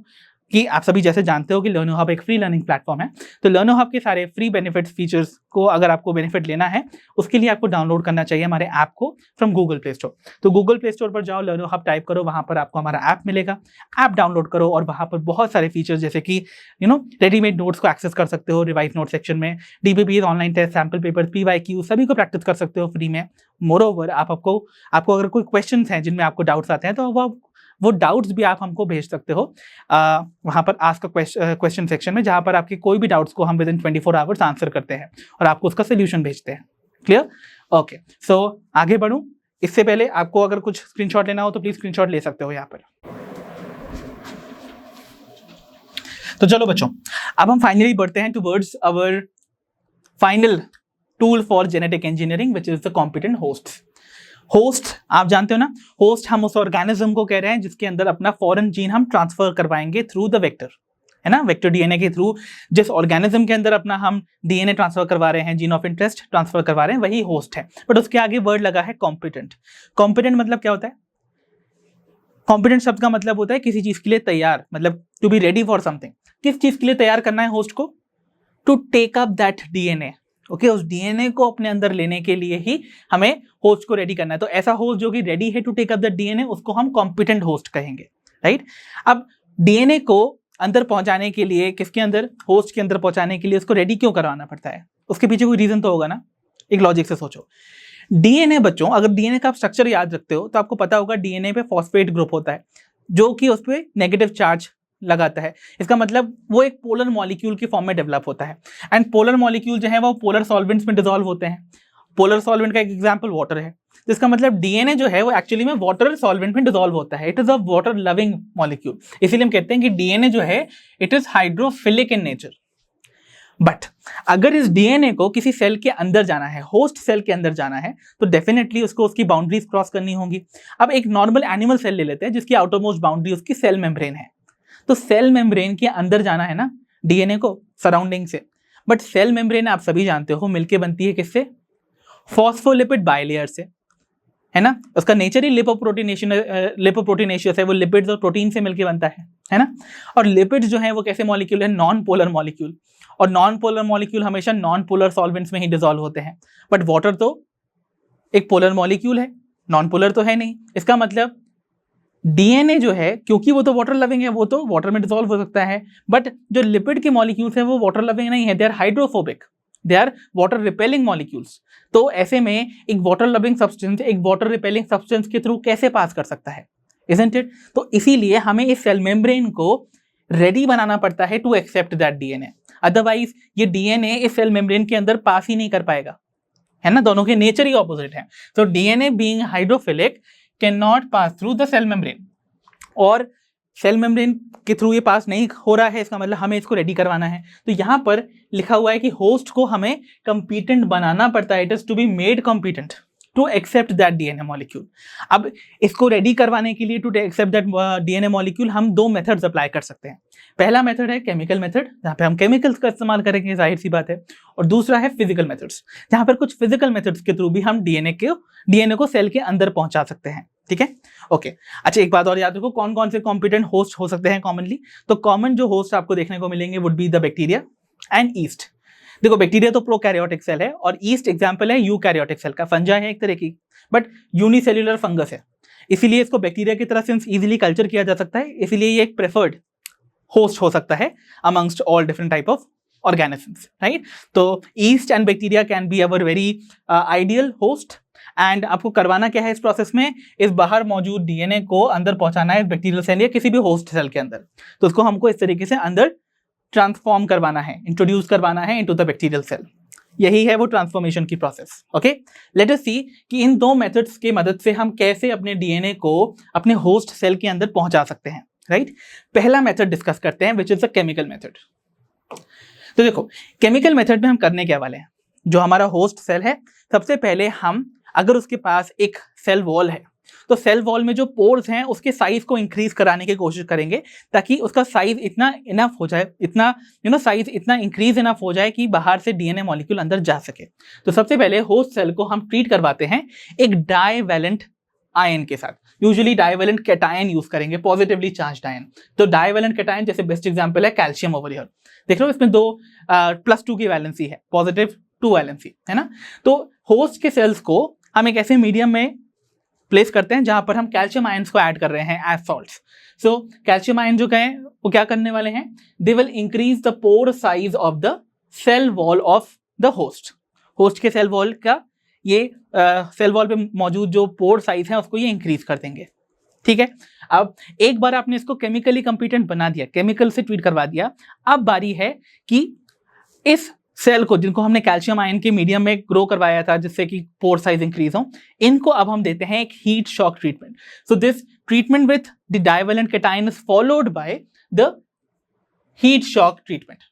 कि आप सभी जैसे जानते हो कि लर्नो हब एक फ्री लर्निंग प्लेटफॉर्म है। तो लर्नो हब के सारे फ्री बेनिफिट्स फीचर्स को अगर आपको बेनिफिट लेना है, उसके लिए आपको डाउनलोड करना चाहिए हमारे ऐप को फ्रॉम गूगल प्ले स्टोर। तो गूगल प्ले स्टोर पर जाओ, लर्नो हब टाइप करो, वहां पर आपको हमारा ऐप मिलेगा। ऐप डाउनलोड करो और वहां पर बहुत सारे फीचर्स जैसे कि रेडीमेड नोट्स को एक्सेस कर सकते हो रिवाइज नोट सेक्शन में, DBP online test, sample paper, PYQ सभी को प्रैक्टिस कर सकते हो फ्री में। मोरओवर आपको अगर कोई क्वेश्चंस हैं जिनमें आपको डाउट्स आते हैं तो वो डाउट्स भी आप हमको भेज सकते हो वहां पर आस्क क्वेश्चन सेक्शन में, जहां पर आपके कोई भी डाउट्स को हम विद इन 24 आवर्स आंसर करते हैं और आपको उसका सोल्यूशन भेजते हैं। क्लियर? ओके, सो आगे बढ़ूं इससे पहले आपको अगर कुछ स्क्रीनशॉट लेना हो तो प्लीज स्क्रीनशॉट ले सकते हो यहाँ पर। तो चलो बच्चों, अब हम फाइनली बढ़ते हैं towards our final tool for genetic engineering which is the competent host. Host आप जानते हो ना, होस्ट हम उस ऑर्गेनिज्म को कह रहे हैं जिसके अंदर अपना फॉरेन जीन हम ट्रांसफर करवाएंगे थ्रू द वेक्टर, है ना? वेक्टर डीएनए के थ्रू जिस ऑर्गेनिज्म के अंदर अपना हम डीएनए ट्रांसफर करवा रहे हैं, जीन ऑफ इंटरेस्ट ट्रांसफर करवा रहे हैं, वही होस्ट है। बट उसके आगे वर्ड लगा है कॉम्पिटेंट। कॉम्पिटेंट मतलब क्या होता है? कॉम्पिटेंट शब्द का मतलब होता है किसी चीज के लिए तैयार, मतलब to be ready for something. किस चीज के लिए तैयार करना है होस्ट को? To take up that DNA. Okay, उस डीएनए को अपने अंदर लेने के लिए ही हमें होस्ट को रेडी करना है। तो ऐसा होस्ट जो कि रेडी है to take up the DNA, उसको हम कॉम्पिटेंट होस्ट कहेंगे, राइट? अब डीएनए को अंदर पहुंचाने के लिए, किसके अंदर? होस्ट के अंदर पहुंचाने के लिए उसको रेडी क्यों करवाना पड़ता है? उसके पीछे कोई रीजन तो होगा ना, एक लॉजिक से सोचो। डीएनए बच्चों, अगर डीएनए का आप स्ट्रक्चर याद रखते हो तो आपको पता होगा डीएनए पे फॉस्फेट ग्रुप होता है जो कि उस पर नेगेटिव चार्ज लगाता है। इसका मतलब वो एक पोलर मॉलिक्यूल की फॉर्म में डेवलप होता है। एंड पोलर मॉलिक्यूल जो है वो पोलर सॉल्वेंट्स में डिसॉल्व होते हैं। पोलर सॉल्वेंट का एक एग्जांपल वाटर है, जिसका मतलब डीएनए जो है वो एक्चुअली में वाटर सॉल्वेंट में डिसॉल्व होता है। It is a water loving molecule, इसीलिए हम कहते हैं कि डीएनए जो है it is hydrophilic in nature. But अगर इस डीएनए को किसी सेल के अंदर जाना है, होस्ट सेल के अंदर जाना है, तो डेफिनेटली उसको उसकी बाउंड्रीज क्रॉस करनी होंगी। अब एक नॉर्मल एनिमल सेल ले लेते हैं जिसकी आउटरमोस्ट बाउंड्री उसकी सेल मेम्ब्रेन है। तो सेल मेम्ब्रेन के अंदर जाना है ना डीएनए को, सराउंडिंग से, बट सेल मेम्ब्रेन आप सभी जानते हो मिलके बनती है किससे? फॉस्फोलिपिड बाइलेयर से, है ना। उसका नेचर ही लिपोप्रोटीनेशियस है, वो लिपिड्स और प्रोटीन से मिलके बनता है ना। और लिपिड्स जो है वो कैसे मॉलिक्यूल है? नॉन पोलर मॉलिक्यूल, और नॉन पोलर मॉलिक्यूल हमेशा नॉन पोलर सॉल्वेंट्स में ही डिसॉल्व होते हैं। बट वाटर तो एक पोलर मॉलिक्यूल है, नॉन पोलर तो है नहीं। इसका मतलब डीएनए जो है, क्योंकि वो तो वाटर लविंग है, वो तो वाटर में डिसॉल्व हो सकता है, बट जो लिपिड के मॉलिक्यूल्स हैं वो वाटर लविंग नहीं है, they are hydrophobic, they are water repelling molecules. तो ऐसे में एक वाटर लविंग सब्सटेंस एक वाटर रिपेलिंग सब्सटेंस के थ्रू कैसे पास कर सकता है, इजंट इट? तो इसीलिए हमें इस सेल मेम्ब्रेन को रेडी बनाना पड़ता है to accept that DNA, otherwise ये डीएनए इस सेल मेम्ब्रेन के अंदर पास ही नहीं कर पाएगा, है ना। दोनों के नेचर ही ऑपोजिट है। तो DNA being hydrophilic can not pass through the cell membrane, और सेल मेम्ब्रेन के थ्रू ये पास नहीं हो रहा है, इसका मतलब हमें इसको रेडी करवाना है। तो यहाँ पर लिखा हुआ है कि होस्ट को हमें कंपीटेंट बनाना पड़ता है, it is to be made competent to accept that DNA molecule. अब इसको रेडी करवाने के लिए, to accept that DNA molecule, हम दो मेथड्स अप्लाई कर सकते हैं। पहला मेथड है केमिकल मेथड, जहाँ पे हम केमिकल्स का इस्तेमाल करेंगे, जाहिर सी बात है। और दूसरा है फिजिकल मेथड्स, जहाँ पर कुछ फिजिकल मेथड्स के थ्रू भी हम डीएनए को सेल के अंदर पहुंचा सकते हैं, ठीक है। ओके, अच्छा एक बात और याद रखो, कौन कौन से कॉम्पिटेंट होस्ट हो सकते हैं कॉमनली? तो कॉमन जो होस्ट आपको देखने को मिलेंगे would be the bacteria and east. देखो बैक्टीरिया तो प्रोकैरियोटिक सेल है, और ईस्ट एग्जांपल है यूकैरियोटिक सेल का, फंजा है एक तरह की, बट यूनिसेल्युलर फंगस है, इसीलिए इसको बैक्टीरिया की तरह सिंस इजीली कल्चर किया जा सकता है, इसीलिए ये एक प्रेफर्ड होस्ट हो सकता है amongst all different type of organisms, right. तो yeast and bacteria can be our very ideal host. And आपको करवाना क्या है इस प्रोसेस में? इस बाहर मौजूद डीएनए को अंदर पहुंचाना है बैक्टीरियल सेल या किसी भी होस्ट सेल के अंदर। तो उसको हमको इस तरीके से अंदर ट्रांसफॉर्म करवाना है, इंट्रोड्यूस करवाना है इनटू द बैक्टीरियल सेल। यही है वो ट्रांसफॉर्मेशन की प्रोसेस। ओके, लेट अस सी कि इन दो मेथड्स की मदद से हम कैसे अपने डीएनए को अपने होस्ट सेल के अंदर पहुंचा सकते हैं, राइट। पहला मेथड डिस्कस करते हैं, विच इज द केमिकल मेथड। तो देखो केमिकल मेथड में हम करने क्या वाले हैं, जो हमारा होस्ट सेल है, सबसे पहले हम, अगर उसके पास एक सेल वॉल है, तो सेल वॉल में जो पोर्स हैं उसके साइज को इंक्रीज कराने की कोशिश करेंगे, ताकि उसका साइज इतना इनफ हो जाए, इतना साइज इतना इंक्रीज इनफ हो जाए कि बाहर से डीएनए मॉलिक्यूल अंदर जा सके। तो सबसे पहले होस्ट सेल को हम ट्रीट करवाते हैं एक डाइवैलेंट आयन के साथ। यूजुअली डाइवैलेंट कैटायन यूज करेंगे, पॉजिटिवली चार्ज्ड आयन। तो डाइवैलेंट कैटायन जैसे बेस्ट एग्जांपल है कैल्शियम ओवर हियर, देख लो इसमें 2 +2 की वैलेंसी है, पॉजिटिव 2 वैलेंसी है ना। तो होस्ट के सेल्स को हम एक ऐसे मीडियम में प्लेस करते हैं जहां पर हम कैल्शियम आयंस को ऐड कर रहे हैं as salts. So calcium ion जो कहें वो क्या करने वाले हैं? They will increase the pore size of the cell wall of the host. Host के सेल वॉल का ये सेल वॉल पे मौजूद जो पोर साइज है उसको ये इंक्रीज कर देंगे, ठीक है। अब एक बार आपने इसको केमिकली कंपीटेंट बना दिया, केमिकल से ट्रीट करवा दिया, अब बारी है कि इस सेल को, जिनको हमने कैल्शियम आयन के मीडियम में ग्रो करवाया था जिससे कि पोर साइज इंक्रीज हो, इनको अब हम देते हैं एक heat shock treatment. So this treatment with the divalent cation is followed by the heat shock treatment.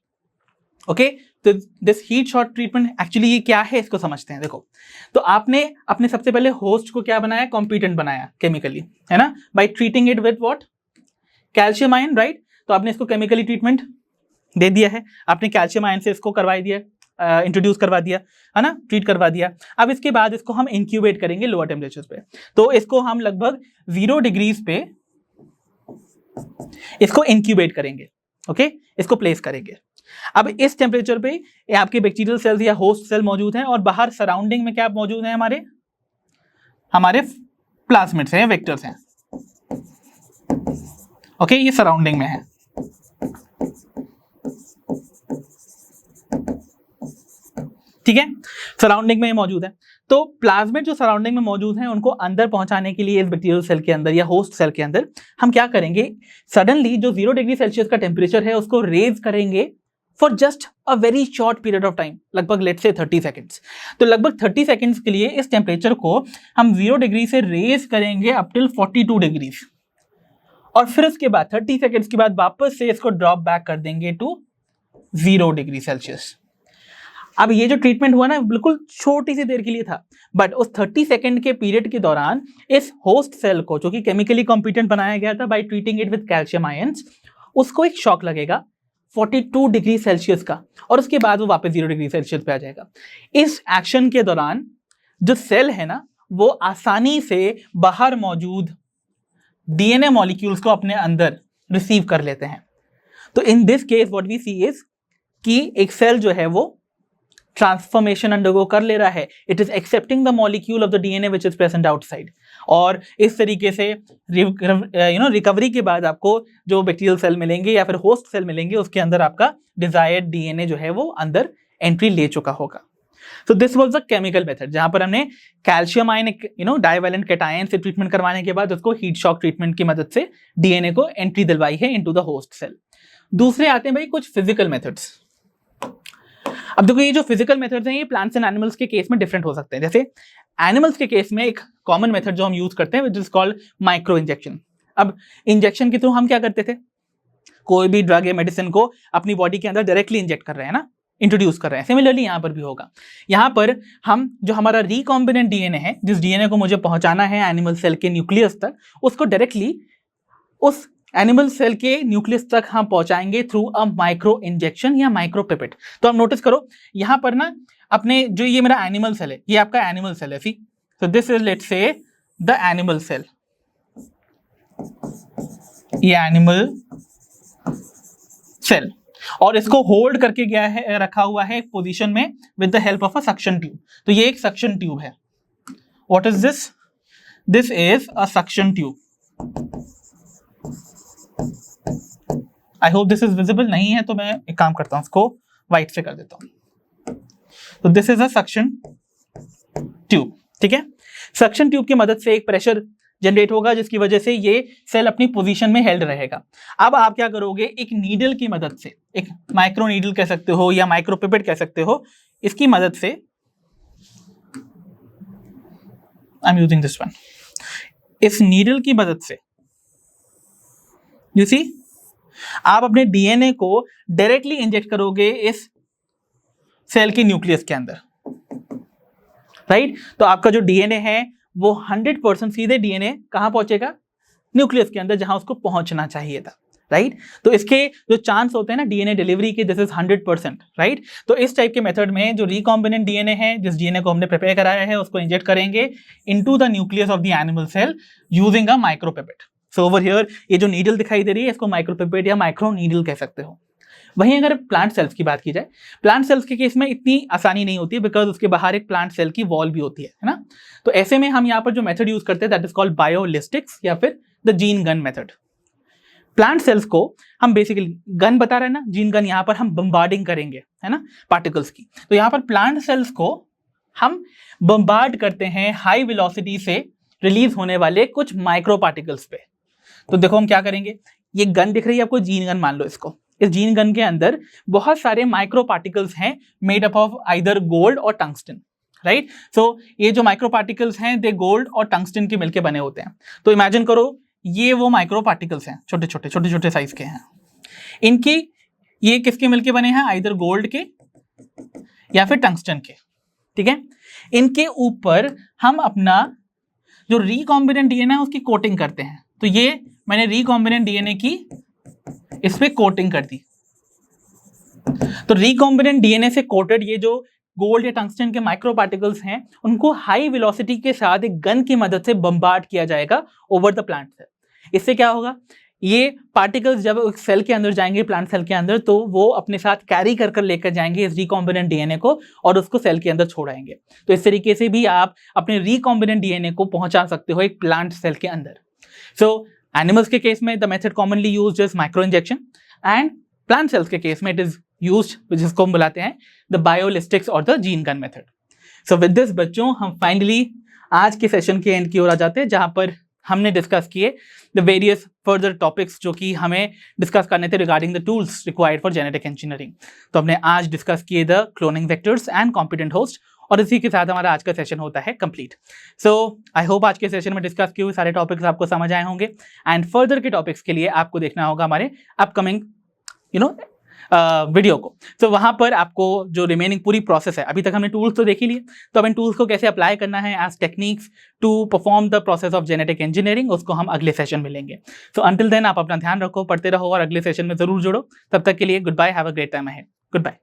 Okay, तो this heat shock treatment actually ये क्या है इसको समझते हैं। देखो, तो आपने अपने सबसे पहले होस्ट को क्या बनाया? कॉम्पिटेंट बनाया केमिकली, है ना, by treating it with what? Calcium ion, right. तो आपने इसको केमिकली ट्रीटमेंट दे दिया है, आपने कैल्शियम आयन से इसको करवा दिया, इंट्रोड्यूस करवा दिया, है ना, ट्रीट करवा दिया। अब इसके बाद इसको हम इंक्यूबेट करेंगे लोअर टेम्परेचर पे। तो इसको हम लगभग 0 डिग्रीज पे इसको इंक्यूबेट करेंगे, ओके, इसको प्लेस करेंगे। अब इस टेम्परेचर पे आपके बैक्टीरियल सेल्स या होस्ट सेल मौजूद हैं, और बाहर सराउंडिंग में क्या मौजूद है? हमारे प्लाज्मिड्स हैं, वेक्टर्स हैं, ओके, ये सराउंडिंग में है। ठीक है, सराउंडिंग में मौजूद है। तो प्लाज्मिड जो सराउंडिंग में मौजूद हैं उनको अंदर पहुंचाने के लिए इस बैक्टीरियल सेल के अंदर या होस्ट सेल के अंदर हम क्या करेंगे? सडनली जो 0 डिग्री सेल्सियस का टेम्परेचर है उसको रेज करेंगे for just a very short period of time, लगभग लेट्स से 30 सेकेंड्स। तो लगभग 30 सेकेंड्स के लिए इस टेम्परेचर को हम 0 डिग्री से रेज करेंगे अप टिल 42 डिग्रीज, और फिर उसके बाद 30 सेकेंड्स के बाद वापस से इसको ड्रॉप बैक कर देंगे टू 0 डिग्री सेल्सियस। अब ये जो ट्रीटमेंट हुआ ना बिल्कुल छोटी सी देर के लिए था, बट उस 30 सेकेंड के पीरियड के दौरान इस होस्ट सेल को, जो कि केमिकली कॉम्पिटेंट बनाया गया था by treating it with calcium ions, उसको एक शॉक लगेगा 42 डिग्री सेल्सियस का, और उसके बाद वो वापस 0 डिग्री सेल्सियस पे आ जाएगा। इस एक्शन के दौरान जो सेल है ना, वो आसानी से बाहर मौजूद डीएनए मॉलिक्यूल्स को अपने अंदर रिसीव कर लेते हैं। तो in this case what we see is कि एक सेल जो है वो ट्रांसफॉर्मेशन अंडरगो कर ले रहा है, it is accepting the molecule of the DNA which is present outside, और इस तरीके से रिकवरी के बाद आपको जो बैक्टीरियल सेल मिलेंगे या फिर होस्ट सेल मिलेंगे, उसके अंदर आपका डिजायर्ड डीएनए जो है वो अंदर एंट्री ले चुका होगा। So this was the chemical method, जहां पर हमने कैल्शियम आयन डाइवैलेंट कैटायन से ट्रीटमेंट करवाने के बाद उसको हीट शॉक ट्रीटमेंट की मदद से डीएनए को एंट्री दिलवाई है इनटू द होस्ट सेल। दूसरे आते हैं भाई कुछ फिजिकल मेथड्स। अब देखो, ये जो फिजिकल मेथड्स हैं ये प्लांट्स एंड एनिमल्स के केस में डिफरेंट हो सकते हैं। जैसे एनिमल्स के केस में एक कॉमन मेथड जो हम यूज करते हैं which is called micro injection. अब इंजेक्शन के थ्रू हम क्या करते थे, कोई भी ड्रग या मेडिसिन को अपनी बॉडी के अंदर डायरेक्टली इंजेक्ट कर रहे हैं ना, इंट्रोड्यूस कर रहे हैं। सिमिलरली यहाँ पर भी होगा। यहाँ पर हम जो हमारा रिकॉम्बिनेंट डीएनए है, जिस डीएनए को मुझे पहुंचाना है एनिमल सेल के न्यूक्लियस तक, उसको डायरेक्टली उस एनिमल सेल के न्यूक्लियस तक हम पहुंचाएंगे थ्रू अ माइक्रो इंजेक्शन या माइक्रोपिपेट। तो आप नोटिस करो यहाँ पर ना, अपने जो ये मेरा एनिमल सेल है, ये आपका एनिमल सेल है, see so this is let's say the animal cell, ये एनिमल सेल, और इसको होल्ड करके गया है, रखा हुआ है एक पोजीशन में with the help of a suction tube. तो ये एक सक्शन ट्यूब है। What is this? This is a suction tube. I hope this is visible. नहीं है तो मैं एक काम करता हूं, इसको व्हाइट से कर देता हूं। तो this is a suction tube, ठीक है। सक्शन ट्यूब की मदद से एक प्रेशर जनरेट होगा जिसकी वजह से ये सेल अपनी पोजीशन में हेल्ड रहेगा। अब आप क्या करोगे, एक नीडल की मदद से, एक माइक्रो नीडल कह सकते हो या माइक्रोपिपेट कह सकते हो, इसकी मदद से, I am using this one, इस नीडल की मदद से यू सी आप अपने डीएनए को डायरेक्टली इंजेक्ट करोगे इस सेल के न्यूक्लियस के अंदर, राइट। तो आपका जो डीएनए है वो 100% सीधे डीएनए कहां पहुंचेगा, न्यूक्लियस के अंदर, जहां उसको पहुंचना चाहिए था, राइट। तो इसके जो चांस होते हैं ना डीएनए डिलीवरी के, दिस इज 100%, राइट। तो इस टाइप के मेथड में जो रिकॉम्बिनेंट डीएनए है, जिस डीएनए को हमने प्रिपेयर कराया है, उसको इंजेक्ट करेंगे into the nucleus of the animal cell using a micropipette. So over here ये जो नीडल दिखाई दे रही है, इसको माइक्रोपिपेट या माइक्रो नीडल कह सकते हो। वहीं अगर प्लांट सेल्स की बात की जाए, प्लांट सेल्स के केस में इतनी आसानी नहीं होती है, बिकॉज उसके बाहर एक प्लांट सेल की वॉल भी होती है ना। तो ऐसे में हम यहाँ पर जो मेथड यूज करते हैं दैट इज कॉल्ड बायोलिस्टिक्स या फिर the gene gun method. Plant cells को हम बेसिकली गन बता रहे हैं ना, जीन गन, यहाँ पर हम बम्बार्डिंग करेंगे, है ना, पार्टिकल्स की। तो यहाँ पर प्लांट सेल्स को हम बम्बार्ड करते हैं हाई वेलोसिटी से रिलीज होने वाले कुछ माइक्रो पार्टिकल्स पे। तो देखो हम क्या करेंगे, ये गन दिख रही है आपको, जीन गन मान लो इसको। इस जीन गन के अंदर बहुत सारे माइक्रो पार्टिकल्स हैं made up of either gold और टंगस्टन, राइट। सो ये जो माइक्रो पार्टिकल्स हैं दे गोल्ड और टंगस्टन के मिलके बने होते हैं। तो इमेजिन करो ये वो माइक्रो पार्टिकल्स हैं, छोटे छोटे साइज के हैं। इनकी ये किसके मिलके बने हैं, आइदर गोल्ड के या फिर टंगस्टन के, ठीक है। इनके ऊपर हम अपना जो रिकॉम्बिनेंट डीएनए है उसकी कोटिंग करते हैं। तो ये मैंने रिकॉम्बिनेंट डीएनए की इस पे कोटिंग कर दी। तो रिकॉम्बिनेंट डीएनए से कोटेड ये जो गोल्ड या टंगस्टन के माइक्रो पार्टिकल्स हैं, उनको हाई वेलोसिटी के साथ एक गन की मदद से बम्बार्ड किया जाएगा ओवर द प्लांट सेल। इससे क्या होगा, ये पार्टिकल्स जब एक सेल के अंदर जाएंगे, प्लांट सेल के अंदर, तो वो अपने साथ कैरी कर लेकर जाएंगे इस रिकॉम्बिनेंट डीएनए को और उसको सेल के अंदर छोड़ाएंगे। तो इस तरीके से भी आप अपने रिकॉम्बिनेंट डीएनए को पहुंचा सकते हो एक प्लांट सेल के अंदर। सो एनिमल्स के केस में the method commonly used is micro injection, and plant cells के केस में इट इज यूज्ड जिसको हम बुलाते हैं द बायोलिस्टिक्स और the gene gun method. So with this बच्चों, हम फाइनली आज के सेशन के एंड की ओर आ जाते हैं, जहां पर हमने डिस्कस किए द वेरियस फर्दर टॉपिक्स जो कि हमें डिस्कस करने थे regarding the tools required for genetic engineering. तो हमने आज डिस्कस किए the cloning vectors and competent host, और इसी के साथ हमारा आज का सेशन होता है कंप्लीट। सो आई होप आज के सेशन में डिस्कस किए हुए सारे टॉपिक्स आपको समझ आए होंगे, एंड फर्दर के टॉपिक्स के लिए आपको देखना होगा हमारे अपकमिंग वीडियो को। तो वहाँ पर आपको जो रिमेनिंग पूरी प्रोसेस है, अभी तक हमने टूल्स तो देख ही लिए, तो अब इन टूल्स को कैसे अप्लाई करना है as techniques to perform the process of genetic engineering, उसको हम अगले सेशन में लेंगे। सो अंटिल देन आप अपना ध्यान रखो, पढ़ते रहो और अगले सेशन में जरूर जुड़ो। तब तक के लिए good bye, have a great time ahead, good bye.